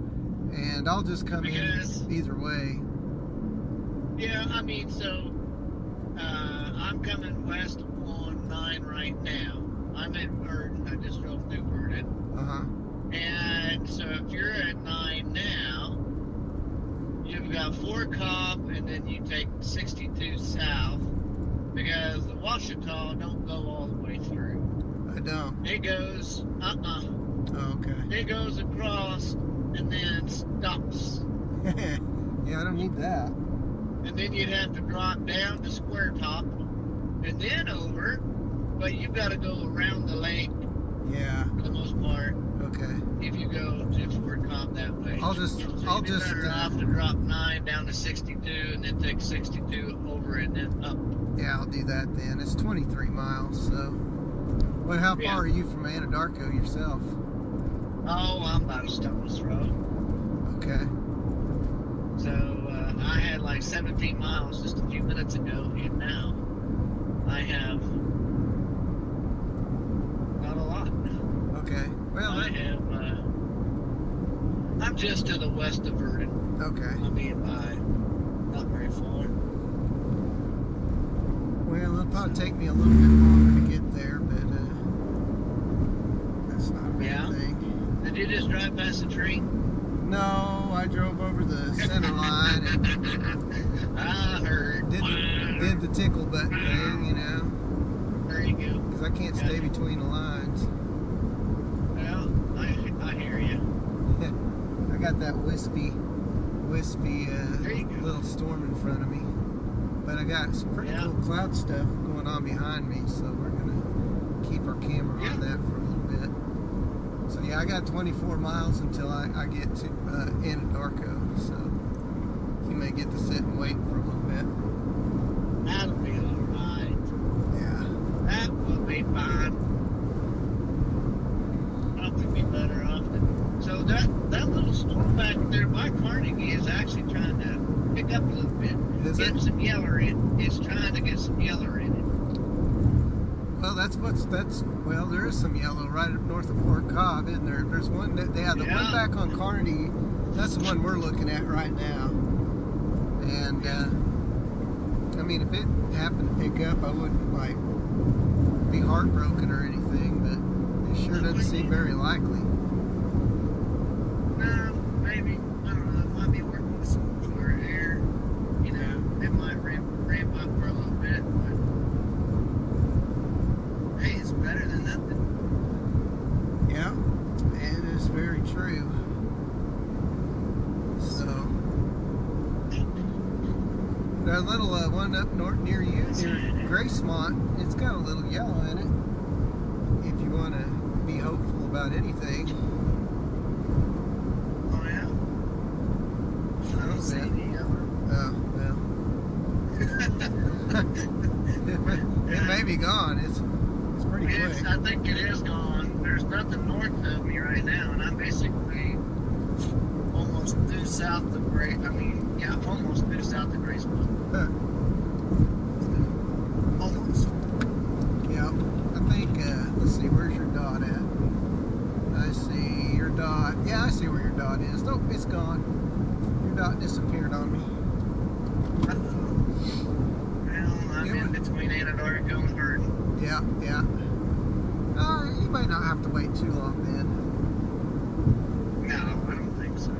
and I'll just come in either way. Yeah, I mean, so I'm coming west on 9 right now. I'm at Verdon. I just drove through Verdon. And so if you're at 9 now, you've got Fort Cobb, and then you take 62 south, because the Washita don't go all the way through. I don't. It goes, Oh, okay. It goes across and then stops. Yeah, I don't need that. And then you'd have to drop down to Square Top and then over, but you've got to go around the lake. Yeah. For the most part. Okay. If you go to Fort Cobb that way. I'll just have to drop 9 down to 62 and then take 62 over and then up. Yeah, I'll do that then. It's 23 miles, so. Well, how far are you from Anadarko yourself? Oh, I'm about a stone's throw. Okay. So, I had like 17 miles just a few minutes ago, and now I have not a lot. Okay. Well, I'm just to the west of Verdon. Okay. I mean, by not very far. Well, it'll probably take me a little bit longer to get there, but that's not a bad thing. Did you just drive past the tree? No, I drove over the center line and I heard. did the tickle button thing, you know. There you go. Because because I can't stay between the lines. Well, I hear you. I got that wispy There you go. little storm in front of me. But I got some pretty cool cloud stuff going on behind me, so we're gonna keep our camera on that for a little bit. So yeah, I got 24 miles until I get to Anadarko, so you may get to sit and wait for a little bit. That'll be alright. Yeah. That will be fine. Probably be better off. So that little storm back there by Carnegie is actually trying to pick up a little bit. Is Get it? some yeller in. It's trying to get some yeller in it. Well, well, there is some yellow right up north of Fort Cobb, isn't there? There's one that the one back on Carnegie. That's the one we're looking at right now. And I mean, if it happened to pick up, I wouldn't like be heartbroken or anything, but it sure doesn't seem very likely. No, maybe. I don't know. It might be working with some cooler air. You know, it might ramp up for a little bit, but hey, it's better than nothing. Yeah, it is very true. So, that little one up north near you, near Gracemont, it's got a little yellow in it. If you want to be hopeful about anything. Oh yeah. I don't see any yellow. Oh, well. It may be gone. It's pretty quick. I think it is gone. There's nothing north of me right now, and I'm basically almost due south of almost due south of Gracemont. Huh. Almost. Yeah, I think, let's see, where's your dot at? I see your dot. Yeah, I see where your dot is. Nope, it's gone. Your dot disappeared on me. Well, I'm in between Anadarko and Burton. Yeah. You might not have to wait too long then. No, I don't think so.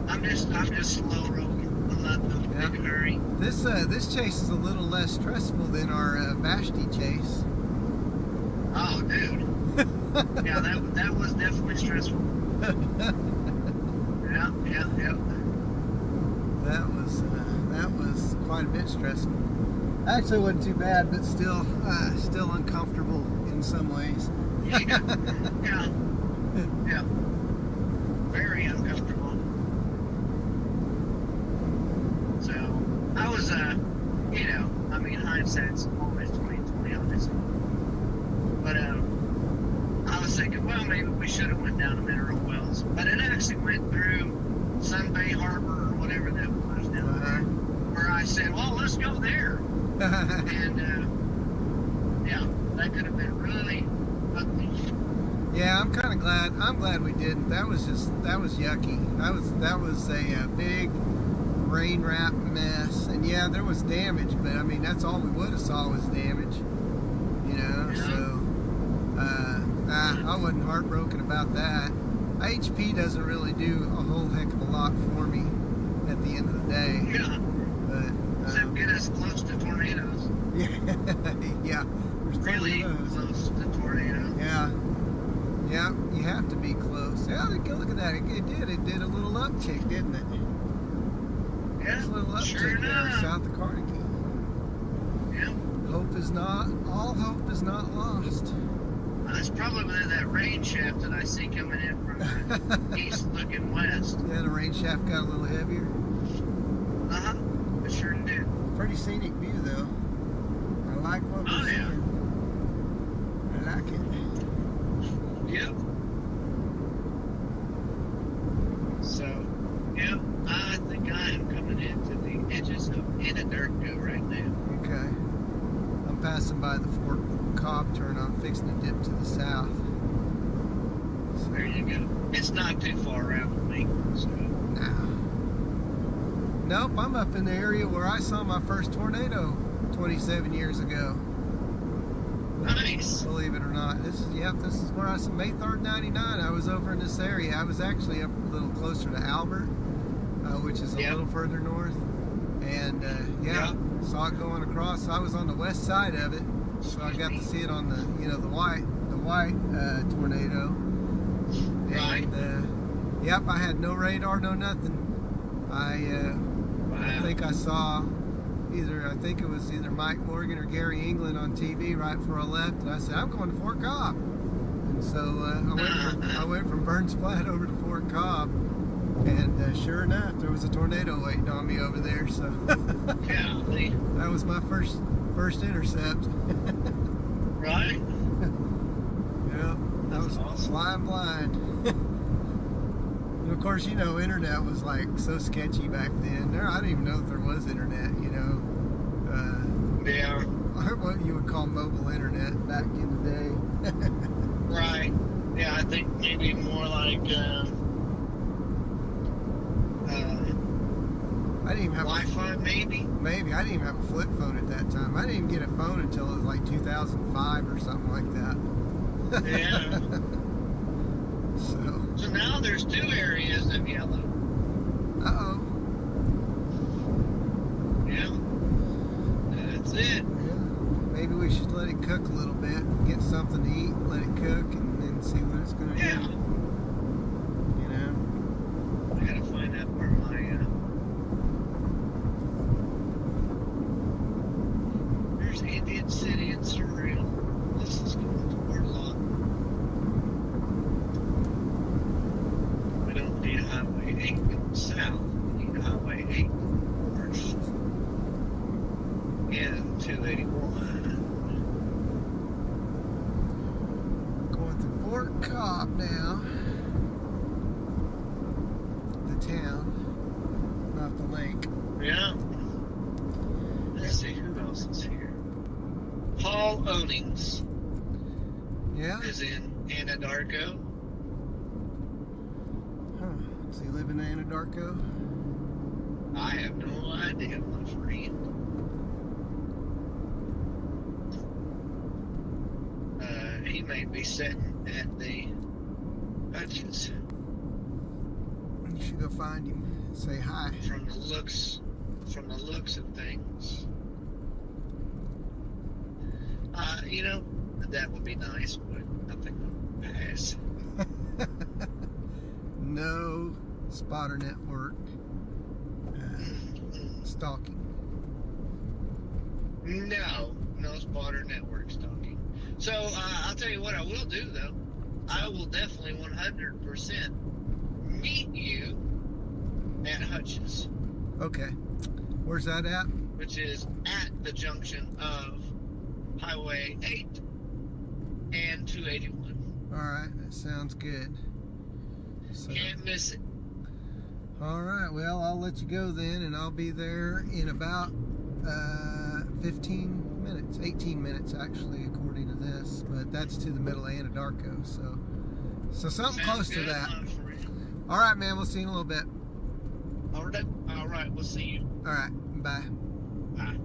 I'm just slow rolling. I'm not in a big hurry. This chase is a little less stressful than our Vashti chase. Oh, dude. Yeah, that was definitely stressful. Yeah. That was quite a bit stressful. Actually, it wasn't too bad, but still uncomfortable in some ways. Yeah. Very uncomfortable. So I was, hindsight's always 20/20 on this. But I was thinking, well, maybe we should have went down to Mineral Wells, but it actually went through Sun Bay Harbor or whatever that was down there, where I said, well, let's go there. And that could have been really ugly. Yeah, I'm kind of glad. I'm glad we didn't. That was yucky. That was a big rain wrap mess, and yeah, there was damage, but I mean that's all we would have saw was damage. So I wasn't heartbroken about that. HP doesn't really do a whole heck of a lot for me at the end of the day. Yeah. But except get us close to tornadoes. Yeah. There's Really plenty of those. close to tornadoes. Yeah, you have to be close. Yeah, look at that. It did a little uptick, didn't it? Yeah, It's a little sure uptick there enough. south of Carnegie. Yeah. All hope is not lost. It's probably that rain shaft that I see coming in from the east looking west. Yeah, the rain shaft got a little heavier. Uh-huh. It sure did. Pretty scenic view, though. I like what we're seeing. I like it. Yep. So, yeah, I think I am coming into the edges of Anadarko right now. Okay. I'm passing by the Fort Cobb turn. I'm fixing to dip to the south. So, There you go. It's not too far out of me, so. Nope, I'm up in the area where I saw my first tornado 27 years ago. Nice. Believe it or not. This is where I saw May 3rd, 99. I was over in this area. I was actually up a little closer to Albert, which is a little further north. And Saw it going across. I was on the west side of it, so I got to see it on the, the white tornado. Right. And yep, I had no radar, no nothing. I think I saw I think it was either Mike Morgan or Gary England on TV right before I left, and I said, I'm going to Fort Cobb. And so I went from Burns Flat over to Fort Cobb, and sure enough, there was a tornado waiting on me over there. So Golly. that was my first intercept. Right. Yeah, that was awesome. flying blind. And of course, internet was like so sketchy back then. I didn't even know if there was internet. Yeah. What you would call mobile internet back in the day. Right. Yeah, I think maybe more like I didn't even have Wi-Fi, maybe. Maybe I didn't even have a flip phone at that time. I didn't even get a phone until it was like 2005 or something like that. Yeah. So now there's 2 areas of yellow. Uh-oh. Yeah. That's it. Yeah. Maybe we should let it cook a little bit, get something to eat, let it cook, and then see what it's going to Yeah. do. I gotta find out where my there's Indian City and Surreal. This is going toward a lot. We don't need Highway 8 going south. We need Highway 8 north. And 281. Going through Fort Cobb now. The town. Not the lake. Yeah. Let's see who else is here. Paul Onings Yeah? is in Anadarko. Huh. Does he live in Anadarko? I have no idea, my friend. He may be sitting at the Hutchins You should go find him. Say hi. from the looks of things. That would be nice, but nothing would pass. No spotter network stalking. No spotter network stalking. So I'll tell you what I will do though. I will definitely 100% meet you at Hutchins, Okay. Where's that at? which is at the junction of Highway 8 and 281. Alright, that sounds good. So, Can't miss it. alright, well, I'll let you go then, and I'll be there in about 15 minutes. 18 minutes, actually, according to this. But that's to the middle of Anadarko, so something close Sounds to good, that. my friend. Alright, man, we'll see you in a little bit. All right, we'll see you. Alright, bye. Bye.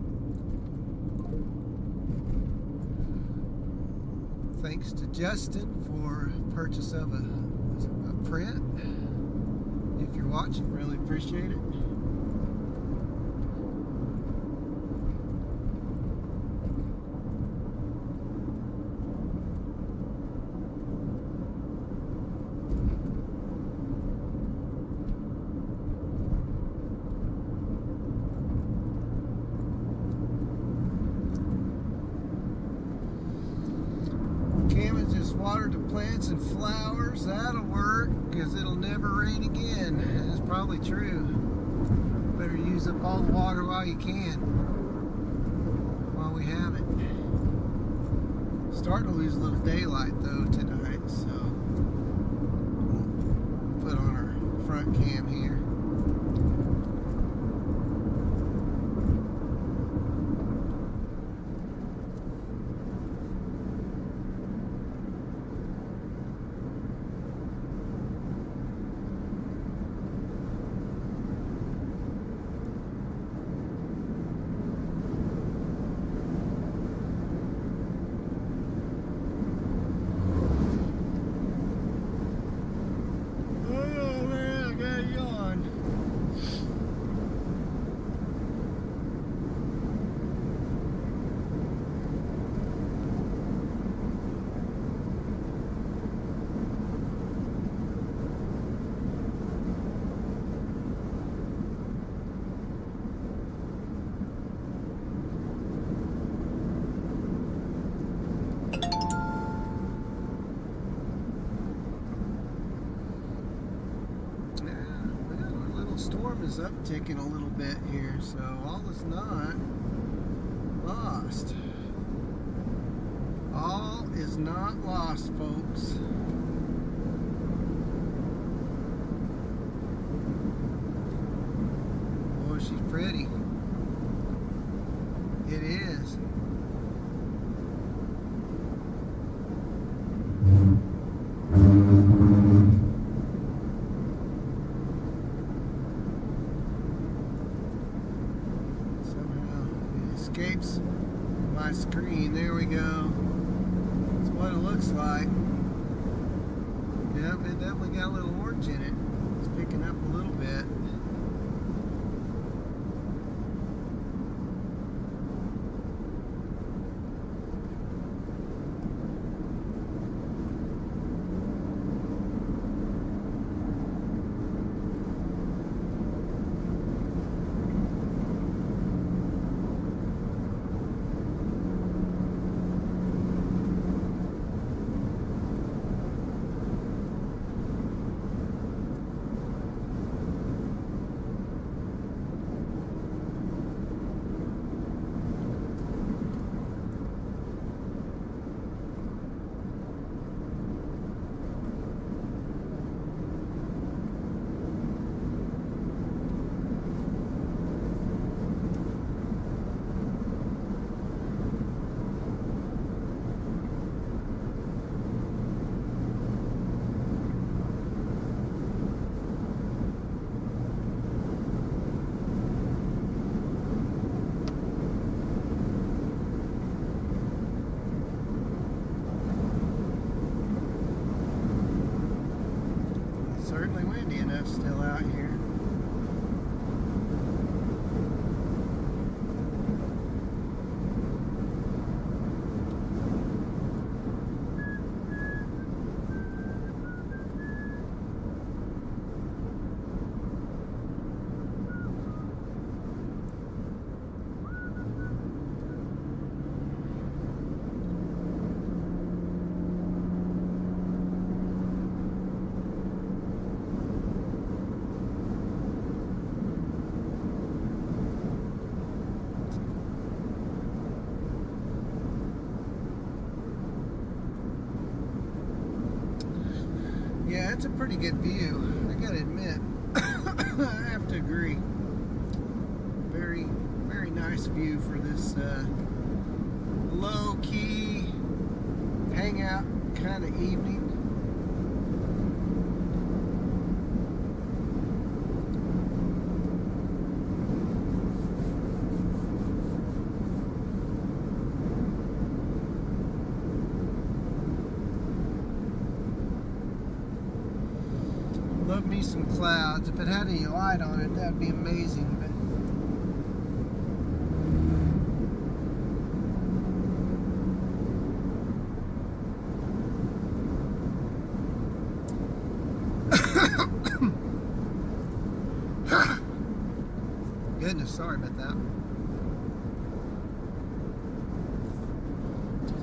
Thanks to Justin for purchase of a print. If you're watching, really appreciate it. Cameron just watered the plants and flowers. That'll work, because it'll never rain again. That's probably true. Better use up all the water while you can, while we have it. Starting to lose a little daylight though tonight, so we'll put on our front cam here. Oh man, I got a yawn. is upticking a little bit here, so all is not lost. All is not lost, folks. Oh, she's pretty. It is. Somehow it escapes my screen. There we go. That's what it looks like. Yep, it definitely got a little orange in it. It's picking up a little bit. Certainly windy enough still out here. Yeah, it's a pretty good view, I gotta admit. I have to agree. Very, very nice view for this low-key hangout kind of evening. Love me some clouds. If it had any light on it, that'd be amazing. But goodness, sorry about that.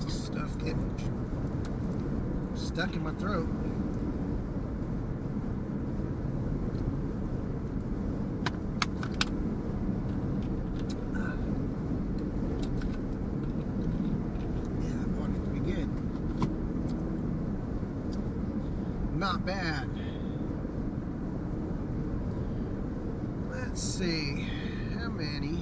Stuff getting stuck in my throat. Not bad. Let's see how many.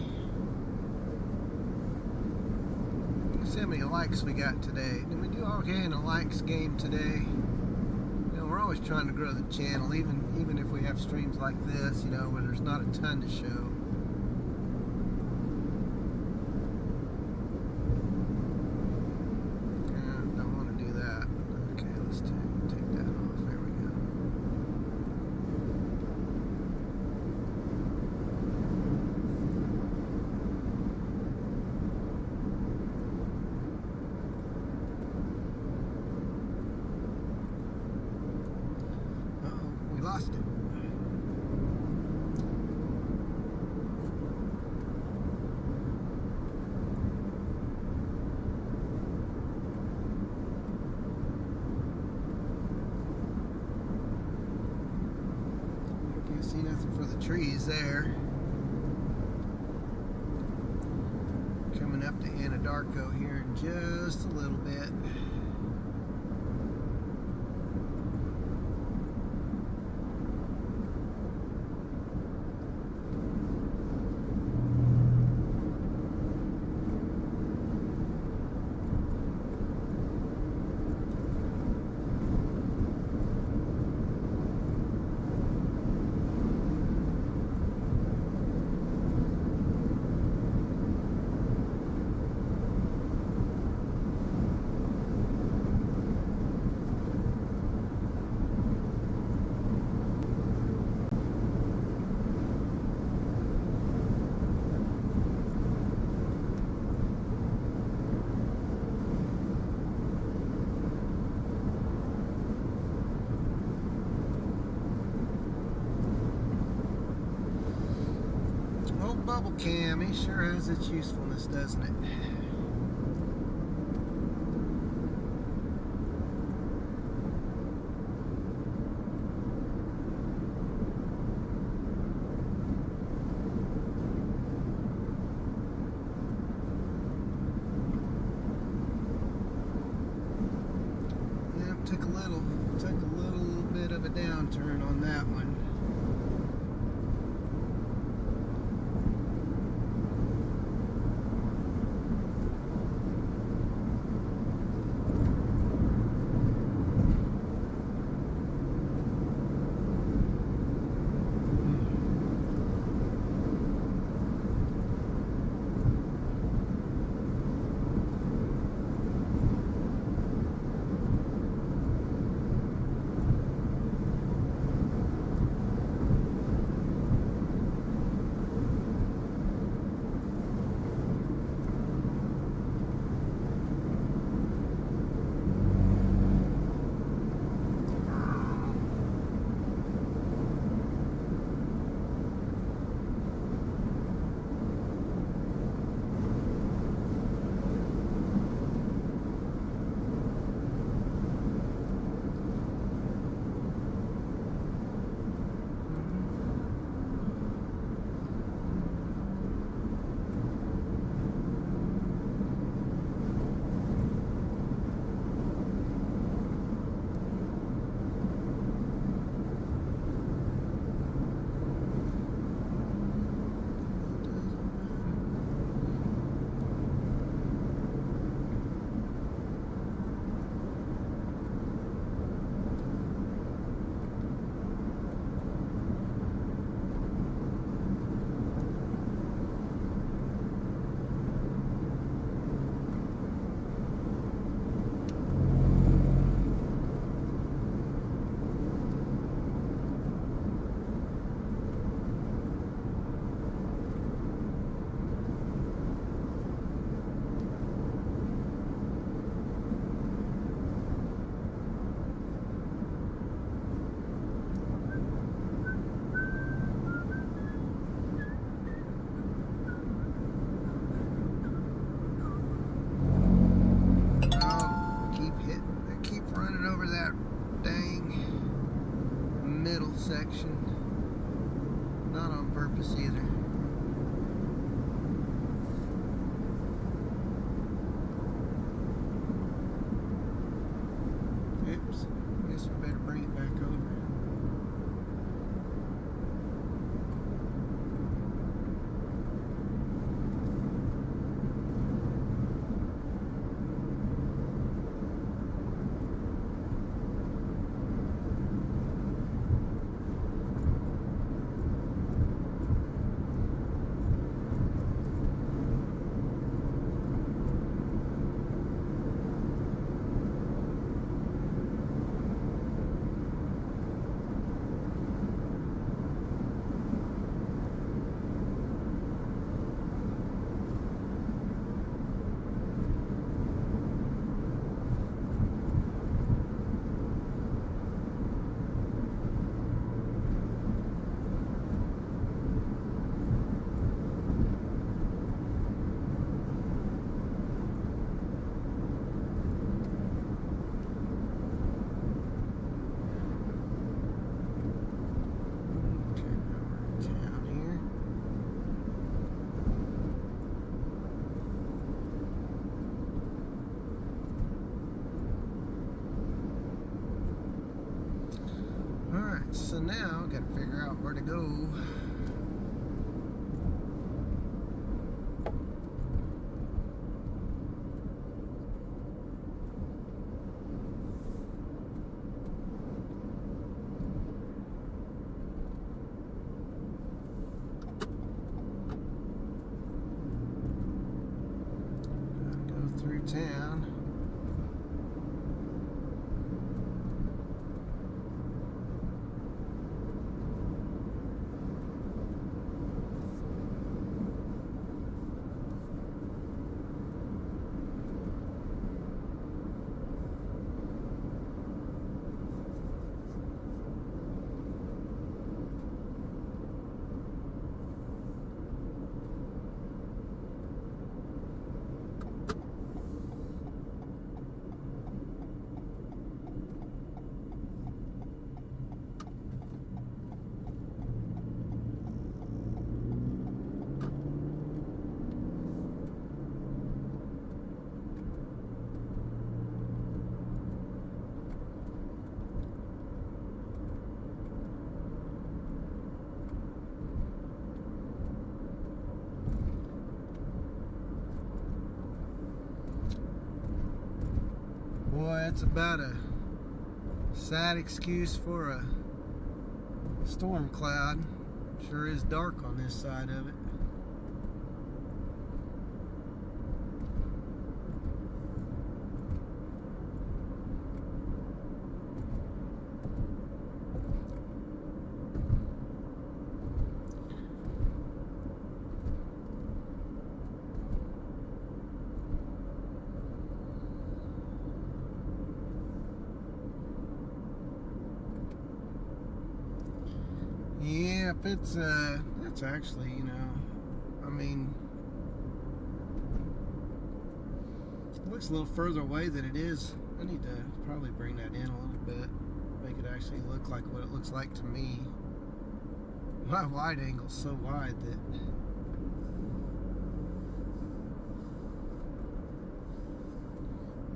Let's see how many likes we got today. Did we do okay in a likes game today? You know, we're always trying to grow the channel, even if we have streams like this, you know, where there's not a ton to show. Don't want to do that. Okay, let's take that off. There we go. Uh-oh, we lost it. there. Coming up to Anadarko here in just a little bit. Old bubble cam, it sure has its usefulness, doesn't it? Yep, took a little bit of a downturn on that one. Section. Not on purpose either. Oops. Guess we better bring it back over. So now I gotta figure out where to go. Gotta go through town. Boy, that's about a sad excuse for a storm cloud. Sure is dark on this side of it. Yeah, if it's that's actually, you know, I mean, it looks a little further away than it is. I need to probably bring that in a little bit, make it actually look like what it looks like to me. My wide angle's so wide that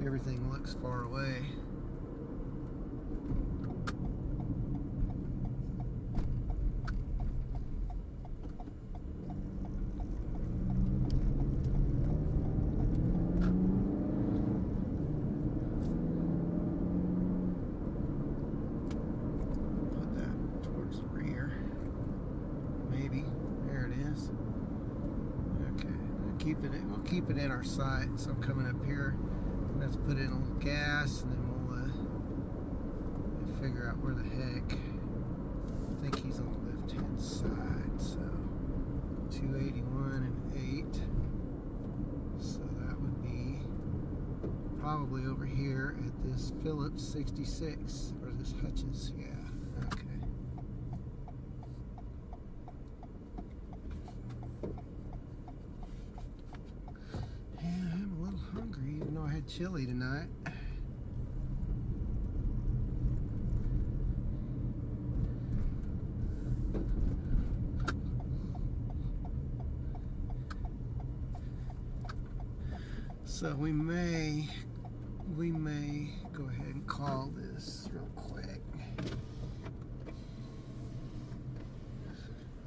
everything looks far away. We'll keep it in our sight. So I'm coming up here. Let's put in a little gas, and then we'll figure out where the heck. I think he's on the left-hand side. So 281 and 8. So that would be probably over here at this Phillips 66 or this Hutch's. Yeah. Okay. Chilly tonight. So we may go ahead and call this real quick.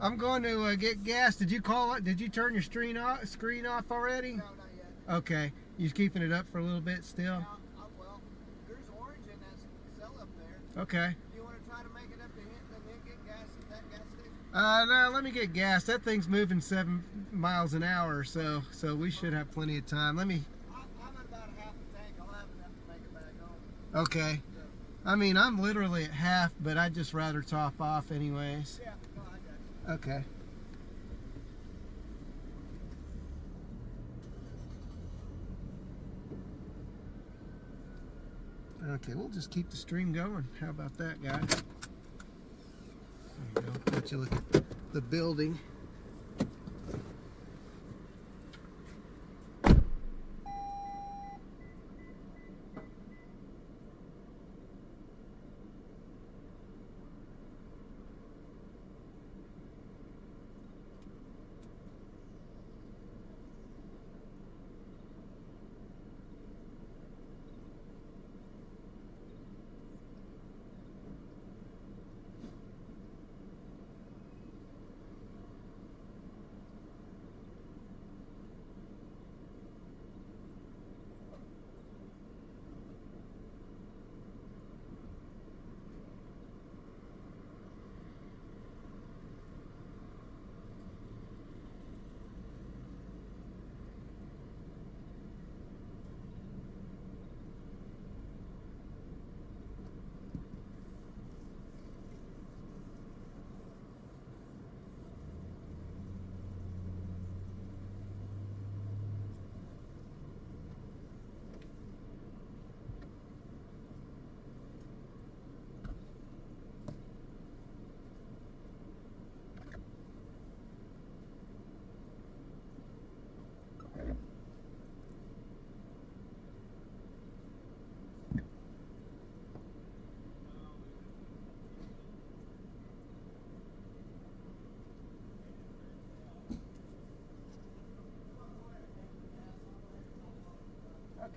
I'm going to get gas. Did you call it? Did you turn your screen off already? No, not yet. Okay. You keeping it up for a little bit still? Yeah, well, there's orange in that cell up there. Okay. Do you want to try to make it up to him and then get gas at that gas station? No, let me get gas. That thing's moving 7 miles an hour, so we should have plenty of time. Let me. I'm at about half a tank. I'll have enough to make it back home. Okay. So. I mean, I'm literally at half, but I'd just rather top off anyways. Yeah, no, I got you. Okay. Okay, we'll just keep the stream going. How about that, guys? There you go. Let you look at the building.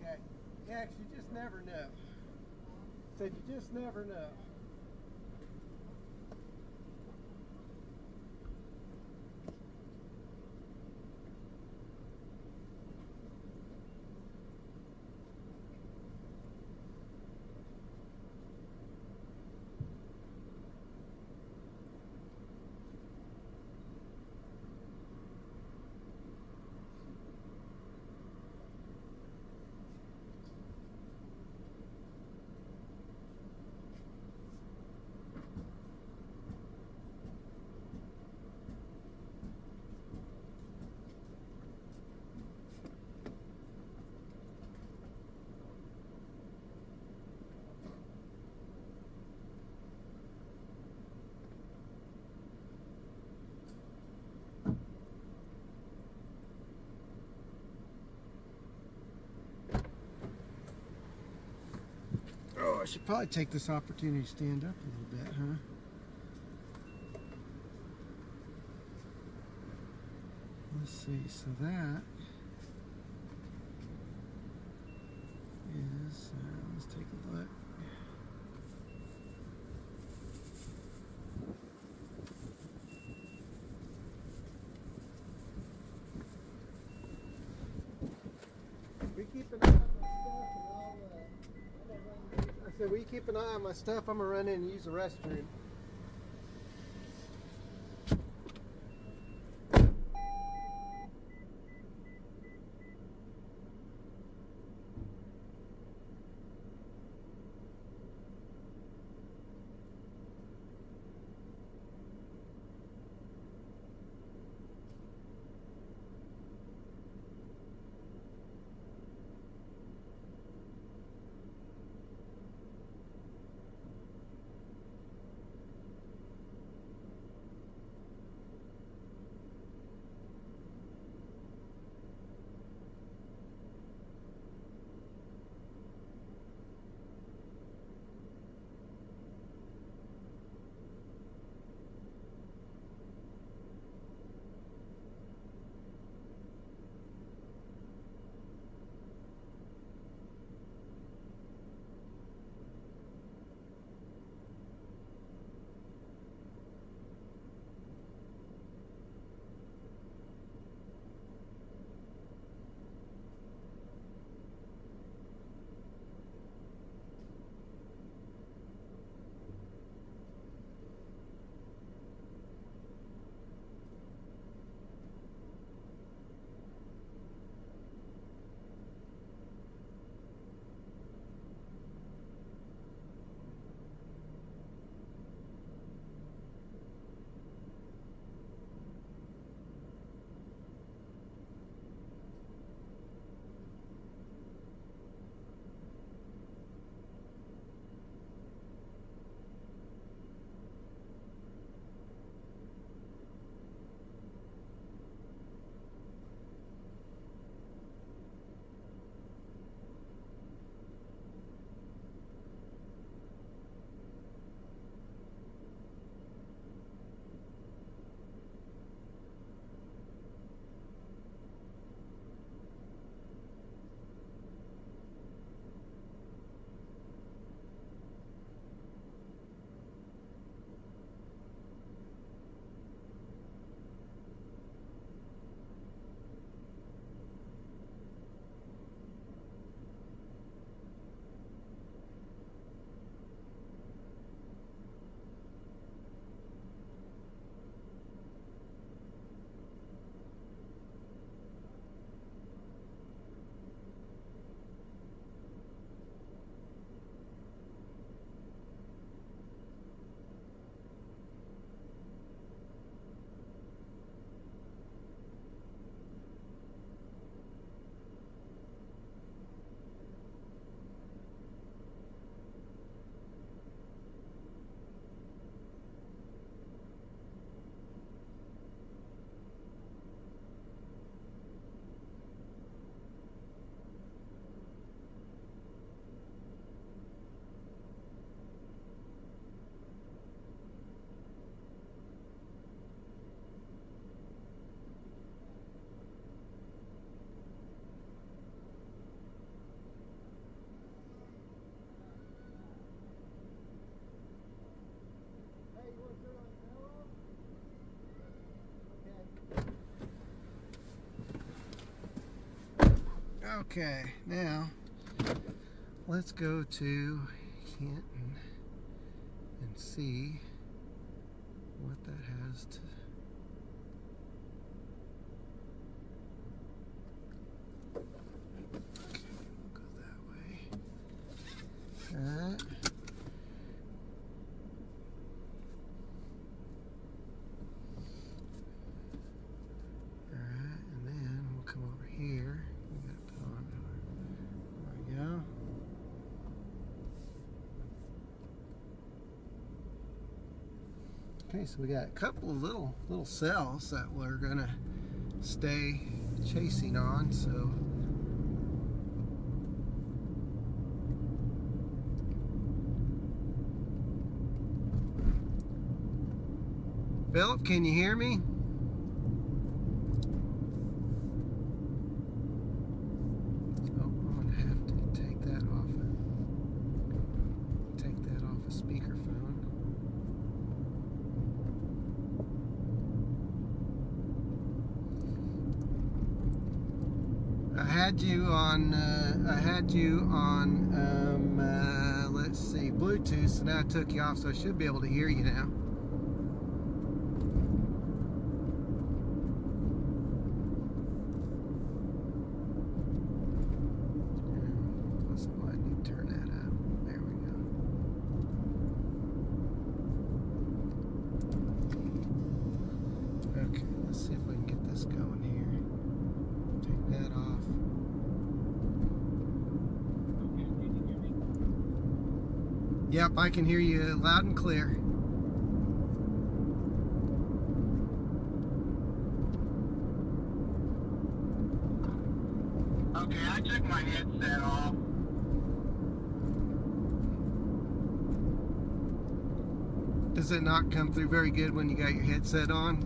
Okay. Yeah, 'cause you just never know. Said you just never know. Oh, I should probably take this opportunity to stand up a little bit, huh? Let's see, so that is, let's take a look. We keep an eye on my stuff and I said, will you keep an eye on my stuff? I'm gonna run in and use the restroom. Okay, now let's go to Canton and see what that has to. Okay, we'll go that way. Alright. Alright, and then we'll come over here. We got to put on there we go. Okay, so we got a couple of little cells that we're gonna stay chasing on. So Philip, can you hear me? Oh, I'm gonna have to take that off of speakerphone. I had you on let's see, Bluetooth, so now I took you off, so I should be able to hear you now. I need to turn that up. There we go. Okay, let's see if we can get this going here. Take that off. Yep, I can hear you loud and clear. Okay, I took my headset off. Does it not come through very good when you got your headset on?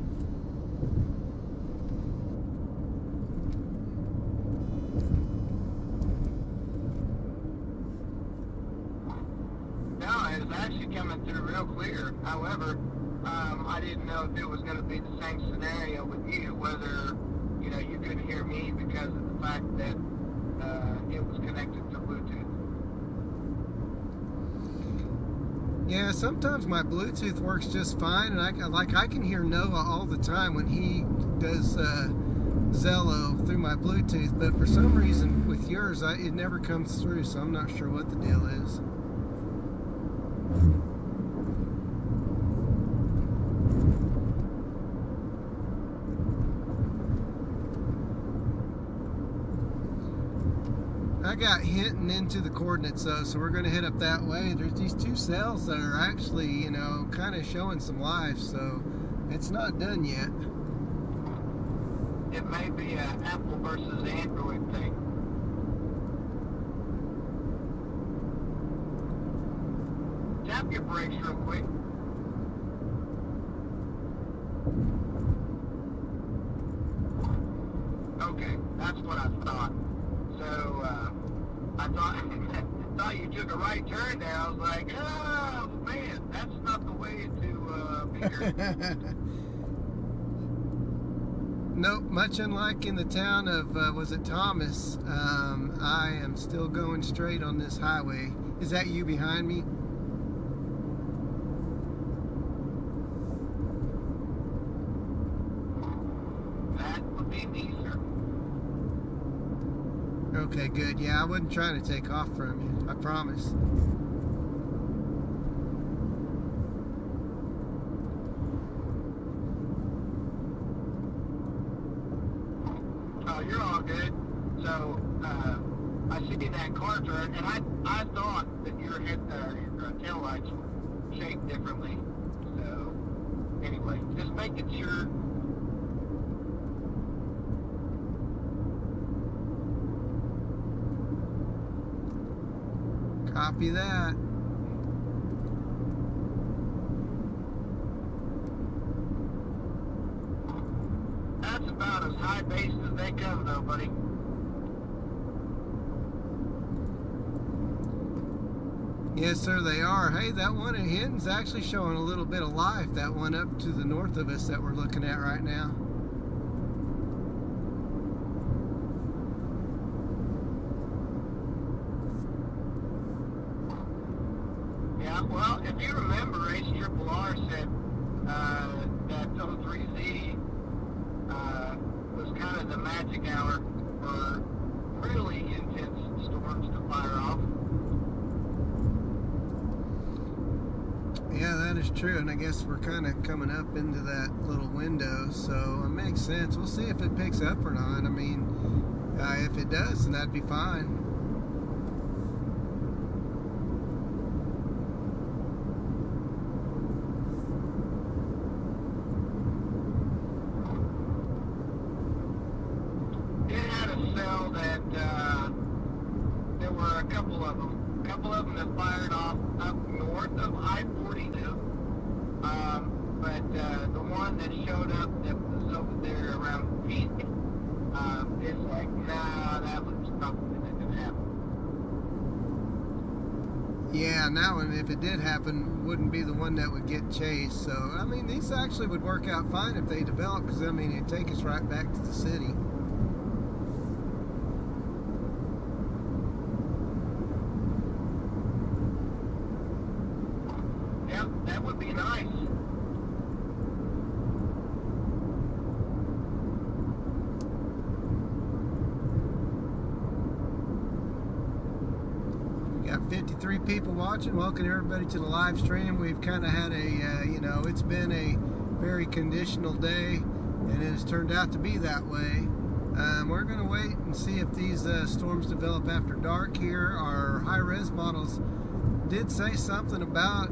No, it was actually coming through real clear. However, I didn't know if it was going to be the same scenario with you, whether, you know, you couldn't hear me because of the fact that it was connected to Bluetooth. Yeah, sometimes my Bluetooth works just fine, and I can hear Noah all the time when he does Zello through my Bluetooth, but for some reason with yours it never comes through, so I'm not sure what the deal is. I got Hinton into the coordinates though, so we're going to head up that way. There's these two cells that are actually, you know, kind of showing some life, so it's not done yet. It may be an Apple versus Android thing. Tap your brakes real quick. Okay, that's what I thought. So, I thought you took a right turn there. I was like, oh man, that's not the way to be here. Nope, much unlike in the town of, was it Thomas, I am still going straight on this highway. Is that you behind me? That would be me, sir. Okay, good. Yeah, I wasn't trying to take off from you, I promise. Oh, you're all good. So, I see that car turn, and I thought that your tail lights were shaped differently. So, anyway, just making sure. Copy that. That's about as high base as they come, though, buddy. Yes, sir, they are. Hey, that one at Hinton's actually showing a little bit of life, that one up to the north of us that we're looking at right now. Well, if you remember, HRRR said that 03Z was kind of the magic hour for really intense storms to fire off. Yeah, that is true, and I guess we're kind of coming up into that little window, so it makes sense. We'll see if it picks up or not. I mean, if it does, then that'd be fine. It had a cell that there were a couple of them. A couple of them that fired off up north of I-42. But the one that showed up that was over there around Peak, it's like, nah, that one's probably not going to happen. Yeah, and that one, if it did happen, wouldn't be the one that would get chased. So, I mean, these actually would work out fine if they develop, because, I mean, it'd take us right back to the city. Yep, that would be nice. We got 53 people watching. Welcome everybody to the live stream. We've kind of had a, it's been a very conditional day, and it has turned out to be that way. We're going to wait and see if these storms develop after dark here. Our high-res models did say something about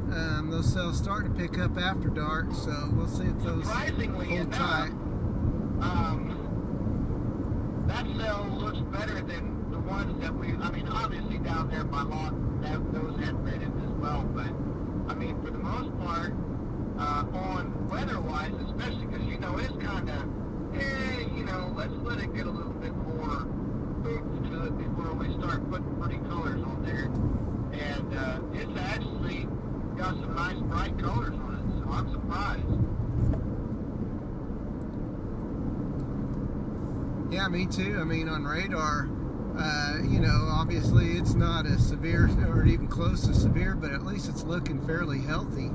those cells starting to pick up after dark, so we'll see if those Surprisingly hold enough, tight. that cell looks better than the ones that obviously down there by law, those had red in as well, but, I mean, for the most part, on weather-wise, especially because, it's kind of, let's let it get a little bit more oomph to it before we start putting pretty colors on there. And it's actually got some nice bright colors on it, so I'm surprised. Yeah, me too. I mean, on radar, obviously it's not as severe or even close to severe, but at least it's looking fairly healthy.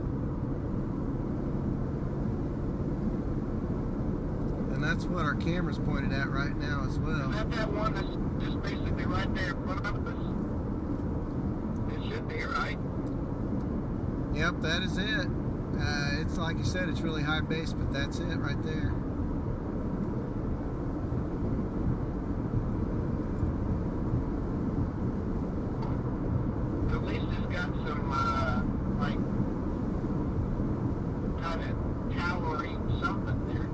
And that's what our camera's pointed at right now as well. Is that one that's just basically right there in front of us? It should be, right? Yep, that is it. It's like you said, it's really high base, but that's it right there. At least it's got some, kind of towery something there.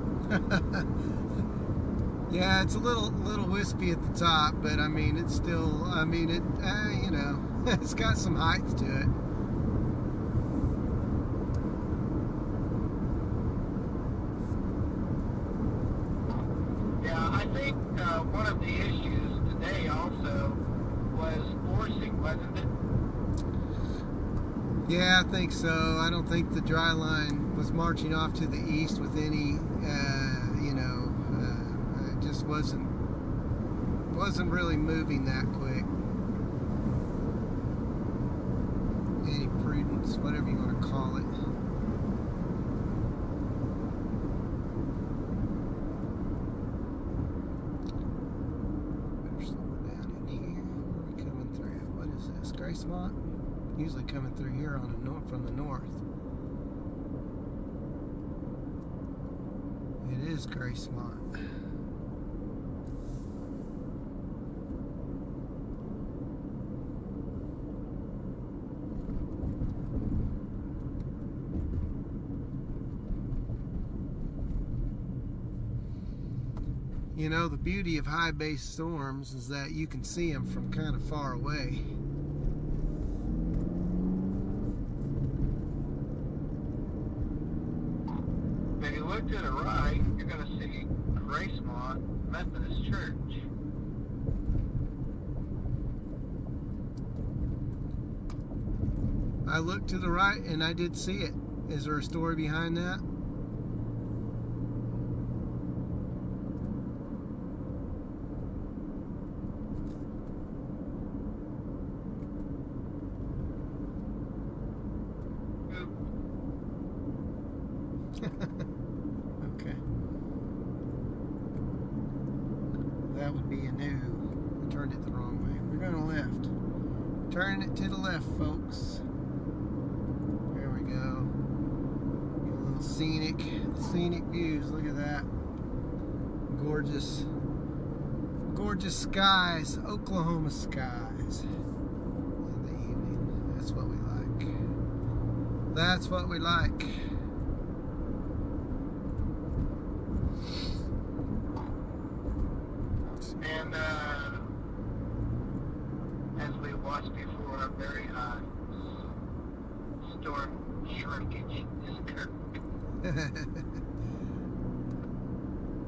Yeah, it's a little wispy at the top, but I mean, it's still, it's got some height to it. Yeah, I think one of the issues today also was forcing, wasn't it? Yeah, I think so. I don't think the dry line was marching off to the east with any, it just wasn't really moving that quick. Any prudence, whatever you want to call it. Better slow her down in here. Where are we coming through? What is this? Gracemont? Usually coming through here on from the north. It is Gracemont. The beauty of high base storms is that you can see them from kind of far away. If you look to the right, you're going to see Gracemont Methodist Church. I looked to the right and I did see it. Is there a story behind that? Okay. That would be a no. I turned it the wrong way. We're going to left. Turn it to the left, folks. There we go. Get a little scenic views. Look at that. Gorgeous skies, Oklahoma skies in the evening. That's what we like. That's what we like. And as we watched before, a very high storm shrinkage is occurring.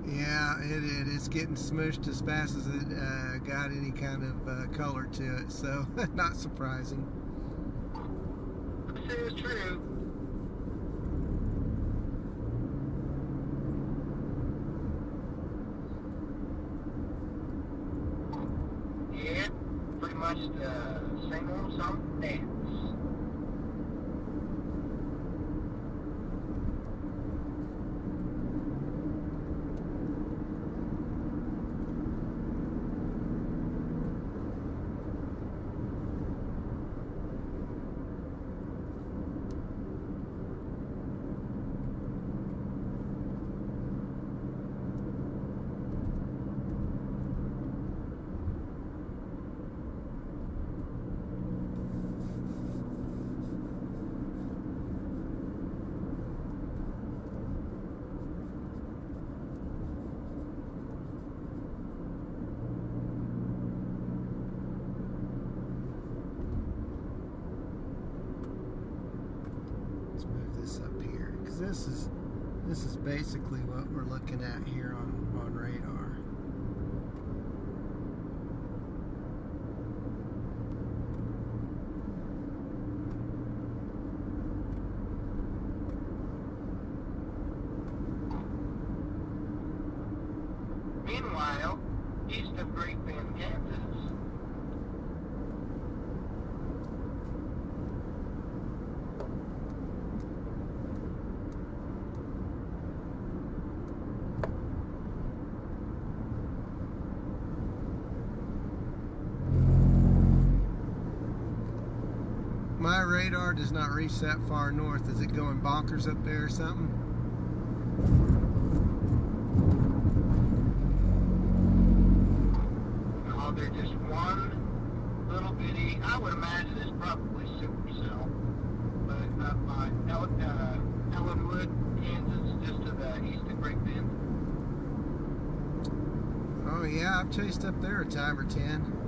Yeah, it's getting smushed as fast as it got any kind of color to it, so not surprising. This is true. Yeah, pretty much the same old song dance. Let's move this up here, because this is basically what we're looking at here on radar. Meanwhile, east of Great Bend, Kansas, My radar does not reach that far north. Is it going bonkers up there or something? oh, they're just one little bitty, I would imagine it's probably supercell, but up by Ellenwood, Kansas, just to the east of Great Bend. Oh yeah, I've chased up there a time or 10.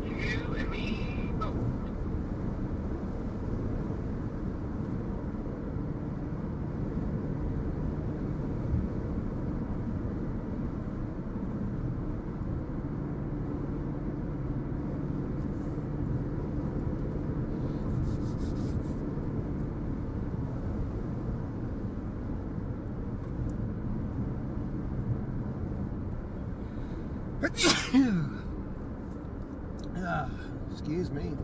You and me both. Excuse me.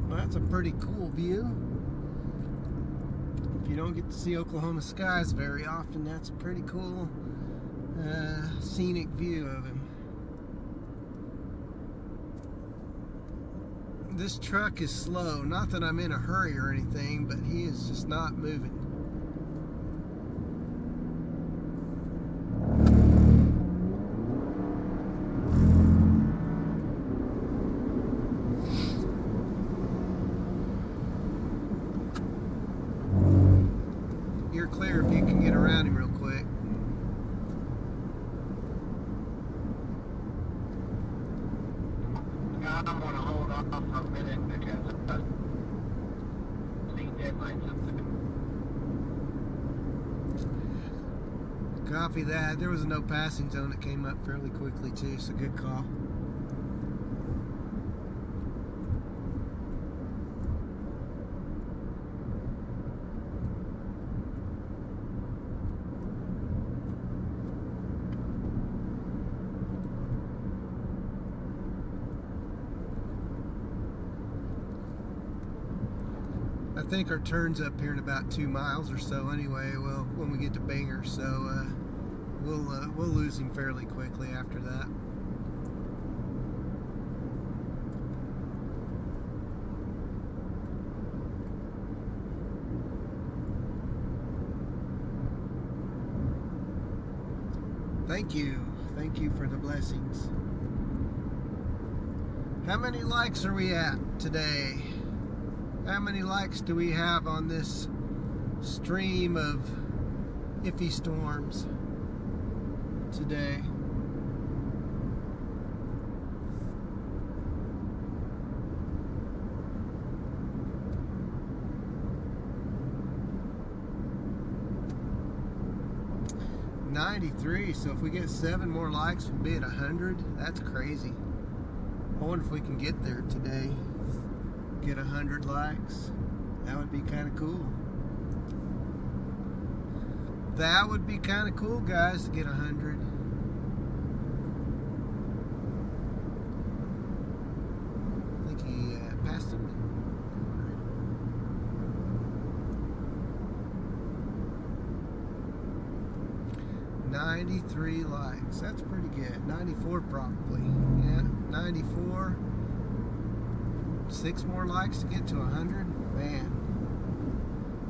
Well, that's a pretty cool view. If you don't get to see Oklahoma skies very often, that's a pretty cool scenic view of him. This truck is slow. Not that I'm in a hurry or anything, but he is just not moving. You're clear if you can get around him real quick. I'm going to hold off for a minute because I see deadlights up there. Copy that. There was a no passing zone that came up fairly quickly too, so good call. I think our turn's up here in about 2 miles or so anyway, well, when we get to Bangor, so we'll lose him fairly quickly after that. Thank you for the blessings. How many likes are we at today? How many likes do we have on this stream of iffy storms today? $93, so if we get 7 more likes, we'll be at 100. That's crazy. I wonder if we can get there today. Get 100 likes. That would be kind of cool. That would be kind of cool, guys, to get 100. I think he passed him. 93 likes. That's pretty good. 94 probably. Yeah, 94. 6 more likes to get to 100. Man,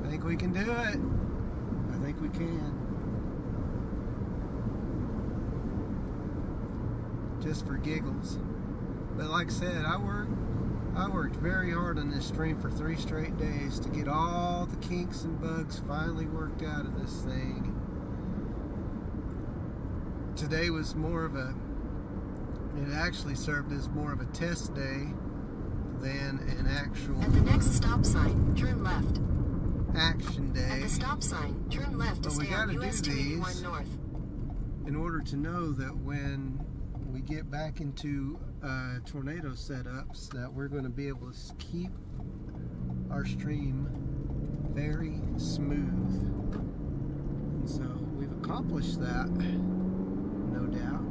I think we can do it. I think we can. Just for giggles. But like I said, I worked very hard on this stream for 3 straight days to get all the kinks and bugs finally worked out of this thing. Today was more of a, it actually served as more of a test day than an actual At the next stop sign, turn left. Action day. At the stop sign, turn left to But we stay on gotta US do 281 these North. in order to know that when we get back into tornado setups that we're going to be able to keep our stream very smooth. And so we've accomplished that, no doubt.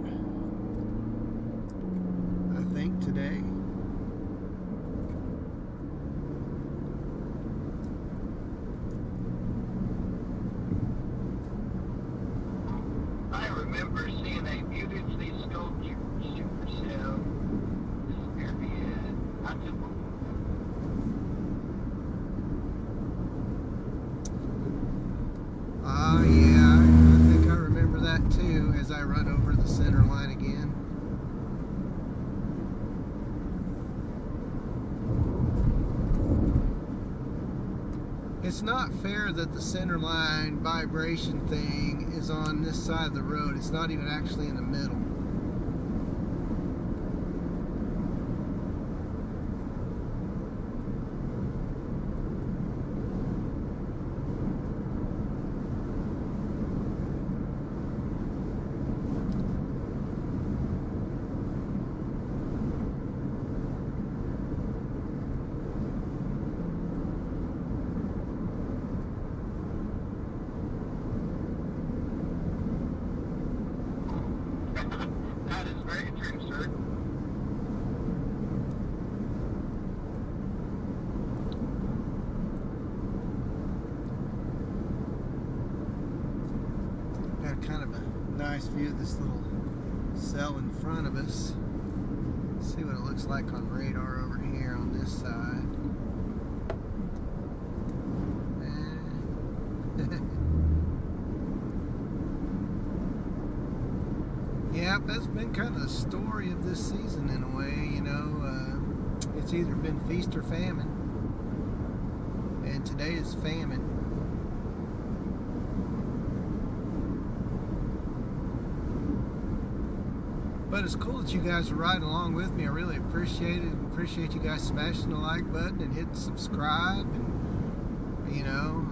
I think today. I remember seeing a beautifully sculptured supercell spearhead. I took Yeah, I think I remember that too as I run over the center line again. It's not fair that the center line vibration thing is on this side of the road. It's not even actually in the middle. That is very true, sir. Got kind of a nice view of this little cell in front of us. Let's see what it looks like on radar over here on this side. Yep, that's been kind of the story of this season in a way, you know. It's either been feast or famine. And today is famine. But it's cool that you guys are riding along with me. I really appreciate it. Appreciate you guys smashing the like button and hitting subscribe. And, you know,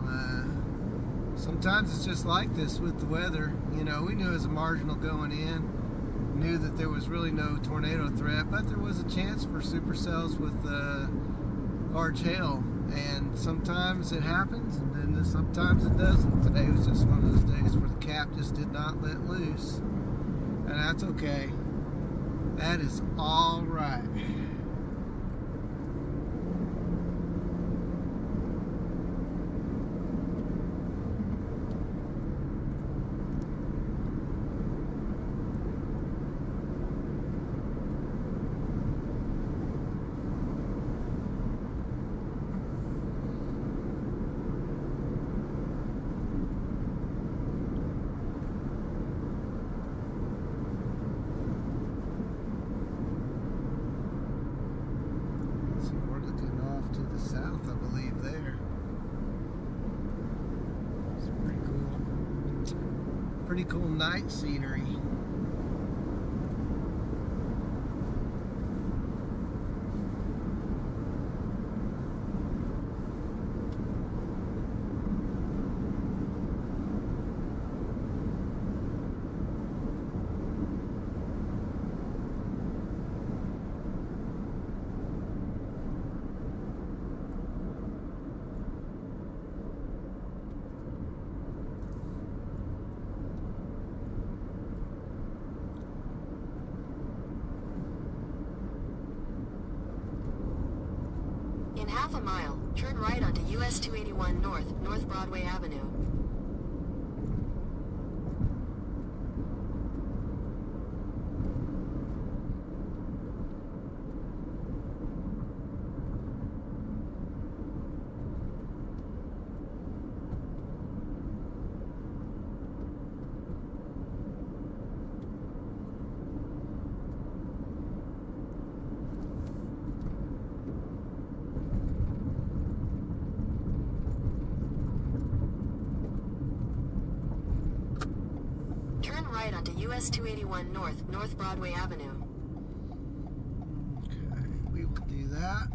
sometimes it's just like this with the weather. You know, we knew it was a marginal going in. Knew that there was really no tornado threat, but there was a chance for supercells with large hail. And sometimes it happens, and then sometimes it doesn't. Today was just one of those days where the cap just did not let loose. And that's okay. That is all right. Pretty cool night scenery. In half a mile, turn right onto US 281 North, North Broadway Avenue. Turn right onto US 281 North, North Broadway Avenue. Okay, we will do that.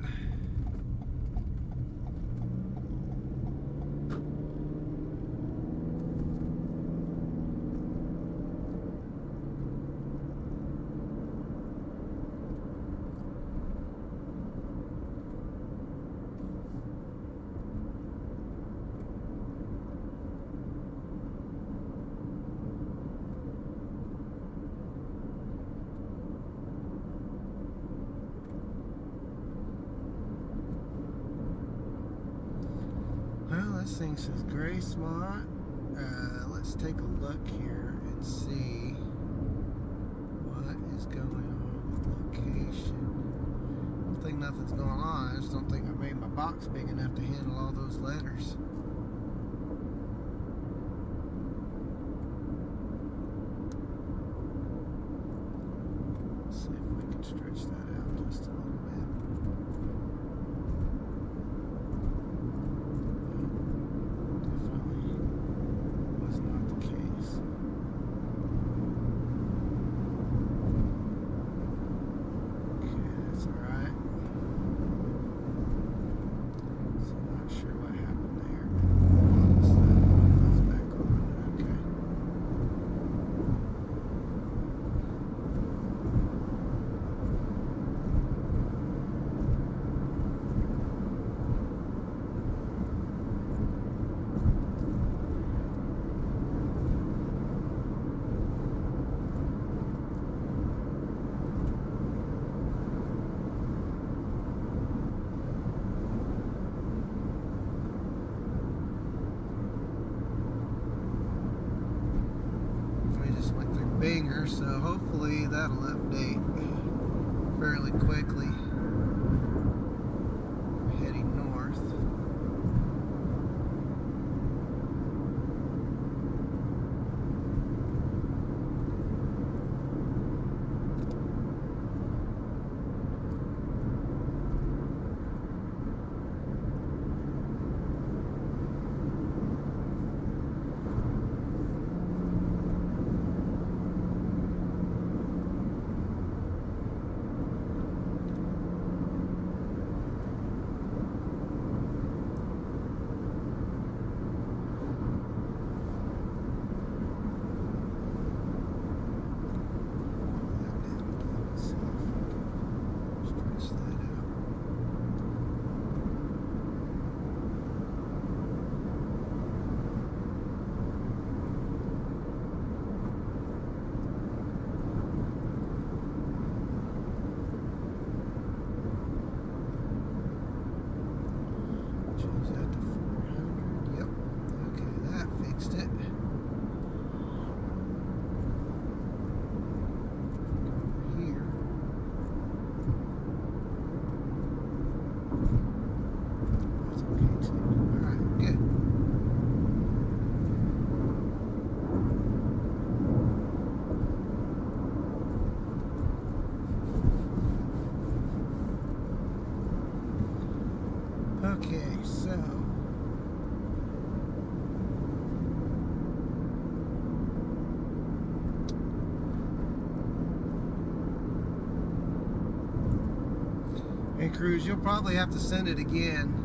Well, this thing says Gracemont's. Let's take a look here and see what is going on with location. I don't think nothing's going on. I just don't think I made my box big enough to handle all those letters. Let's see if we can stretch that out just a little bit. Definitely was not the case. Okay, that's alright. So I'm not sure what happened there. It's back on. Okay. We just went through Binger, so hopefully that'll update fairly quickly. We're heading north. Hey Cruz, you'll probably have to send it again.